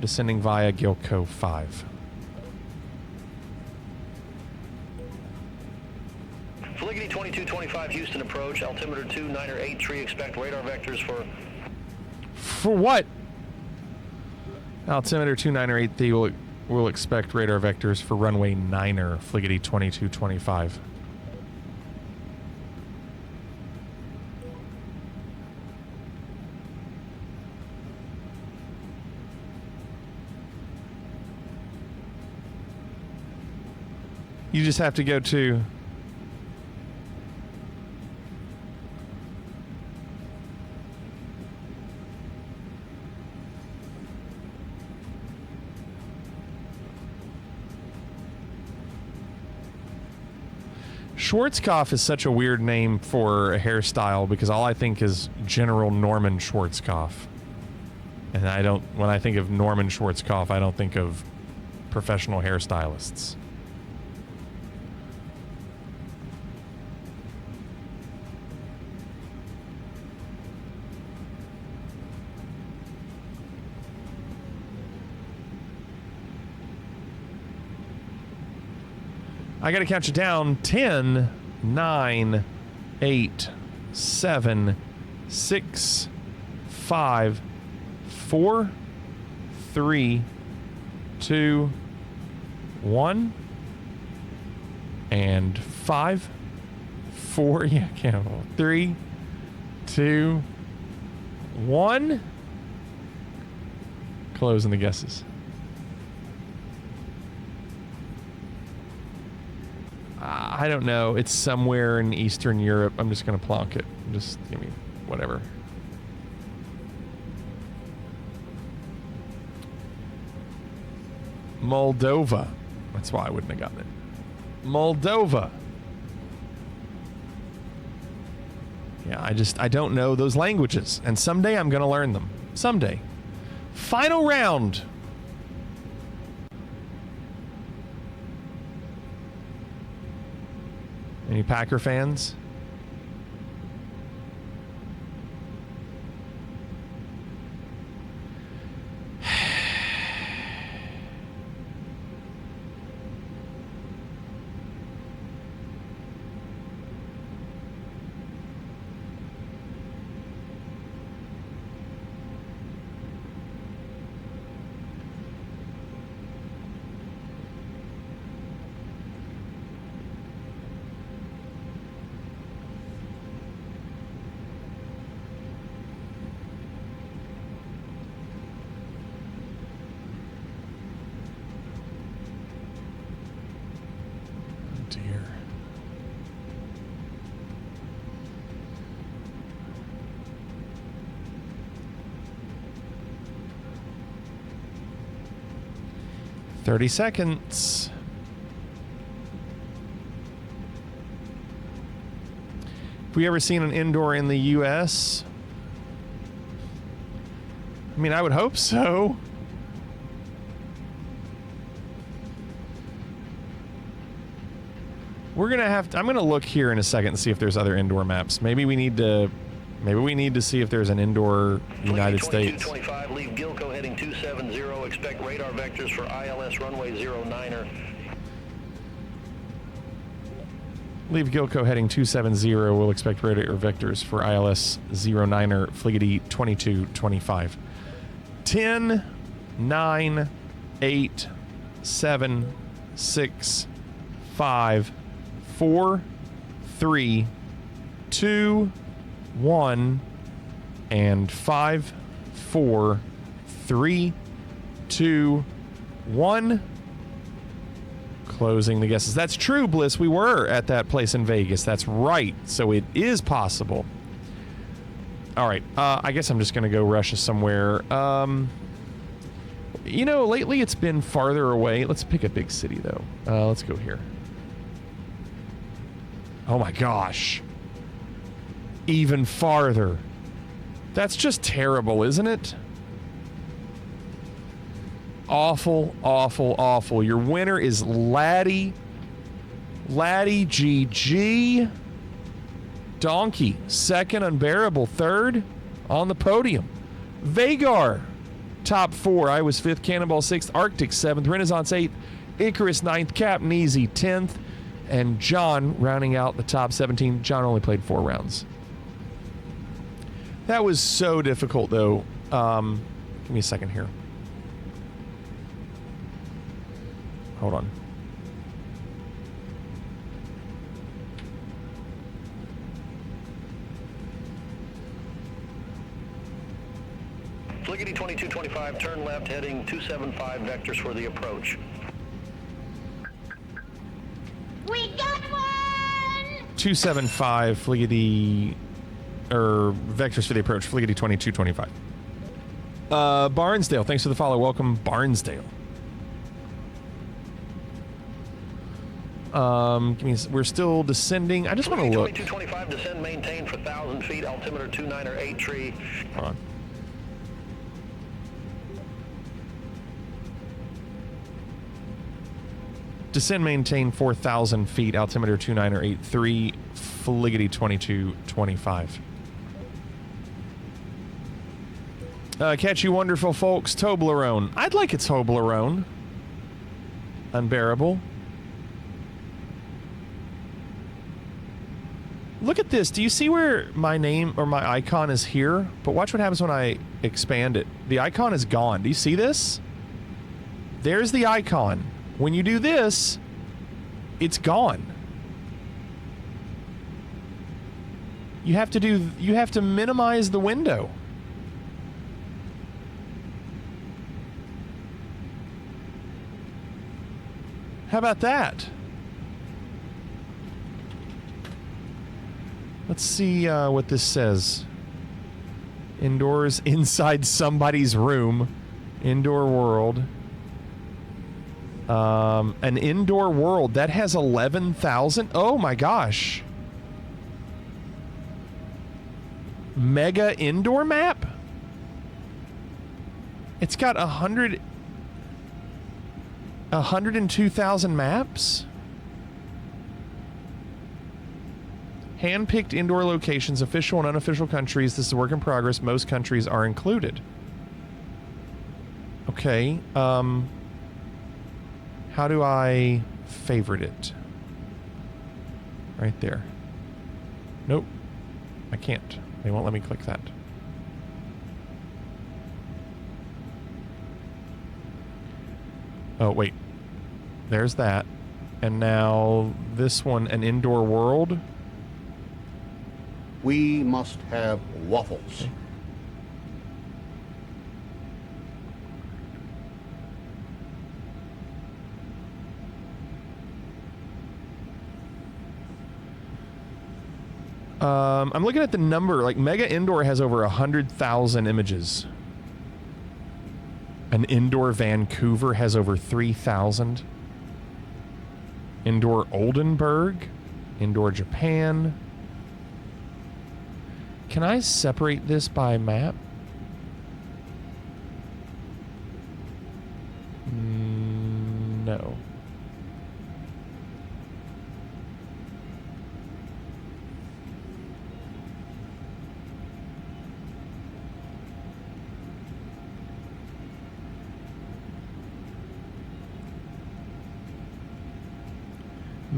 Speaker 2: descending via Gilco 5.
Speaker 18: Fliggity 2225, Houston approach, altimeter 298 expect radar vectors for...
Speaker 2: For what? Altimeter 298 will expect radar vectors for runway 9er, Fliggity 2225. You just have to go to Schwarzkopf is such a weird name for a hairstyle because all I think is General Norman Schwarzkopf. And I don't, when I think of Norman Schwarzkopf, I don't think of professional hairstylists. I gotta count you down. 10, 9, 8, 7, 6, 5, 4, 3, 2, 1, and 5, 4, yeah, count 3, 2, 1. Closing the guesses. I don't know. It's somewhere in Eastern Europe. I'm just going to plonk it. Just give me whatever. Moldova. That's why I wouldn't have gotten it. Moldova. Yeah, I don't know those languages. And someday I'm going to learn them. Someday. Final round. Any Packer fans? Dear. "30 seconds. Have we ever seen an indoor in the U.S.? I mean, I would hope so. We're gonna have to, I'm gonna look here in a second and see if there's other indoor maps. Maybe we need to see if there's an indoor United States.
Speaker 18: 2225, leave Gilco heading 270. Expect radar vectors for ILS runway 09er.
Speaker 2: Leave Gilco heading 270. We'll expect radar vectors for ILS 09er Fliggity 2225. 10, 9, 8, 7, 6, 5, 4, 3, 2, 1, and 5, 4, 3, 2, 1. Closing the guesses. That's true, Bliss. We were at that place in Vegas. That's right. So it is possible. All right. I guess I'm just going to go rush us somewhere. You know, lately it's been farther away. Let's pick a big city, though. Let's go here. Oh, my gosh. Even farther. That's just terrible, isn't it? Awful, awful, awful. Your winner is Laddie GG. Donkey, second. Unbearable, third. On the podium. Vagar, top 4. I was 5th. Cannonball, 6th. Arctic, 7th. Renaissance, 8th. Icarus, 9th. Captain Easy, 10th. And John rounding out the top 17. John only played 4 rounds. That was so difficult, though. Give me a second here. Hold on.
Speaker 18: Fliggity 2225, turn left heading 275 vectors for the approach.
Speaker 16: We got one!
Speaker 2: 275 Fliggity, or vectors for the approach, Fliggity 2225. Barnsdale, thanks for the follow. Welcome, Barnsdale. We're still descending. I just want to look.
Speaker 18: 2225, descend, maintain for 1,000 feet, altimeter 29er 8 tree.
Speaker 2: Hold on. Descend, maintain 4,000 feet, altimeter 29er 83, Fliggity 2225. Catch you wonderful folks, Toblerone. I'd like a Toblerone. Unbearable. Look at this. Do you see where my name or my icon is here? But watch what happens when I expand it. The icon is gone. Do you see this? There's the icon. When you do this, it's gone. You have to minimize the window. How about that? Let's see what this says. Indoors, inside somebody's room. Indoor world. An indoor world. That has 11,000. Oh my gosh. Mega indoor map? It's got 102,000 maps? Hand-picked indoor locations, official and unofficial countries. This is a work in progress. Most countries are included. Okay. How do I favorite it? Right there. Nope. I can't. They won't let me click that. Oh, wait. There's that. And now this one, an indoor world.
Speaker 19: We must have waffles.
Speaker 2: I'm looking at the number. Like, Mega Indoor has over 100,000 images. An Indoor Vancouver has over 3,000. Indoor Oldenburg. Indoor Japan. Can I separate this by map? No.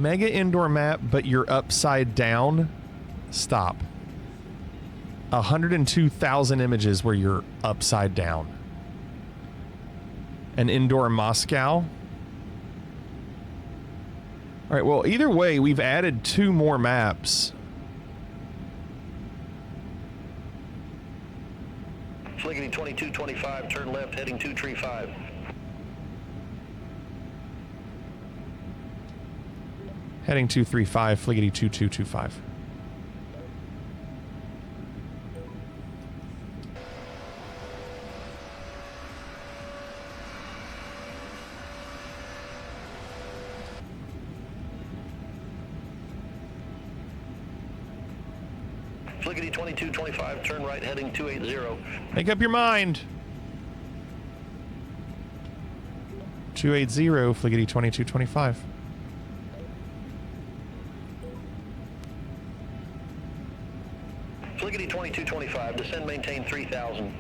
Speaker 2: Mega indoor map, but you're upside down. Stop. 102,000 images where you're upside down. An indoor Moscow. All right, well, either way, we've added 2 more maps.
Speaker 18: Fliggity 2225, turn left, heading 235.
Speaker 2: Heading 235, Fliggity 2225.
Speaker 18: Fliggity 2225, turn right, heading 280.
Speaker 2: Make up your mind. 280, Fliggity 2225.
Speaker 18: Fliggity 2225, descend, maintain 3000.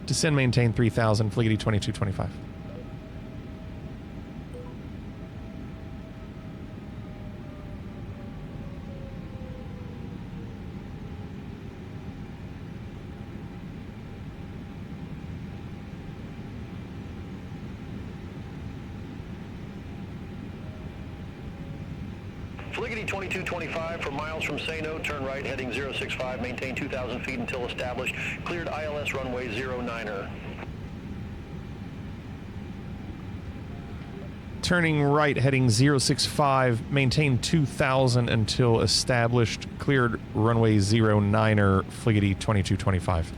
Speaker 2: Descend, maintain 3000, Fliggity 2225.
Speaker 18: Fliggity 2225, for miles from Sano, turn right, heading 065, maintain 2,000 feet until established. Cleared ILS runway 09er.
Speaker 2: Turning right, heading 065, maintain 2,000 until established. Cleared runway 09er, Fliggity 2225.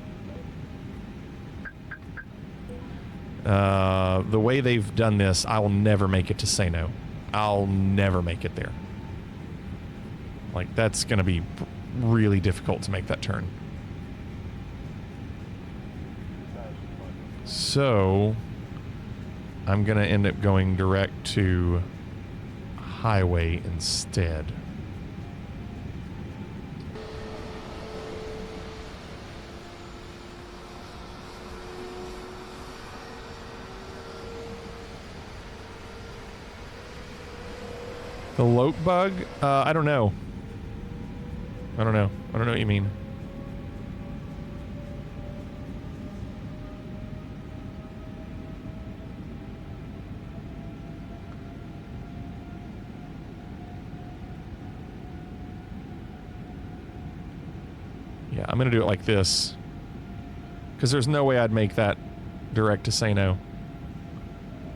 Speaker 2: The way they've done this, I will never make it to Sano. I'll never make it there. Like, that's going to be really difficult to make that turn. So, I'm going to end up going direct to highway instead. The Loke bug? I don't know. I don't know what you mean. Yeah, I'm going to do it like this. Because there's no way I'd make that direct to Sano.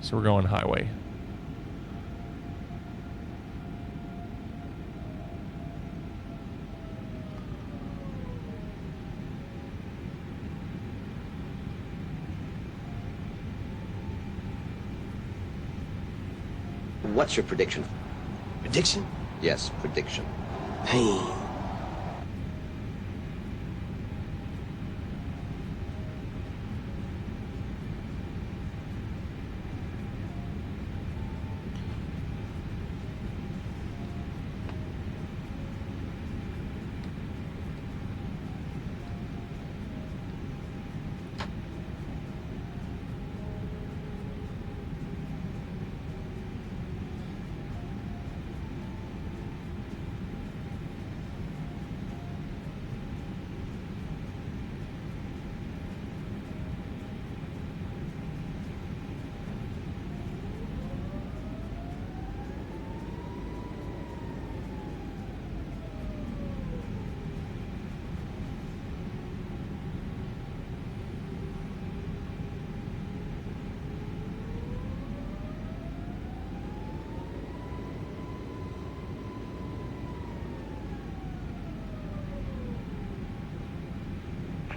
Speaker 2: So we're going highway.
Speaker 20: What's your prediction?
Speaker 21: Prediction?
Speaker 20: Yes, prediction.
Speaker 21: Pain.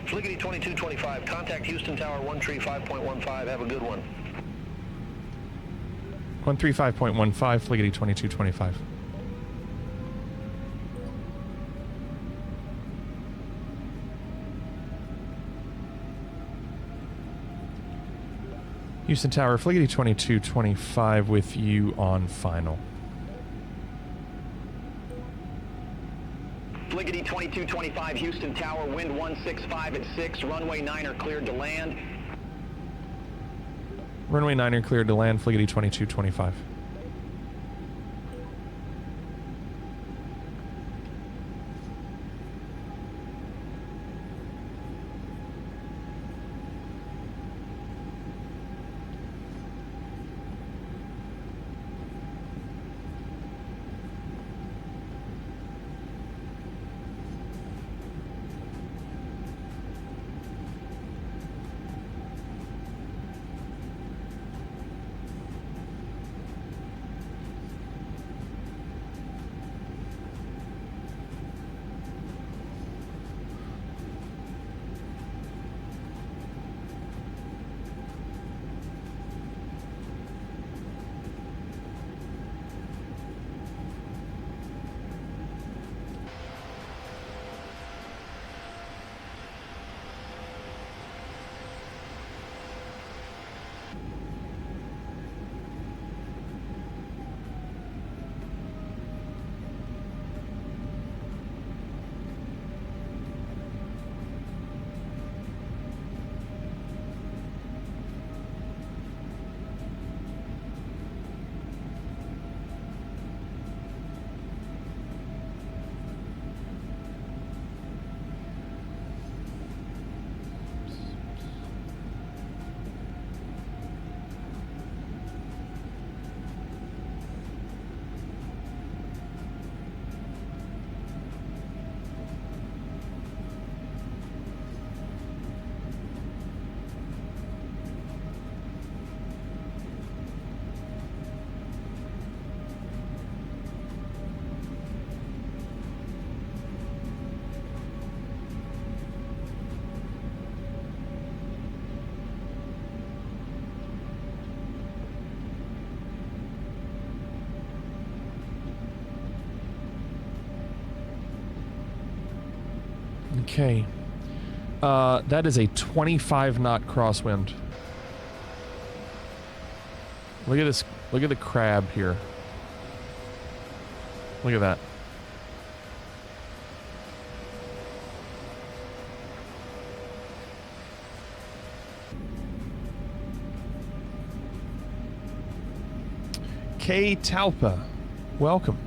Speaker 18: Fliggity 2225, contact Houston Tower 135.15, have a good one.
Speaker 2: 135.15, Fliggity 2225. Houston Tower, Fliggity 2225 with you on final.
Speaker 8: Fliggity 2225, Houston Tower, wind 165 at 6, runway 9 are cleared to land.
Speaker 2: Runway 9er cleared to land, Fliggity 2225. Okay. That is a 25 knot crosswind. Look at this. Look at the crab here. Look at that. K. Tampa, welcome.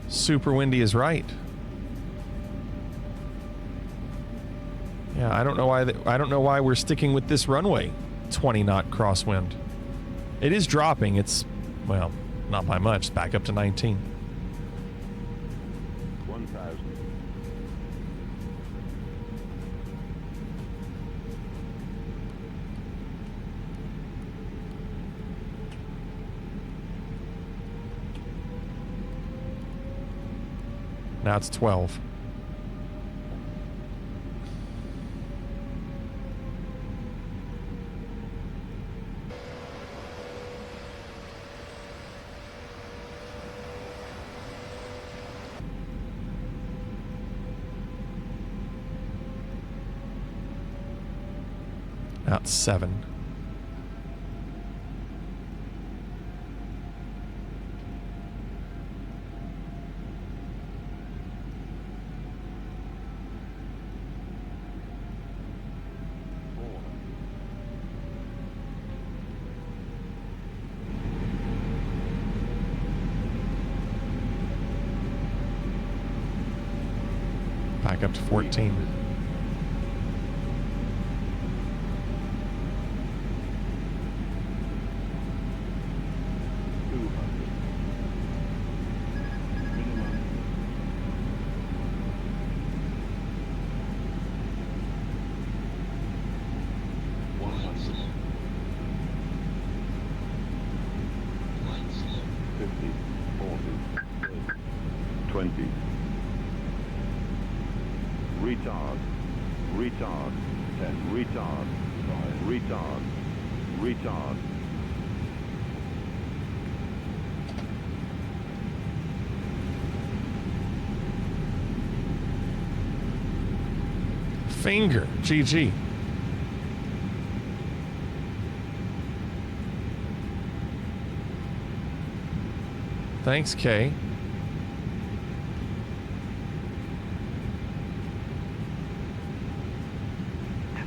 Speaker 2: Super windy is right. Yeah, I don't know why we're sticking with this runway. 20 knot crosswind. It is dropping. It's, well, not by much. It's back up to 19.
Speaker 3: 1,000.
Speaker 2: Now it's 12. Out 7. Back up to 14.
Speaker 3: Retard. 10. Retard. 5. Retard. Retard.
Speaker 2: Finger. GG. Thanks, Kay.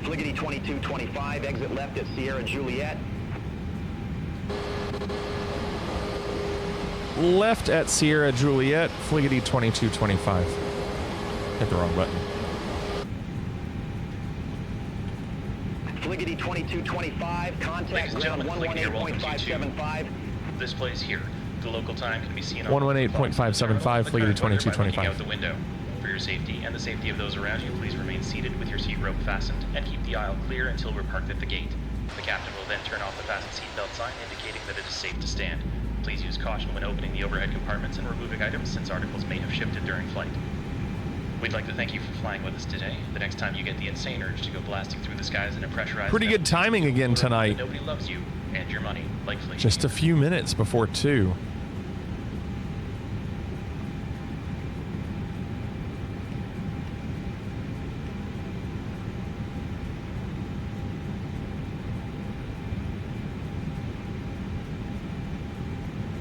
Speaker 8: Fliggity 2225, exit left at Sierra Juliet.
Speaker 2: Left at Sierra Juliet, Fliggity 2225. Hit the wrong button.
Speaker 8: Fliggity 2225, contact ground 118.575.
Speaker 1: This place here. The local time can be seen on
Speaker 2: 118.575, Fliggity 2225.
Speaker 1: out the window. For your safety and the safety of those around you, please remain seated with your seat rope fastened and keep the aisle clear until we're parked at the gate. The captain will then turn off the fasten seatbelt sign indicating that it is safe to stand. Please use caution when opening the overhead compartments and removing items since articles may have shifted during flight. We'd like to thank you for flying with us today. The next time you get the insane urge to go blasting through the skies in a pressurized...
Speaker 2: Pretty good timing again tonight.
Speaker 1: Nobody loves you and your money like Fliggity.
Speaker 2: Just a few minutes before 2.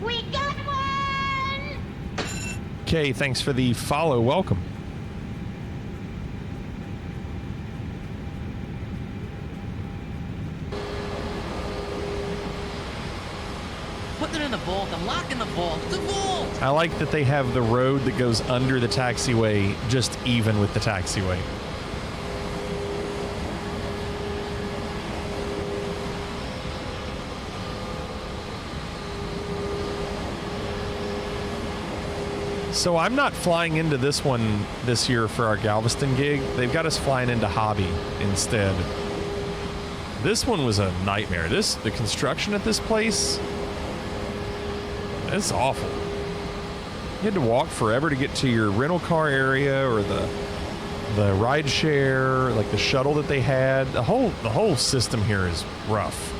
Speaker 16: We got one!
Speaker 2: Okay, thanks for the follow. Welcome.
Speaker 13: Put it in the vault. I'm locking the vault. The vault!
Speaker 2: I like that they have the road that goes under the taxiway just even with the taxiway. So I'm not flying into this one this year for our Galveston gig. They've got us flying into Hobby instead. This one was a nightmare. The construction at this place, it's awful. You had to walk forever to get to your rental car area or the ride share, like the shuttle that they had. The whole system here is rough.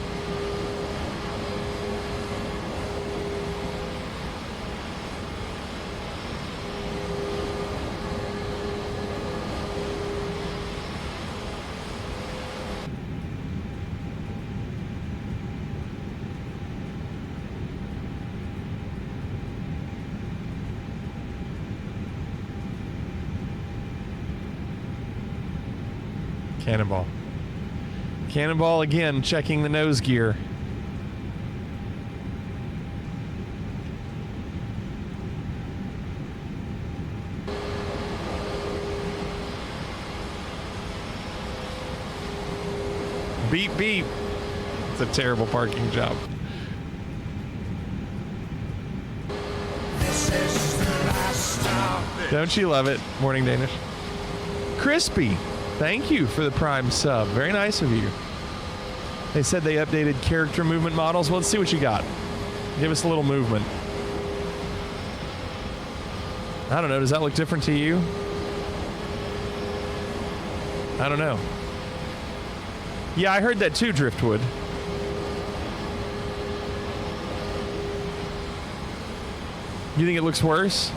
Speaker 2: Cannonball. Cannonball again, checking the nose gear. Beep, beep. It's a terrible parking job. Don't you love it? Morning Danish. Crispy. Thank you for the Prime sub. Very nice of you. They said they updated character movement models. Well, let's see what you got. Give us a little movement. I don't know. Does that look different to you? I don't know. Yeah, I heard that too, Driftwood. You think it looks worse?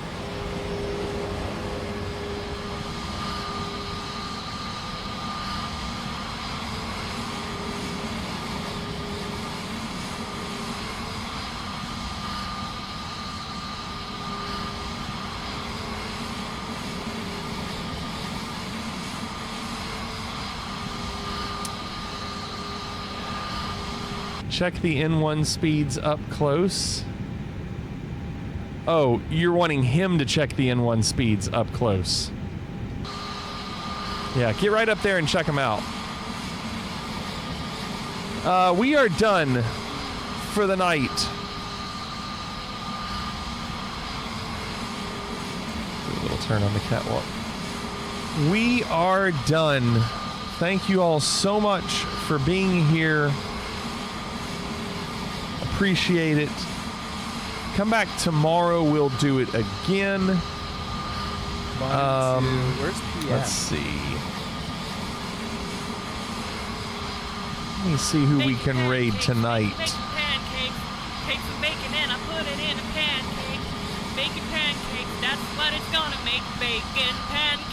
Speaker 2: Check the N1 speeds up close. Oh, you're wanting him to check the N1 speeds up close. Yeah, get right up there and check them out. We are done for the night. Do a little turn on the catwalk. We are done. Thank you all so much for being here. Appreciate it. Come back tomorrow. We'll do it again.
Speaker 5: Where's PM?
Speaker 2: Let's see. Let me see who we can raid tonight.
Speaker 23: Pancakes. Take some bacon and I put it in a pancake. Bacon pancakes, that's what it's gonna make. Bacon pancakes.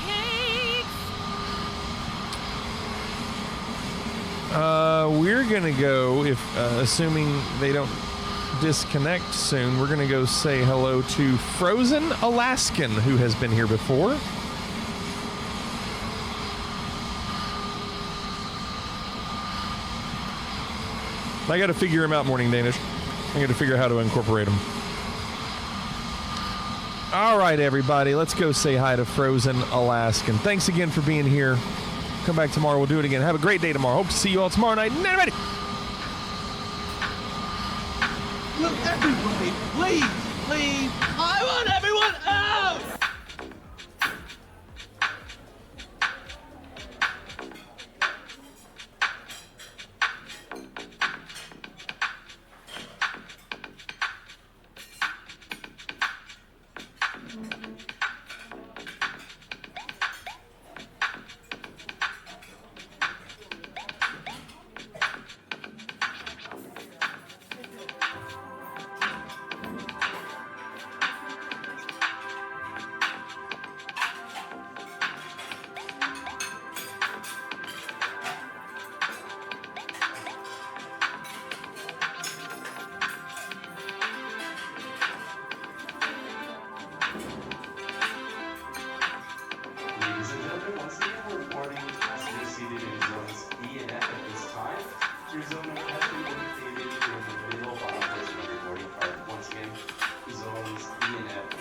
Speaker 2: We're gonna go, if assuming they don't disconnect soon, we're gonna go say hello to Frozen Alaskan, who has been here before. I gotta figure him out, Morning Danish. I got to figure out how to incorporate them. All right, everybody, let's go say hi to Frozen Alaskan. Thanks again for being here. Come back tomorrow. We'll do it again. Have a great day tomorrow. Hope to see you all tomorrow night. Everybody.
Speaker 5: Will everybody please leave? I want everyone out!
Speaker 15: Ladies and gentlemen, once again, we're reporting passengers seated in zones E and F at this time. Your zone number has been indicated in the middle bottom portion of your boarding card. Once again, zones E and F